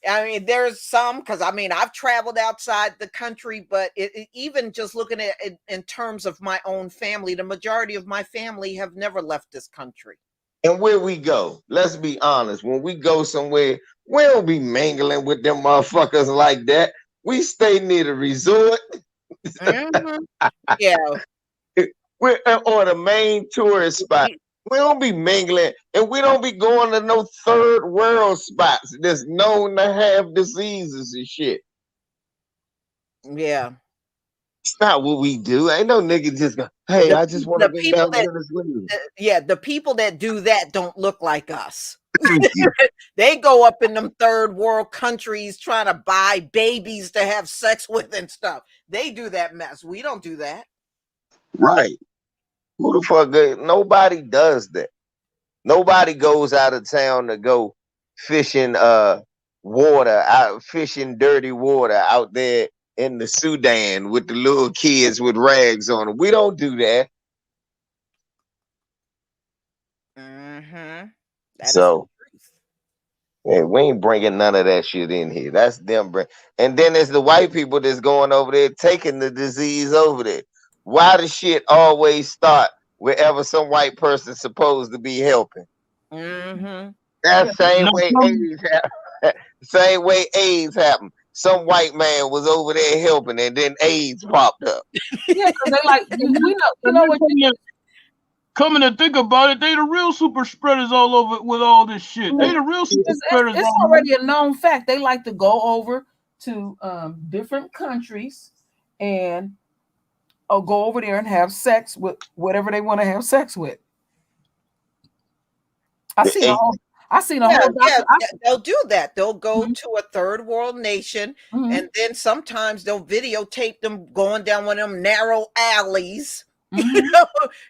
Speaker 1: I mean, there's some, because I mean, I've traveled outside the country, but even just looking at it in terms of my own family, the majority of my family have never left this country.
Speaker 3: And where we go, let's be honest, when we go somewhere, we don't be mingling with them motherfuckers like that. We stay near the resort.
Speaker 1: Yeah.
Speaker 3: We're on the main tourist spot. We don't be mingling, and we don't be going to no third world spots that's known to have diseases and shit.
Speaker 1: Yeah.
Speaker 3: It's not what we do. Ain't no nigga just go, hey, I just want to
Speaker 1: The
Speaker 3: go
Speaker 1: people
Speaker 3: down
Speaker 1: that
Speaker 3: to this league.
Speaker 1: yeah, the people that do that don't look like us.
Speaker 3: Thank you.
Speaker 1: They go up in them third world countries trying to buy babies to have sex with and stuff. They do that mess. We don't do that.
Speaker 3: Right. Who the fuck? Nobody does that. Nobody goes out of town to go fishing fishing dirty water out there in the Sudan with the little kids with rags on them. We don't do that.
Speaker 1: Mm-hmm.
Speaker 3: So yeah, we ain't bringing none of that shit in here. That's them and then there's the white people that's going over there taking the disease over there. Why the shit always start wherever some white person's supposed to be helping?
Speaker 1: Mm-hmm.
Speaker 3: That same way AIDS happened. Same way AIDS happened. Some white man was over there helping, and then AIDS popped up.
Speaker 4: Yeah, because they like we know what.
Speaker 2: Coming to think about it, they the real super spreaders all over with all this shit. They the real super spreaders.
Speaker 4: It's already a known fact. They like to go over to different countries and go over there and have sex with whatever they want to have sex with. I seen a whole.
Speaker 1: They'll do that. They'll go to a third world nation, and then sometimes they'll videotape them going down one of them narrow alleys.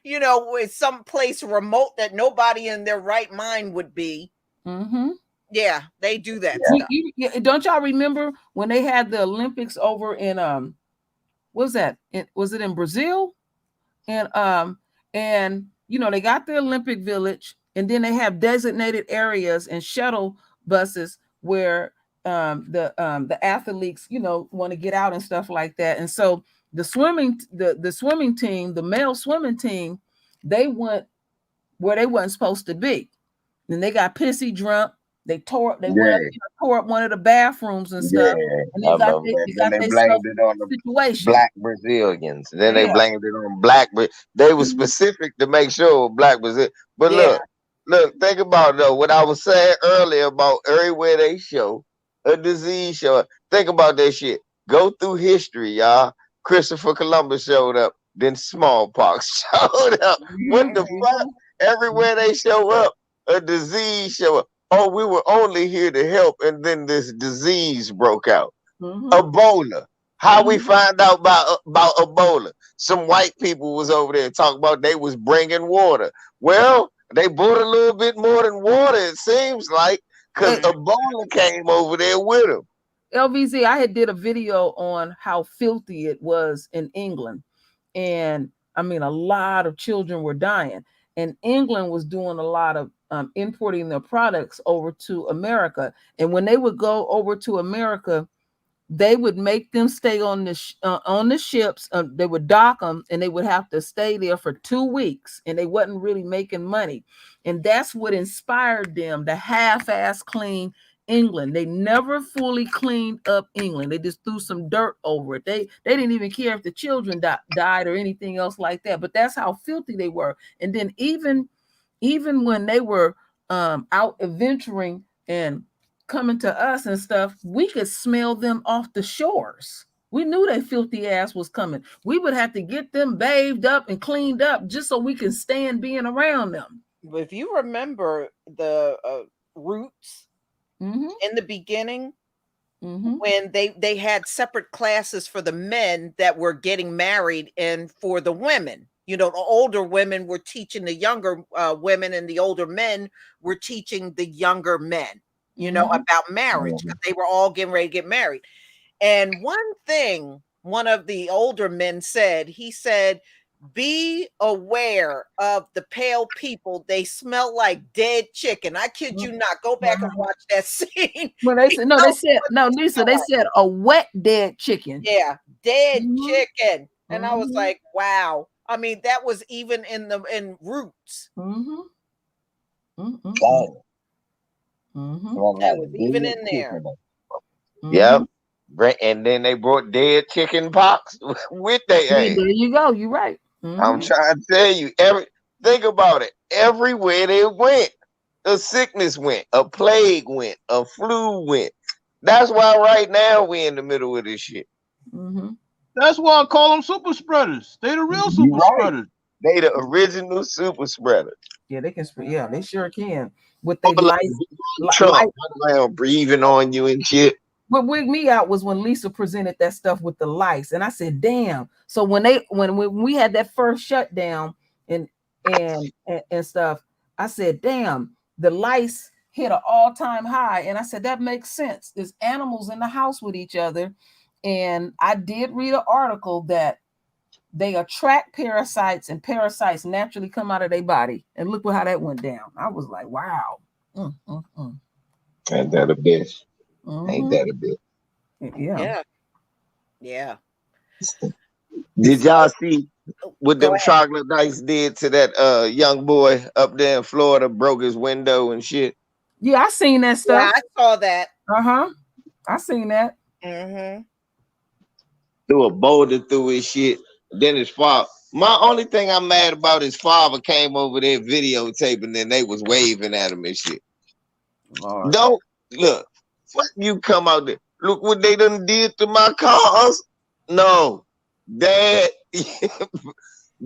Speaker 1: You know, with some place remote that nobody in their right mind would be. Yeah, they do that.
Speaker 4: Don't y'all remember when they had the Olympics over in what was that? Was it in Brazil? And you know, they got the Olympic Village, and then they have designated areas and shuttle buses where the athletes, you know, want to get out and stuff like that. And so the swimming team, the male swimming team, they went where they wasn't supposed to be. Then they got pissy drunk. They tore up one of the bathrooms and stuff. And they blamed it on the situation.
Speaker 3: Black Brazilians. Then they blamed it on black, but they were specific to make sure black was it. But look, think about though what I was saying earlier about everywhere they show a disease show. Think about that shit. Go through history, y'all. Christopher Columbus showed up, then smallpox showed up. What the fuck? Everywhere they show up, a disease show up. Oh, we were only here to help, and then this disease broke out. Ebola. How we find out about Ebola? Some white people was over there talking about they was bringing water. Well, they brought a little bit more than water, it seems like, because Ebola came over there with them.
Speaker 4: LVZ, I had did a video on how filthy it was in England. And I mean, a lot of children were dying. And England was doing a lot of importing their products over to America. And when they would go over to America, they would make them stay on the ships. They would dock them, and they would have to stay there for 2 weeks. And they wasn't really making money. And that's what inspired them to half-ass clean England. They never fully cleaned up England. They just threw some dirt over it. They didn't even care if the children died or anything else like that. But that's how filthy they were. And then even when they were out adventuring and coming to us and stuff, we could smell them off the shores. We knew that filthy ass was coming. We would have to get them bathed up and cleaned up just so we can stand being around them.
Speaker 1: If you remember the Roots in the beginning, when they had separate classes for the men that were getting married and for the women. You know, the older women were teaching the younger women, and the older men were teaching the younger men, you know, about marriage, because they were all getting ready to get married. And one thing one of the older men said, he said, be aware of the pale people. They smell like dead chicken. I kid you not. Go back and watch that scene.
Speaker 4: Well, Lisa, they said a wet dead chicken.
Speaker 1: Yeah, dead chicken. And I was like, wow. I mean, that was even in Roots.
Speaker 3: That
Speaker 1: was even in there.
Speaker 3: Yep. And then they brought dead chicken pox with their ass.
Speaker 4: There you go. You're right.
Speaker 3: I'm trying to tell you, Think about it. Everywhere they went, a sickness went, a plague went, a flu went. That's why right now we in the middle of this shit.
Speaker 4: Mm-hmm.
Speaker 2: That's why I call them super spreaders. They the real
Speaker 3: You
Speaker 2: super
Speaker 3: right.
Speaker 2: spreaders.
Speaker 3: They the original super spreaders.
Speaker 4: Yeah, they can spread. Yeah, they sure can. With they
Speaker 3: Like
Speaker 4: lights,
Speaker 3: Trump around breathing on you and shit.
Speaker 4: What wigged me out was when Lisa presented that stuff with the lice, and I said, "Damn!" So when we had that first shutdown and stuff, I said, "Damn!" The lice hit an all-time high, and I said that makes sense. There's animals in the house with each other, and I did read an article that they attract parasites, and parasites naturally come out of their body. And look how that went down. I was like, "Wow!"
Speaker 3: Ain't that a bitch?
Speaker 4: Mhm.
Speaker 3: Ain't that a bitch?
Speaker 4: Yeah.
Speaker 1: Yeah.
Speaker 3: Did y'all see what
Speaker 1: Go
Speaker 3: them
Speaker 1: ahead.
Speaker 3: troglodytes did to that young boy up there in Florida? Broke his window and shit.
Speaker 4: Yeah, I seen that
Speaker 1: Yeah,
Speaker 4: stuff.
Speaker 1: I saw that.
Speaker 4: I seen that.
Speaker 1: Mm-hmm.
Speaker 3: Threw a boulder through his shit. Then his father. My only thing I'm mad about, his father came over there videotaping and they was waving at him and shit.
Speaker 4: Lord.
Speaker 3: Don't look. Fuck you come out there. Look what they done did to my cars. No, Dad,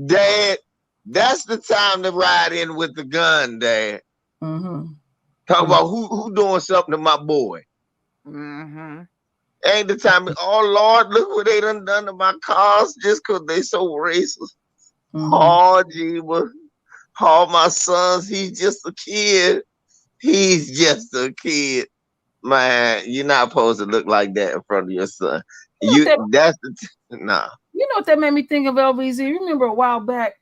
Speaker 3: Dad, that's the time to ride in with the gun, Dad.
Speaker 4: Mm-hmm.
Speaker 3: Talk about who doing something to my boy.
Speaker 1: Mm-hmm.
Speaker 3: Ain't the time. Oh Lord, look what they done to my cars just because they so racist.
Speaker 4: Mm-hmm.
Speaker 3: Oh, Jeeba. Oh, my sons, he's just a kid. He's just a kid. Man, you're not supposed to look like that in front of your son. Nah.
Speaker 4: You know what that made me think of, LVZ? You remember a while back,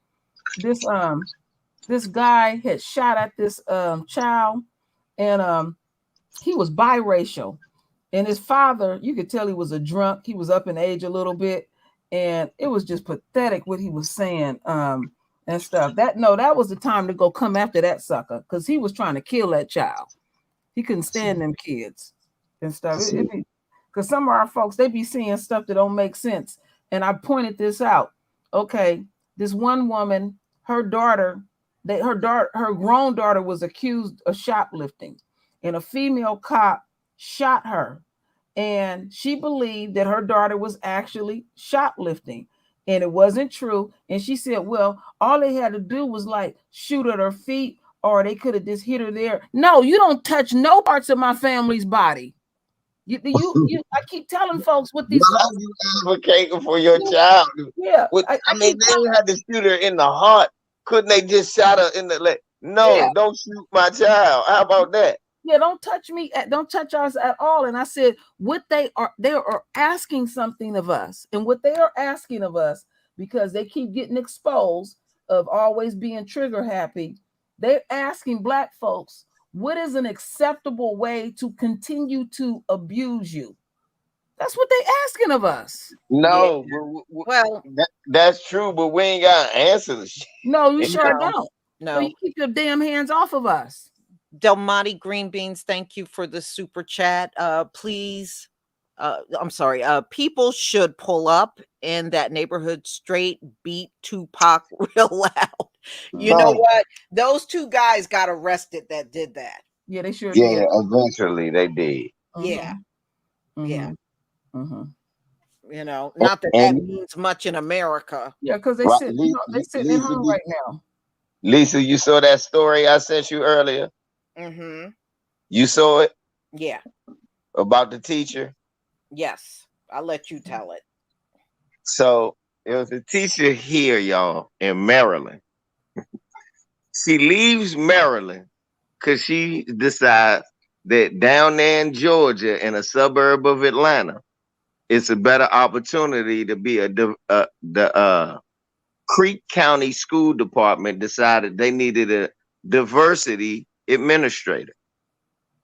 Speaker 4: this guy had shot at this child, and he was biracial, and his father, you could tell he was a drunk. He was up in age a little bit, and it was just pathetic what he was saying and stuff. That was the time to go come after that sucker, because he was trying to kill that child. He couldn't stand them kids and stuff. Because some of our folks, they be seeing stuff that don't make sense. And I pointed this out. Okay, this one woman, her grown daughter was accused of shoplifting, and a female cop shot her. And she believed that her daughter was actually shoplifting, and it wasn't true. And she said, well, all they had to do was like shoot at her feet, or they could have just hit her there. No, you don't touch no parts of my family's body. You I keep telling folks what these
Speaker 3: Why are you advocating for your child?
Speaker 4: Yeah.
Speaker 3: I mean, they had to shoot her in the heart. Couldn't they just shot her in the leg? No,
Speaker 4: Yeah.
Speaker 3: Don't shoot my child. How about that?
Speaker 4: Yeah, don't touch me. Don't touch us at all. And I said, they are asking something of us. And what they are asking of us, because they keep getting exposed of always being trigger happy, they're asking Black folks, what is an acceptable way to continue to abuse you? That's what they're asking of us.
Speaker 3: No,
Speaker 1: Well,
Speaker 3: that's true, but we ain't got answers.
Speaker 4: No, you sure don't.
Speaker 1: No.
Speaker 4: So you keep your damn hands off of us.
Speaker 1: Delmonte Green Beans, thank you for the super chat. Please, I'm sorry. People should pull up in that neighborhood straight beat Tupac real loud. You know what? Those two guys got arrested that did that.
Speaker 4: Yeah, they sure did.
Speaker 3: Yeah, eventually they did.
Speaker 1: Yeah.
Speaker 4: Mm-hmm.
Speaker 1: Yeah.
Speaker 4: Mm-hmm.
Speaker 1: You know, not that that means much in America.
Speaker 4: Yeah, because they sit at home right now.
Speaker 3: Lisa, you saw that story I sent you earlier?
Speaker 1: Mm-hmm.
Speaker 3: You saw it?
Speaker 1: Yeah.
Speaker 3: About the teacher?
Speaker 1: Yes. I'll let you tell it.
Speaker 3: So it was a teacher here, y'all, in Maryland. She leaves Maryland because she decides that down there in Georgia, in a suburb of Atlanta, it's a better opportunity to be the Creek County School Department decided they needed a diversity administrator.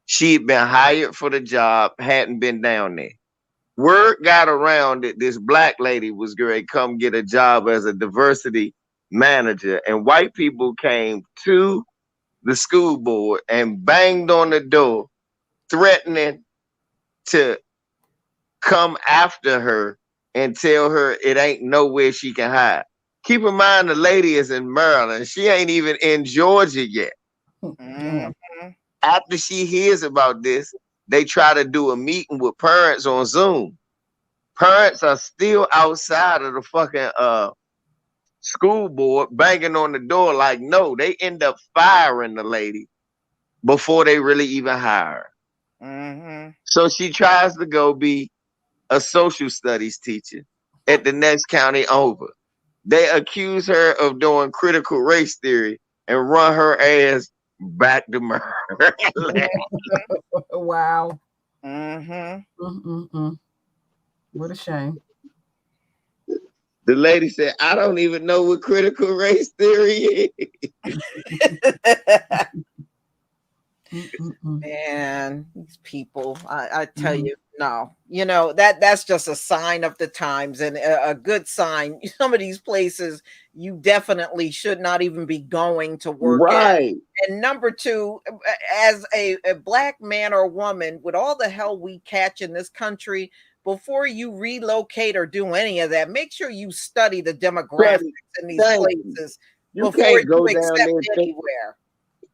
Speaker 3: She'd been hired for the job, hadn't been down there. Word got around that this Black lady was going to come get a job as a diversity manager, and white people came to the school board and banged on the door, threatening to come after her and tell her it ain't nowhere she can hide. Keep in mind the lady is in Maryland. She ain't even in Georgia yet.
Speaker 1: Mhm.
Speaker 3: After she hears about this, they try to do a meeting with parents on Zoom. Parents are still outside of the fucking school board banging on the door like, no, they end up firing the lady before they really even hire her.
Speaker 1: Mhm.
Speaker 3: So she tries to go be a social studies teacher at the next county over. They accuse her of doing critical race theory and run her ass back to Maryland.
Speaker 4: Wow.
Speaker 1: Mhm.
Speaker 4: Mm-mm-mm. What a shame.
Speaker 3: The lady said, I don't even know what critical race theory is.
Speaker 4: Mm-mm-mm.
Speaker 1: Man, these people, I tell
Speaker 4: Mhm.
Speaker 1: you, no, that's just a sign of the times, and a good sign. Some of these places you definitely should not even be going to work at.
Speaker 3: Right.
Speaker 1: And number two, as a black man or woman, with all the hell we catch in this country, before you relocate or do any of that, make sure you study the demographics in these
Speaker 3: Thank you.
Speaker 1: places
Speaker 3: You
Speaker 1: before
Speaker 3: can't go
Speaker 1: you
Speaker 3: down
Speaker 1: accept
Speaker 3: there.
Speaker 1: anywhere.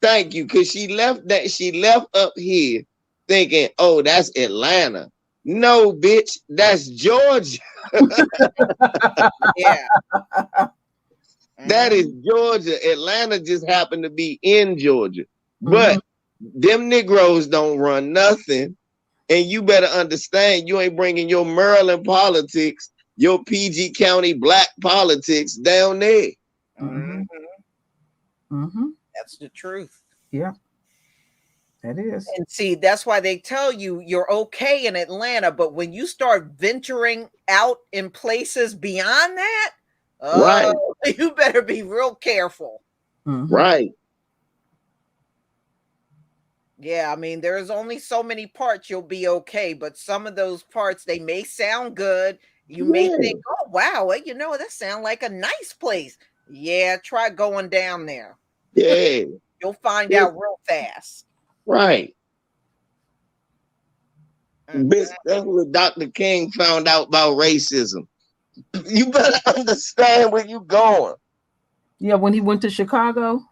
Speaker 3: Thank you, because she left up here thinking, oh, that's Atlanta. No, bitch, that's Georgia.
Speaker 1: Yeah.
Speaker 3: That is Georgia. Atlanta just happened to be in Georgia. But
Speaker 4: Mhm.
Speaker 3: them Negroes don't run nothing. And you better understand you ain't bringing your Maryland politics, your PG County black politics down there.
Speaker 4: Mhm.
Speaker 1: Mhm.
Speaker 4: Mhm.
Speaker 1: That's the truth.
Speaker 4: Yeah, that is.
Speaker 1: And see, that's why they tell you you're okay in Atlanta, but when you start venturing out in places beyond that,
Speaker 3: Right,
Speaker 1: you better be real careful.
Speaker 4: Mhm.
Speaker 3: right.
Speaker 1: Yeah, I mean, there's only so many parts you'll be okay, but some of those parts they may sound good. You may
Speaker 3: Yeah,
Speaker 1: think, "Oh, wow, well, that sounds like a nice place." Yeah, try going down there.
Speaker 3: yeah,
Speaker 1: You'll find
Speaker 3: yeah,
Speaker 1: out real fast.
Speaker 3: right. Bitch,
Speaker 1: Mm-mm.
Speaker 3: that's what Dr. King found out about racism. You better understand where you going.
Speaker 4: Yeah, when he went to Chicago.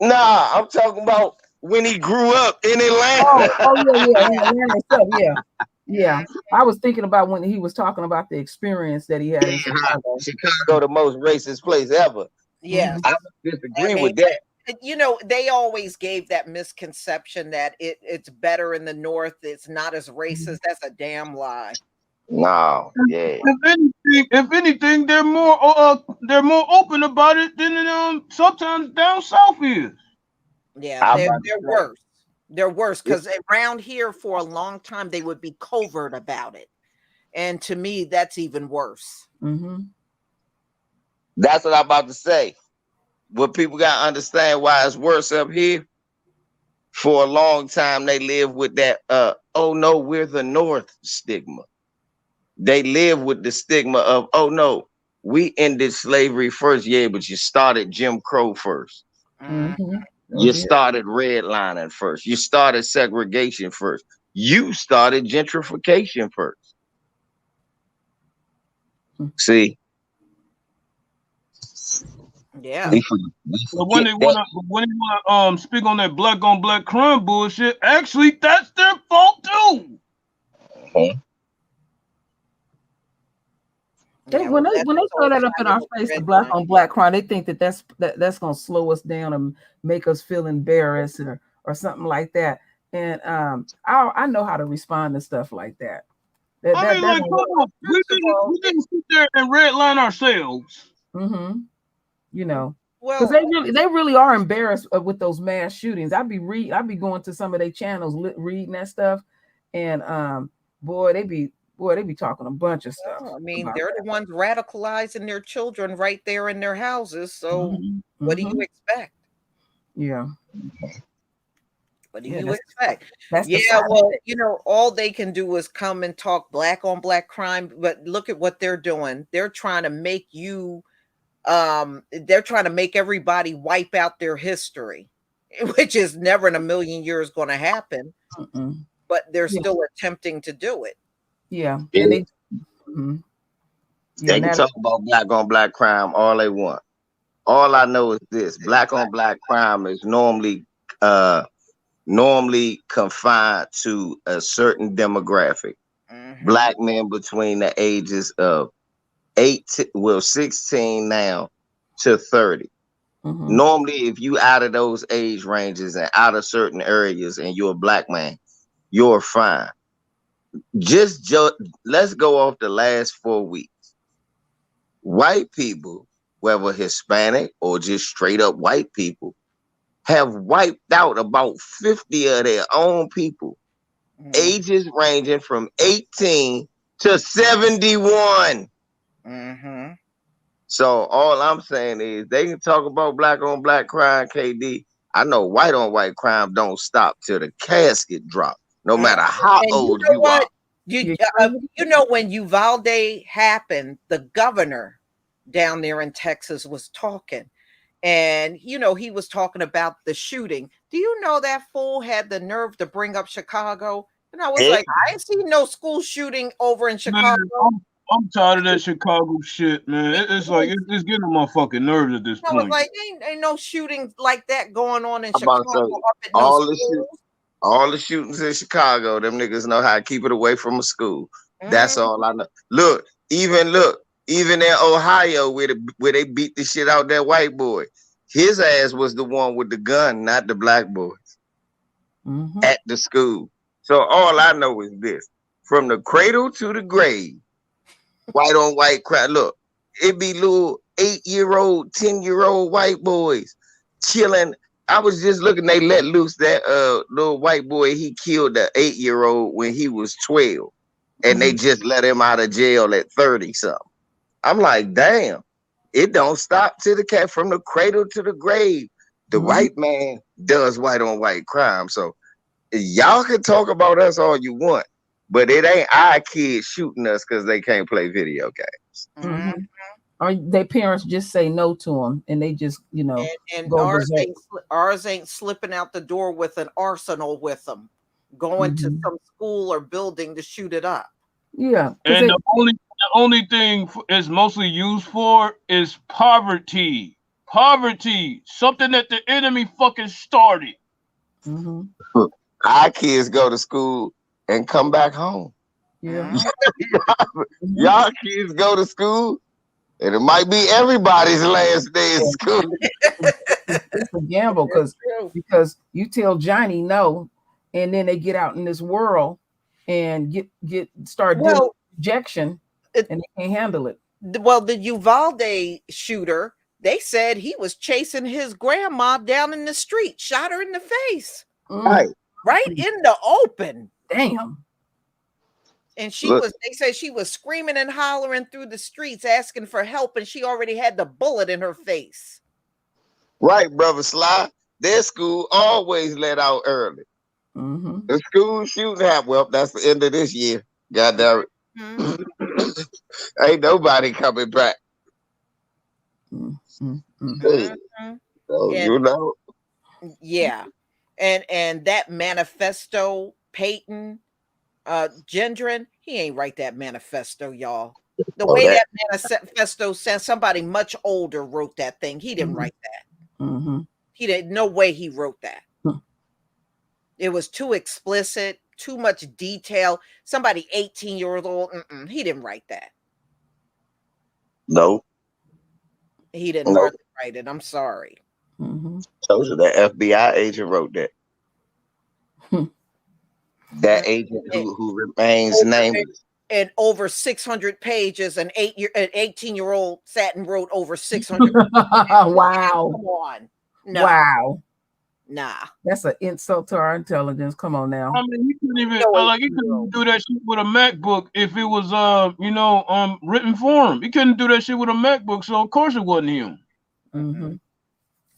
Speaker 3: Nah, I'm talking about when he grew up in
Speaker 4: Oh,
Speaker 3: Atlanta.
Speaker 4: yeah, in
Speaker 1: Yeah.
Speaker 4: Atlanta itself, yeah. Yeah.
Speaker 1: Mhm.
Speaker 4: I was thinking about when he was talking about the experience that he had in Chicago.
Speaker 3: Chicago, the most racist place ever.
Speaker 1: Yes.
Speaker 4: Mhm.
Speaker 3: I
Speaker 1: I
Speaker 3: disagree
Speaker 1: mean,
Speaker 3: with that.
Speaker 1: they always gave that misconception that it's better in the North. It's not as racist. That's a damn lie.
Speaker 3: No, yeah.
Speaker 2: If anything, they're more open about it than sometimes down south is.
Speaker 1: Yeah,
Speaker 3: I'm
Speaker 1: they're
Speaker 3: about to
Speaker 1: they're
Speaker 3: say,
Speaker 1: worse. They're worse because around here for a long time they would be covert about it, and to me that's even worse.
Speaker 4: Mhm.
Speaker 3: that's what I'm about to say. What people got to understand why it's worse up here. For a long time, they live with that, oh no, we're the North stigma. They live with the stigma of, oh no, we ended slavery first. Yeah, but you started Jim Crow first.
Speaker 1: Mm,
Speaker 4: Mhm. Oh,
Speaker 3: You
Speaker 4: yeah.
Speaker 3: started redlining first. You started segregation first. You started gentrification first.
Speaker 4: Hmm.
Speaker 3: See,
Speaker 1: yeah.
Speaker 3: we
Speaker 2: But when
Speaker 3: forget
Speaker 2: they
Speaker 3: that.
Speaker 2: wanna speak on that black on black crime bullshit, actually that's their fault too.
Speaker 4: They
Speaker 1: Yeah, well,
Speaker 4: when
Speaker 1: that's
Speaker 4: they
Speaker 1: just
Speaker 4: throw
Speaker 1: all
Speaker 4: that up in
Speaker 1: sign of
Speaker 4: our
Speaker 1: the
Speaker 4: face, the
Speaker 1: red
Speaker 4: black
Speaker 1: line.
Speaker 4: on black crime, they think that's gonna slow us down and make us feel embarrassed or something like that. And I know how to respond to stuff like that. That
Speaker 2: I
Speaker 4: that
Speaker 2: mean,
Speaker 4: that
Speaker 2: like, come
Speaker 4: ain't.
Speaker 2: on, we
Speaker 1: First of
Speaker 2: didn't
Speaker 1: all,
Speaker 2: we didn't sit there and redline ourselves.
Speaker 4: Mm-hmm. You know, because
Speaker 1: well,
Speaker 4: they really are embarrassed with those mass shootings. I'd be going to some of their channels reading that stuff, and boy they be talking a bunch of stuff
Speaker 1: I mean,
Speaker 4: about
Speaker 1: they're the
Speaker 4: that.
Speaker 1: ones radicalizing their children right there in their houses. So,
Speaker 4: Mm-hmm.
Speaker 1: what do
Speaker 4: Mm-hmm.
Speaker 1: you expect?
Speaker 4: Yeah,
Speaker 1: What do
Speaker 4: yeah,
Speaker 1: you expect?
Speaker 4: that's the
Speaker 1: Yeah,
Speaker 4: side
Speaker 1: well,
Speaker 4: effect.
Speaker 1: all they can do is come and talk black on black crime, but look at what they're doing. They're trying to make they're trying to make everybody wipe out their history, which is never in a million years going to happen,
Speaker 4: Mm-mm.
Speaker 1: but they're
Speaker 4: Yeah,
Speaker 1: still attempting to do it.
Speaker 4: yeah, and
Speaker 3: Yeah.
Speaker 4: they. Mhm.
Speaker 3: They can talk about black on black crime all they want. All I know is this: black on black crime is normally confined to a certain demographic. Black men between the ages of 16 now to 30. Normally, if you out of those age ranges and out of certain areas and you're a black man, you're fine. Let's go off the last 4 weeks. White people, whether Hispanic or just straight up white people, have wiped out about 50 of their own people, ages ranging from 18 to 71. So all I'm saying is they can talk about black on black crime, KD. I know white on white crime don't stop till the casket drop, no matter how old you are.
Speaker 1: You know, when Uvalde happened, the governor down there in Texas was talking, and you know, he was talking about the shooting. Do you know that fool had the nerve to bring up Chicago? And I was like, I ain't seen no school shooting over in Chicago.
Speaker 2: Man, I'm tired of that Chicago shit, man. It's like it's getting on my fucking nerves at this point.
Speaker 1: I was like, ain't no shooting like that going on in Chicago.
Speaker 3: All the shootings in Chicago, them niggas know how to keep it away from a school. That's all I know. Look, even in Ohio where they beat the shit out that white boy, his ass was the one with the gun, not the black boys at the school. So all I know is this: from the cradle to the grave, white on white crime. Look, it be little 8-year-old, 10-year-old white boys chilling. I was just looking, they let loose that little white boy. He killed the 8-year-old when he was 12. And they just let him out of jail at 30 something. I'm like, damn, it don't stop to the cat from the cradle to the grave. The white man does white on white crime. So y'all can talk about us all you want, but it ain't our kids shooting us because they can't play video games.
Speaker 4: Or their parents just say no to them, and they just, you know,
Speaker 1: and ours ain't slipping out the door with an arsenal with them, going to some school or building to shoot it up.
Speaker 4: Yeah,
Speaker 2: and the only thing it's mostly used for is poverty, something that the enemy fucking started.
Speaker 3: Our kids go to school and come back home.
Speaker 4: Yeah,
Speaker 3: y'all kids go to school. And it might be everybody's last day in school.
Speaker 4: It's a gamble because you tell Johnny no, and then they get out in this world and start doing rejection, and they can't handle it.
Speaker 1: Well, the Uvalde shooter, they said he was chasing his grandma down in the street, shot her in the face, right in the open.
Speaker 4: Damn.
Speaker 1: And they said she was screaming and hollering through the streets asking for help, and she already had the bullet in her face.
Speaker 3: Right, brother Sly. Their school always let out early. The school shooting happened. Well, that's the end of this year. God damn it. Ain't nobody coming back. So, you know.
Speaker 1: Yeah. And that manifesto, Peyton Gendron, he ain't write that manifesto, y'all. The way that manifesto says, somebody much older wrote that thing. He didn't write that. He didn't. No way he wrote that. It was too explicit, too much detail. Somebody 18-year-old. He didn't write that.
Speaker 3: No,
Speaker 1: he didn't write it. I'm sorry.
Speaker 3: Those are the FBI agent wrote that. That agent who remains nameless.
Speaker 1: And over 600 pages, an 18-year-old sat and wrote over 600
Speaker 4: Wow.
Speaker 1: Come on. No.
Speaker 4: Wow.
Speaker 1: Nah.
Speaker 4: That's an insult to our intelligence. Come on now.
Speaker 2: I mean, you couldn't even do that shit with a MacBook if it was written form. You couldn't do that shit with a MacBook, so of course it wasn't him.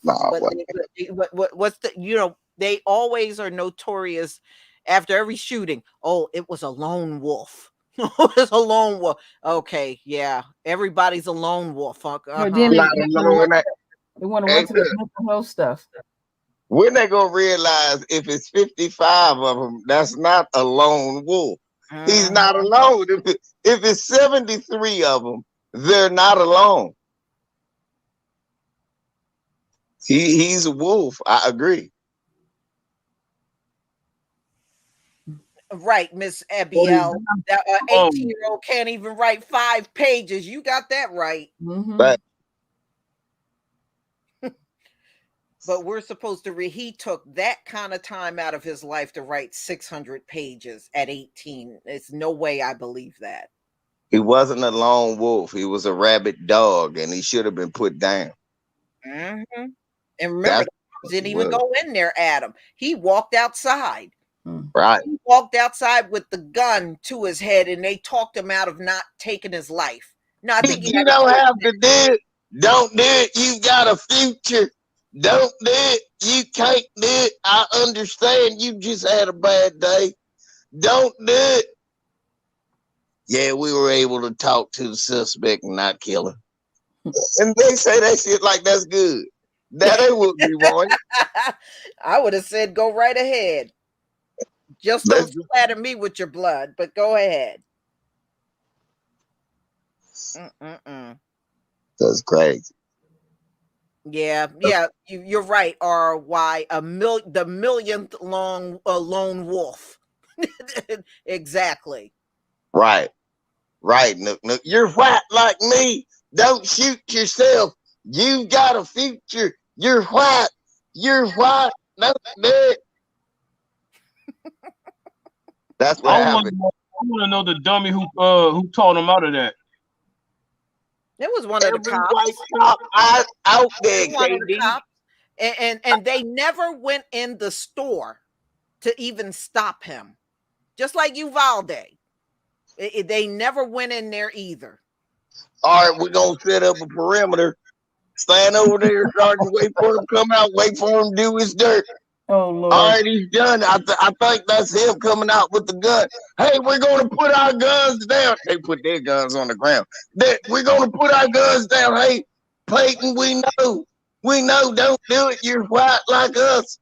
Speaker 1: What's the they always are notorious after every shooting. Oh, it was a lone wolf. It's a lone wolf. Okay, yeah. Everybody's a lone wolf.
Speaker 4: Then they want to run to the mental health stuff.
Speaker 3: When they gonna realize if it's 55 of them, that's not a lone wolf. He's not alone. If it's 73 of them, they're not alone. He's a wolf. I agree.
Speaker 1: Right, Miss Abiel. That 18-year-old can't even write 5 pages. You got that right.
Speaker 3: But
Speaker 1: But we're supposed to read. He took that kind of time out of his life to write 600 pages at 18. There's no way I believe that.
Speaker 3: he wasn't a lone wolf. He was a rabid dog, and he should have been put down.
Speaker 1: And remember, he didn't even go in there, Adam. He walked outside.
Speaker 3: Right.
Speaker 1: He walked outside with the gun to his head, and they talked him out of not taking his life. No, I think
Speaker 3: you don't have to do it. Don't do it. You got a future. Don't do it. You can't do it. I understand you just had a bad day. Don't do it. Yeah, we were able to talk to the suspect and not kill him. And they say that shit like that's good. That ain't what we want.
Speaker 1: I would have said go right ahead. Just don't splatter me with your blood, but go ahead.
Speaker 3: That's crazy.
Speaker 1: Yeah, you're right. RY, the millionth lone wolf. Exactly.
Speaker 3: Right. Nook. You're white like me. Don't shoot yourself. You got a future. You're white. You're white. No, no. That's what happened.
Speaker 2: I want to know the dummy who taught him out of that.
Speaker 1: It was one of the cops.
Speaker 3: White cop out there, KD.
Speaker 1: And they never went in the store to even stop him. Just like Uvalde. They never went in there either.
Speaker 3: All right, we're going to set up a perimeter. Stand over there, Sergeant. Wait for him to come out. Wait for him to do his dirt.
Speaker 4: Oh, Lord.
Speaker 3: All right, he's done. I think that's him coming out with the gun. Hey, we're going to put our guns down. They put their guns on the ground. We're going to put our guns down. Hey, Peyton, we know. Don't do it. You're white like us.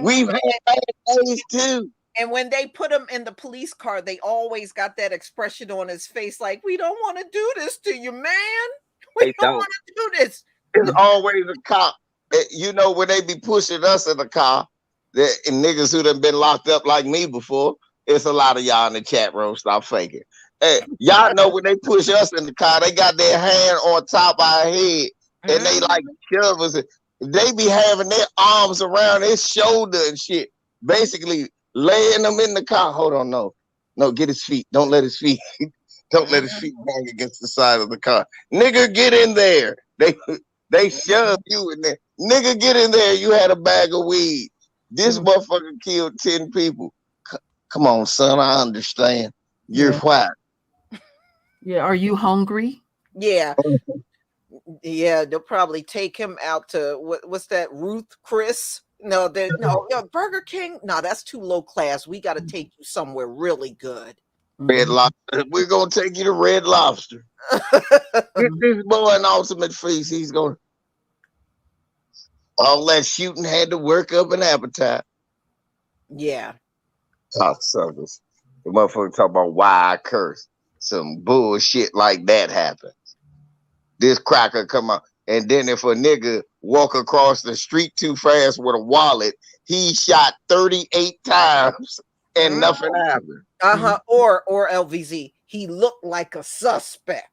Speaker 3: We've had bad days too.
Speaker 1: And when they put him in the police car, they always got that expression on his face like, we don't want to do this to you, man. We don't want to do this.
Speaker 3: There's always a cop. You know, when they be pushing us in the car, and niggas who done been locked up like me before, it's a lot of y'all in the chat room. Stop faking. Hey, y'all know when they push us in the car, they got their hand on top of our head, and they like shove us. They be having their arms around his shoulder and shit, basically laying them in the car. Hold on, no, get his feet. Don't let his feet. Don't let his feet bang against the side of the car. Nigga, get in there. They shove you in there. Nigga, get in there. You had a bag of weed. This motherfucker killed 10 people. Come on, son. I understand. You're white.
Speaker 4: Yeah. Are you hungry?
Speaker 1: Yeah. Yeah. They'll probably take him out to what's that? Ruth Chris? No, Burger King. No, that's too low class. We got to take you somewhere really good.
Speaker 3: Red Lobster. We're gonna take you to Red Lobster. Get this boy an ultimate feast. He's going. All that shooting had to work up an appetite.
Speaker 1: Yeah.
Speaker 3: Cocksuckers. The motherfucker talk about why I curse. Some bullshit like that happens. This cracker come out, and then if a nigga walk across the street too fast with a wallet, he shot 38 times and nothing happened.
Speaker 1: Or LVZ. He looked like a suspect.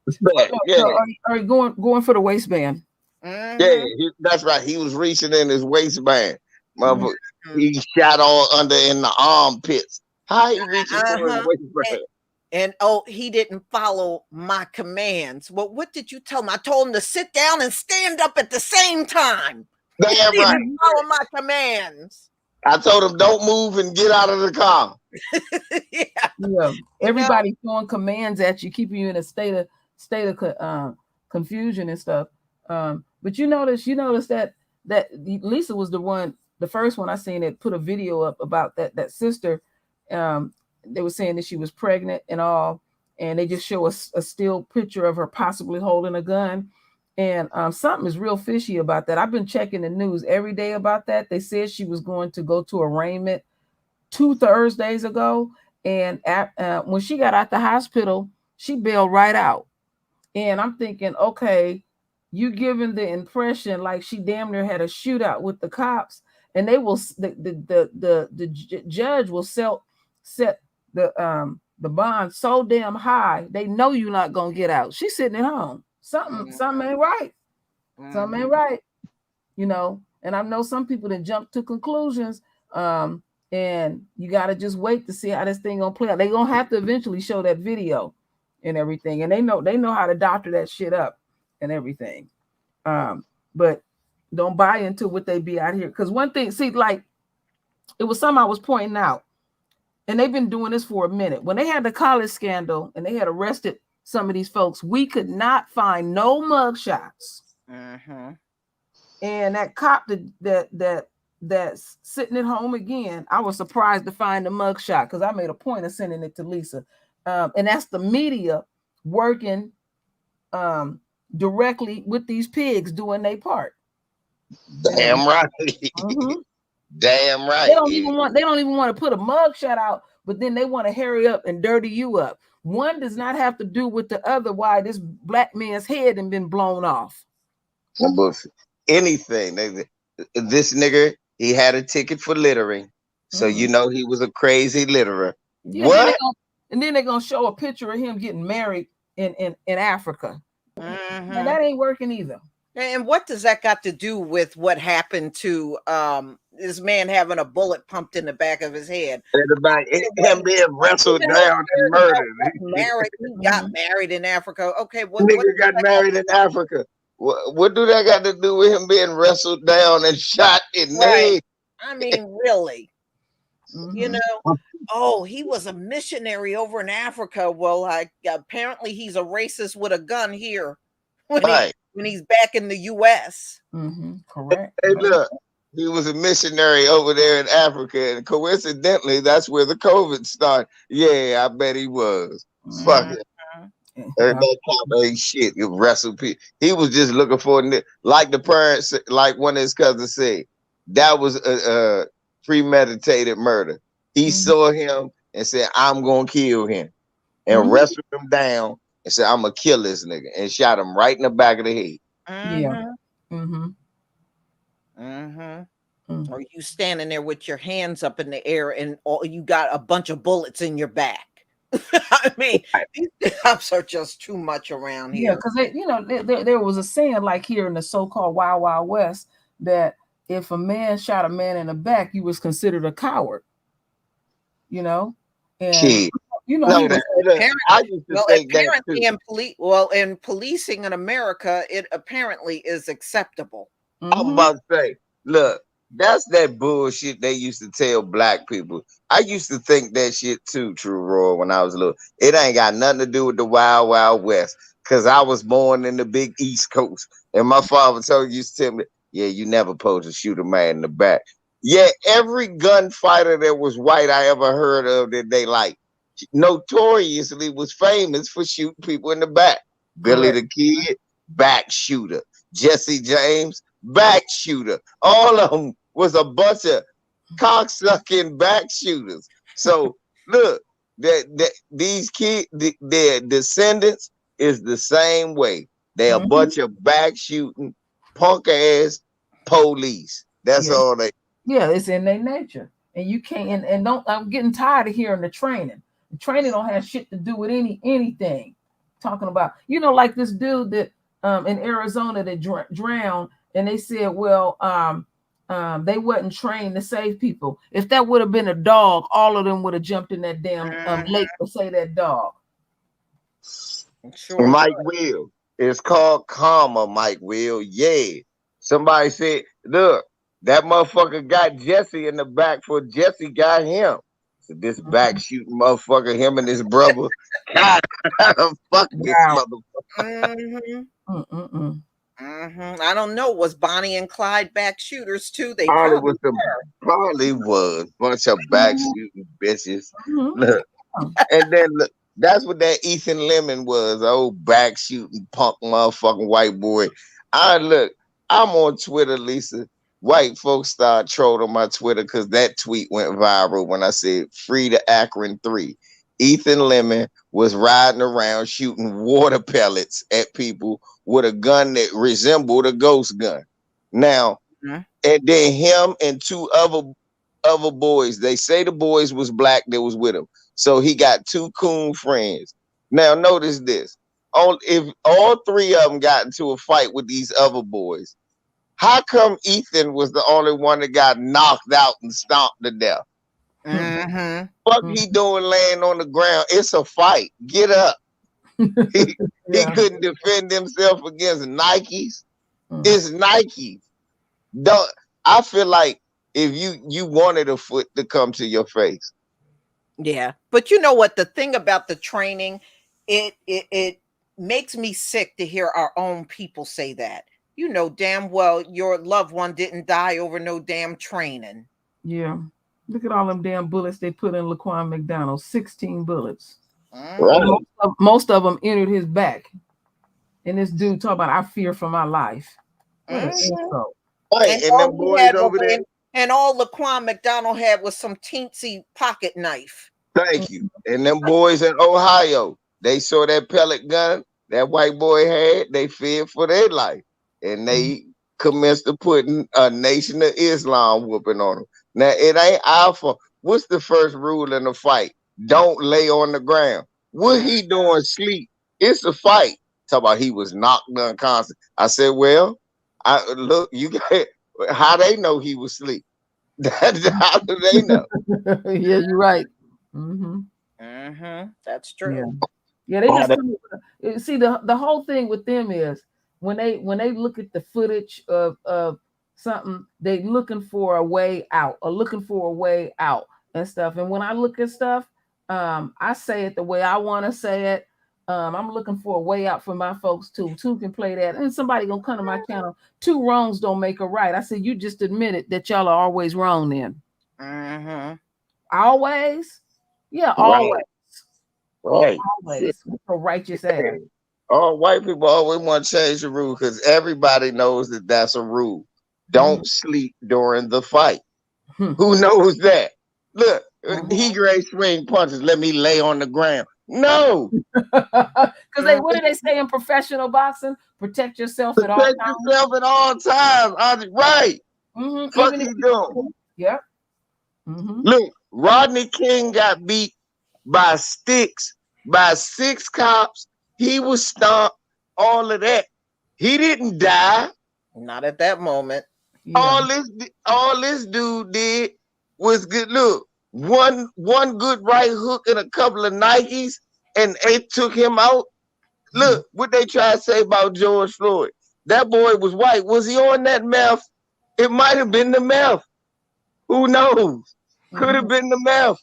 Speaker 3: Yeah.
Speaker 4: Are you going for the waistband?
Speaker 3: Yeah, that's right. He was reaching in his waistband. Motherfucker, he shot all under in the armpits. How he reaching for his waistband?
Speaker 1: And he didn't follow my commands. Well, what did you tell him? I told him to sit down and stand up at the same time.
Speaker 3: Damn
Speaker 1: He
Speaker 3: right.
Speaker 1: didn't follow my commands.
Speaker 3: I told him don't move and get out of the car.
Speaker 4: Yeah. Everybody's throwing commands at you, keeping you in a state of confusion and stuff. But you notice that Lisa was the first one I seen that put a video up about that sister. They were saying that she was pregnant and all, and they just show a still picture of her possibly holding a gun. And something is real fishy about that. I've been checking the news every day about that. They said she was going to go to arraignment 2 Thursdays ago. And when she got out the hospital, she bailed right out. And I'm thinking, okay, you giving the impression like she damn near had a shootout with the cops, and they will the judge will set the bond so damn high they know you're not gonna get out. She's sitting at home. Something ain't right. Something ain't right. You know, and I know some people that jump to conclusions. And you got to just wait to see how this thing gonna play out. They're gonna have to eventually show that video and everything, and they know how to doctor that shit up and everything. But don't buy into what they be out here, because one thing, see, like it was something I was pointing out, and they've been doing this for a minute. When they had the college scandal and they had arrested some of these folks, we could not find no mugshots. And that cop that's sitting at home again, I was surprised to find the mugshot, because I made a point of sending it to Lisa. And that's the media working directly with these pigs doing their part.
Speaker 3: Damn right. Damn right.
Speaker 4: They don't even want to put a mugshot out, but then they want to hurry up and dirty you up. One does not have to do with the other. Why this black man's head and been blown off.
Speaker 3: Anything. This nigga, he had a ticket for littering. So you know he was a crazy litterer.
Speaker 4: Yeah,
Speaker 3: what?
Speaker 4: And then they're gonna show a picture of him getting married in Africa. And that ain't working either.
Speaker 1: And what does that got to do with what happened to this man having a bullet pumped in the back of his head?
Speaker 3: And about him being wrestled down and murdered.
Speaker 1: He got married in Africa. Okay, what
Speaker 3: got married in Africa? What do that got to do with him being wrestled down and shot in the head?
Speaker 1: I mean, really? You know, oh, he was a missionary over in Africa. Well, like apparently he's a racist with a gun here when he's back in the U.S.
Speaker 4: Correct.
Speaker 3: Hey, look, he was a missionary over there in Africa, and coincidentally, that's where the COVID started. Yeah, I bet he was. Fuck it. Everybody ain't shit. You wrestle people. He was just looking for like the parents, like one of his cousins said, that was a premeditated murder. He saw him and said, "I'm gonna kill him," and wrestled him down and said, "I'm gonna kill this nigga," and shot him right in the back of the head.
Speaker 1: Or you standing there with your hands up in the air and you got a bunch of bullets in your back. I mean, these cops are just too much around here.
Speaker 4: Yeah, because there was a saying like here in the so-called Wild Wild West that if a man shot a man in the back, he was considered a coward. You know, and
Speaker 1: in policing in America, it apparently is acceptable.
Speaker 3: I'm about to say, look, that's that bullshit they used to tell black people. I used to think that shit too, True Roy, when I was little. It ain't got nothing to do with the Wild Wild West, because I was born in the big East Coast, and my father used to tell me, yeah, you never supposed to shoot a man in the back. Yeah, every gunfighter that was white I ever heard of that they like notoriously was famous for shooting people in the back. Billy the Kid, back shooter. Jesse James, back shooter. All of them was a bunch of cocksucking back shooters. So look, these kids, their descendants is the same way. They're a bunch of back shooting, punk ass police. That's all they.
Speaker 4: Yeah, it's in their nature, and you can't. And don't. I'm getting tired of hearing the training. The training don't have shit to do with anything. Talking about, like this dude that in Arizona that drowned, and they said, well, they wasn't trained to save people. If that would have been a dog, all of them would have jumped in that damn lake to save that dog.
Speaker 3: Sure. Mike Will. It's called karma, Mike Will. Yeah. Somebody said, look, that motherfucker got Jesse in the back for Jesse got him. So this back shooting motherfucker, him and his brother. God, fuck this motherfucker.
Speaker 1: I don't know. Was Bonnie and Clyde back shooters too? They
Speaker 3: probably was. Bunch of back shooting bitches. Look. And then look, that's what that Ethan Lemon was, old back shooting punk motherfucking white boy. I'm on Twitter, Lisa. White folks start trolling my Twitter because that tweet went viral when I said free the Akron 3. Ethan Lemon was riding around shooting water pellets at people with a gun that resembled a ghost gun. Now, and then him and two other boys. They say the boys was black that was with him. So he got two coon friends. Now notice this. If all three of them got into a fight with these other boys, how come Ethan was the only one that got knocked out and stomped to death? What he doing laying on the ground? It's a fight. Get up. He couldn't defend himself against Nikes. It's Nikes. Don't I feel like if you wanted a foot to come to your face.
Speaker 1: Yeah, but you know what? The thing about the training, it makes me sick to hear our own people say that. You know damn well your loved one didn't die over no damn training.
Speaker 4: Yeah. Look at all them damn bullets they put in Laquan McDonald. 16 bullets.
Speaker 3: Right.
Speaker 4: Most of them entered his back. And this dude talk about, I fear for my life.
Speaker 3: Right. And them boys over there.
Speaker 1: And all Laquan McDonald had was some teensy pocket knife.
Speaker 3: Thank you. And them boys in Ohio, they saw that pellet gun that white boy had. They feared for their life. And they commenced to putting a Nation of Islam whooping on them. Now, it ain't our fault. What's the first rule in a fight? Don't lay on the ground. What he doing sleep? It's a fight. Talk about he was knocked unconscious. I said, well, look, you got how they know he was asleep. How do they know?
Speaker 4: Yeah, you're right.
Speaker 1: That's true.
Speaker 4: Yeah, they just see the whole thing with them is when they look at the footage of something, they looking for a way out or looking for a way out and stuff. And when I look at stuff, I say it the way I want to say it. I'm looking for a way out for my folks too. Two can play that, and somebody gonna come to my channel. Two wrongs don't make a right. I said, you just admitted that y'all are always wrong then. Always? Yeah, always.
Speaker 3: Right.
Speaker 4: Always. A righteous ass.
Speaker 3: All white people always want to change the rule because everybody knows that that's a rule. Don't sleep during the fight. Who knows that? Look, he great swing punches. Let me lay on the ground. No,
Speaker 4: because what do they say in professional boxing? Protect yourself at all times.
Speaker 3: Protect yourself at all times. Right. What you doing?
Speaker 4: Yep.
Speaker 3: Look, Rodney King got beat by sticks by 6 cops. He was stomped. All of that. He didn't die.
Speaker 1: Not at that moment.
Speaker 3: Yeah. All this dude did was good. Look. One good right hook and a couple of Nikes, and it took him out. Look what they try to say about George Floyd. That boy was white. Was he on that meth? It might have been the meth. Who knows? Could have been the meth.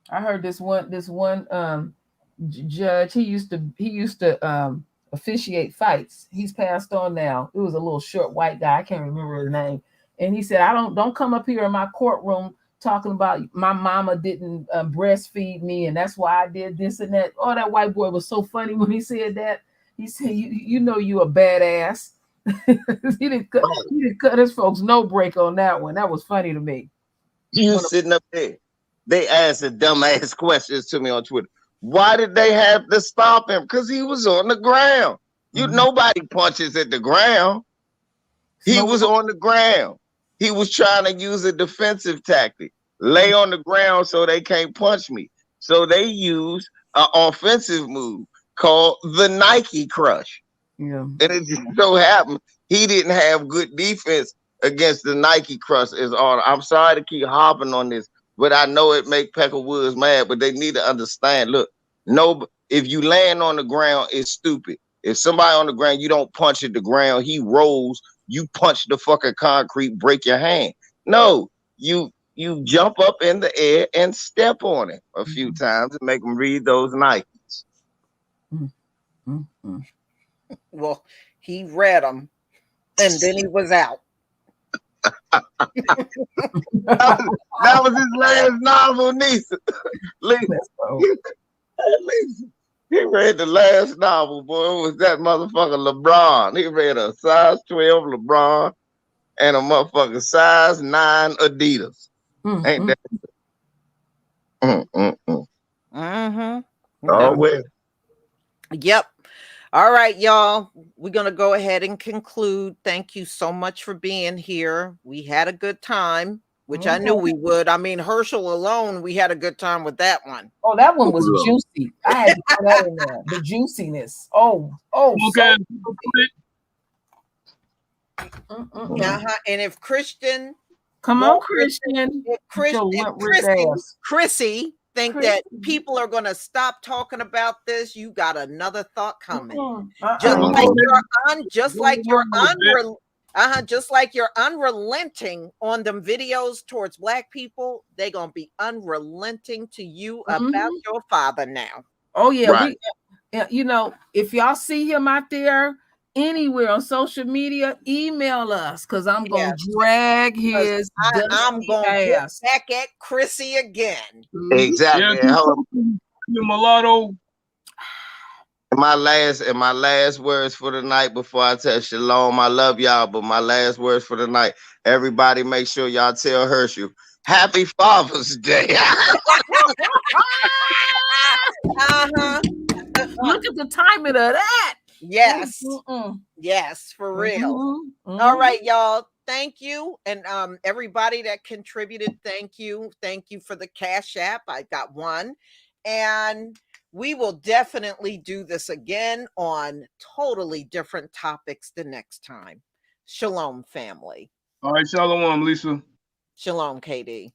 Speaker 4: I heard this one judge. He used to officiate fights. He's passed on now. It was a little short white guy. I can't remember his name. And he said, don't come up here in my courtroom talking about my mama didn't breastfeed me, and that's why I did this and that. Oh, that white boy was so funny when he said that. He said, you know you a badass. he didn't cut his folks no break on that one. That was funny to me.
Speaker 3: You sitting up there. They asked the dumbass questions to me on Twitter. Why did they have to stop him? Because he was on the ground. Nobody punches at the ground. He was on the ground. He was trying to use a defensive tactic, lay on the ground so they can't punch me. So they used an offensive move called the Nike Crush.
Speaker 4: Yeah.
Speaker 3: And it just so happened he didn't have good defense against the Nike Crush. I'm sorry to keep hopping on this, but I know it make Pecker Woods mad, but they need to understand, look, if you land on the ground, it's stupid. If somebody on the ground, you don't punch at the ground, he rolls. You punch the fucking concrete, break your hand. No, you jump up in the air and step on it a few times and make them read those Nikes.
Speaker 1: Well, he read them, and then he was out.
Speaker 3: that was his last novel, Lisa. He read the last novel, boy. It was that motherfucker LeBron. He read a size 12 LeBron and a motherfucker size 9 Adidas. Ain't that?
Speaker 1: Mm-hmm.
Speaker 3: Oh, well.
Speaker 1: Yep. All right, y'all. We're going to go ahead and conclude. Thank you so much for being here. We had a good time, which I knew we would. I mean, Herschel alone, we had a good time with that one.
Speaker 4: Oh, that one was juicy. I had to put that in there. The juiciness. Oh,
Speaker 2: Okay.
Speaker 1: And if Christian,
Speaker 4: come on, Christian,
Speaker 1: if Chrissy think that people are going to stop talking about this, you got another thought coming. Just like you're unrelenting on them videos towards black people, they're gonna be unrelenting to you about your father now.
Speaker 4: Oh yeah, right. You know, if y'all see him out there anywhere on social media, email us because I'm gonna drag his
Speaker 1: I'm gonna get back at Chrissy again.
Speaker 3: Exactly.
Speaker 2: Yeah, mulatto.
Speaker 3: My last words for the night before I tell Shalom. I love y'all, but my last words for the night. Everybody, make sure y'all tell Herschel Happy Father's Day.
Speaker 4: Look at the timing of that.
Speaker 1: Yes. Yes, for real. All right, y'all. Thank you. And everybody that contributed, thank you. Thank you for the Cash App. I got one. And we will definitely do this again on totally different topics the next time. Shalom, family.
Speaker 2: All right, shalom, Lisa.
Speaker 1: Shalom, KD.